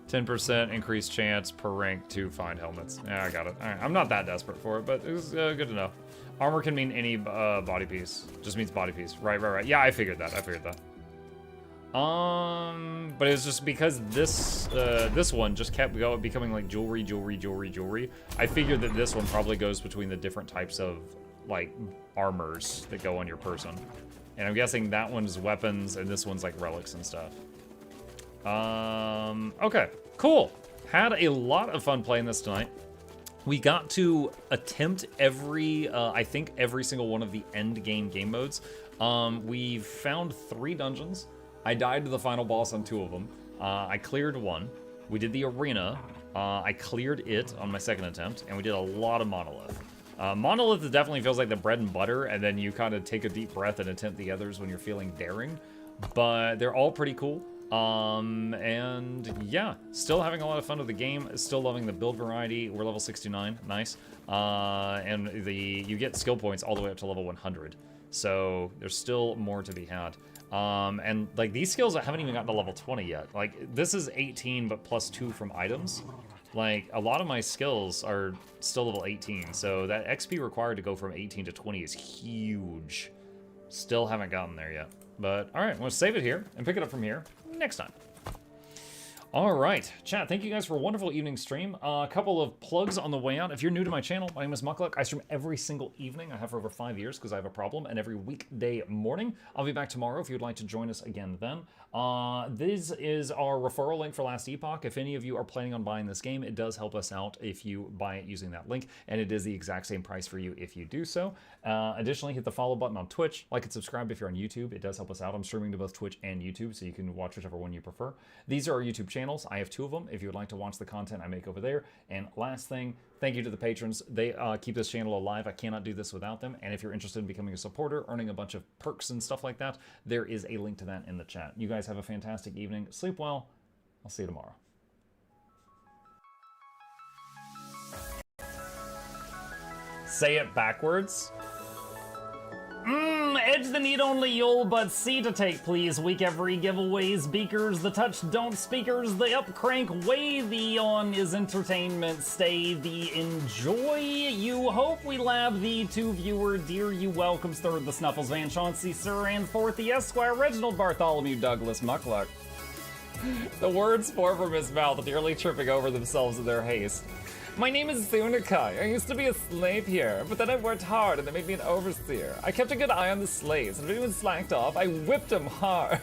10% increased chance per rank to find helmets. Yeah, I got it. All right. I'm not that desperate for it, but it was good to know. Armor can mean any body piece. Just means body piece. Right. Yeah, I figured that. But it was just because this one just kept becoming like jewelry. I figured that this one probably goes between the different types of like armors that go on your person. And I'm guessing that one's weapons and this one's like relics and stuff. Okay, cool. Had a lot of fun playing this tonight. We got to attempt I think every single one of the Endgame game modes. We found 3 dungeons. I died to the final boss on 2 of them. I cleared 1. We did the arena. I cleared it on my 2nd attempt, and we did a lot of Monolith. Monolith definitely feels like the bread and butter, and then you kind of take a deep breath and attempt the others when you're feeling daring. But they're all pretty cool. And yeah, still having a lot of fun with the game. Still loving the build variety. We're level 69, nice. And you get skill points all the way up to level 100. So there's still more to be had. And like these skills, I haven't even gotten to level 20 yet. Like this is 18, but plus 2 from items. Like a lot of my skills are still level 18. So that XP required to go from 18 to 20 is huge. Still haven't gotten there yet. But all right, I'm gonna save it here and pick it up from here next time. All right, chat, thank you guys for a wonderful evening stream. A couple of plugs on the way out. If you're new to my channel, my name is Mukluk. I stream every single evening. I have for over 5 years because I have a problem, and every weekday morning. I'll be back tomorrow if you'd like to join us again then. This is our referral link for LastEpoch. If any of you are planning on buying this game, it does help us out if you buy it using that link, and it is the exact same price for you if you do so. Additionally, hit the follow button on Twitch. Like and subscribe if you're on YouTube. It does help us out. I'm streaming to both Twitch and YouTube, so you can watch whichever one you prefer. These are our YouTube channels. I have 2 of them if you would like to watch the content I make over there. And last thing, thank you to the patrons. They keep this channel alive. I cannot do this without them. And if you're interested in becoming a supporter, earning a bunch of perks and stuff like that, there is a link to that in the chat. You guys have a fantastic evening. Sleep well. I'll see you tomorrow. Say it backwards. Edge the need only you'll but see to take, please. Week every giveaways, beakers, the touch don't speakers, the up crank way, the on is entertainment, stay the enjoy. You hope we lab the 2 viewer, dear you welcomes, 3rd the Snuffles, Van Chauncey, Sir, and 4th the Esquire, Reginald Bartholomew, Douglas, Mukluk. The words pour from his mouth, nearly tripping over themselves in their haste. My name is Zunikai. I used to be a slave here, but then I worked hard and they made me an overseer. I kept a good eye on the slaves, and if anyone slacked off, I whipped them hard.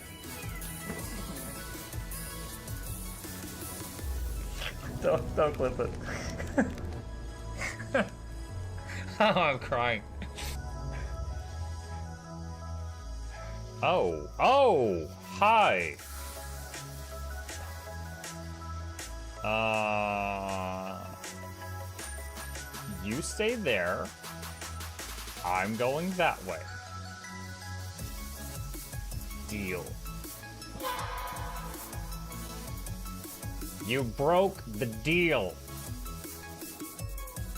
Don't clip it. Oh, I'm crying. Oh, hi. You stay there. I'm going that way. Deal. You broke the deal.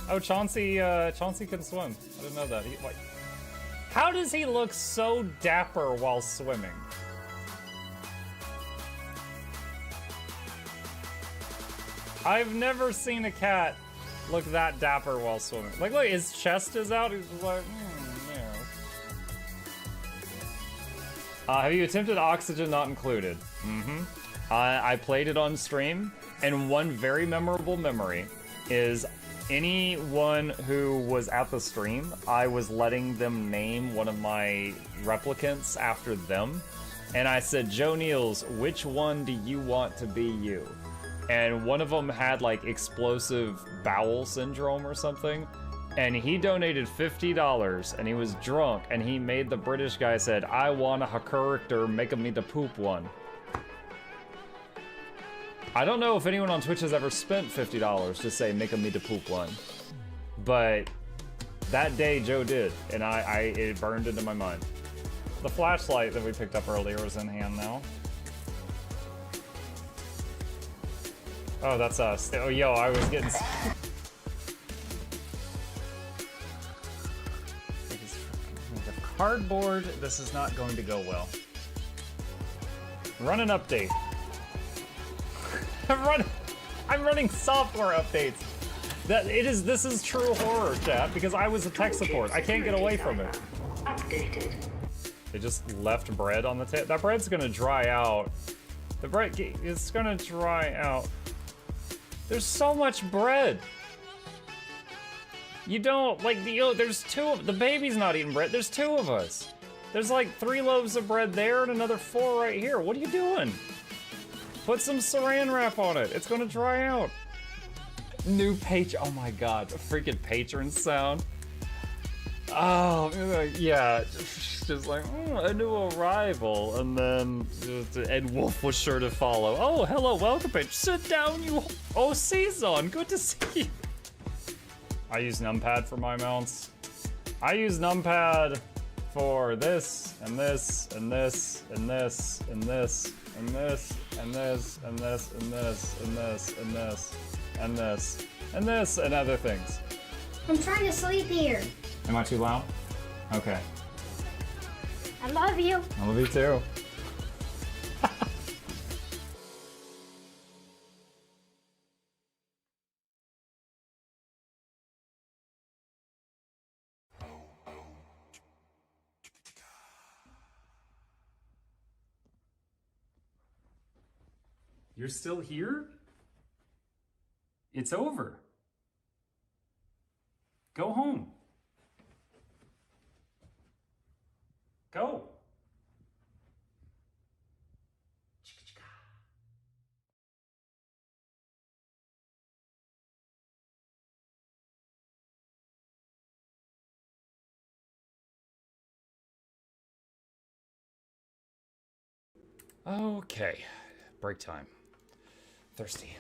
Oh, Chauncey can swim. I didn't know that. How does he look so dapper while swimming? I've never seen a cat look that dapper while swimming. Like, look, his chest is out. He's just like, yeah. Have you attempted Oxygen Not Included? Mm-hmm. I played it on stream, and one very memorable memory is anyone who was at the stream, I was letting them name one of my replicants after them. And I said, Joe Niels, which one do you want to be you? And one of them had like explosive bowel syndrome or something. And he donated $50 and he was drunk and he made the British guy said, I want a character making me the poop one. I don't know if anyone on Twitch has ever spent $50 to say make me the poop one. But that day Joe did, and it burned into my mind. The flashlight that we picked up earlier is in hand now. Oh, that's us. Oh, yo, I was getting... Cardboard, this is not going to go well. Run an update. I'm running software updates. This is true horror, chat, because I was a tech support. I can't get away from it. Updated. They just left bread on the table. That bread's gonna dry out. The bread is gonna dry out. There's so much bread. You don't, like, there's the baby's not eating bread. There's 2 of us. There's like 3 loaves of bread there and another 4 right here. What are you doing? Put some saran wrap on it. It's gonna dry out. New page. Oh my god, the freaking patron sound. Oh, yeah. Just like, a new arrival. And then Ed Wolf was sure to follow. Oh, hello, welcome page. Sit down, you. Oh, Season, good to see you. I use numpad for my mounts. I use numpad for this, and this, and this, and this, and this, and this, and this, and this, and this, and this, and this, and this, and this, and other things. I'm trying to sleep here. Am I too loud? Okay. I love you. I love you too. You're still here? It's over. Go home. Go. Okay, break time. Thirsty.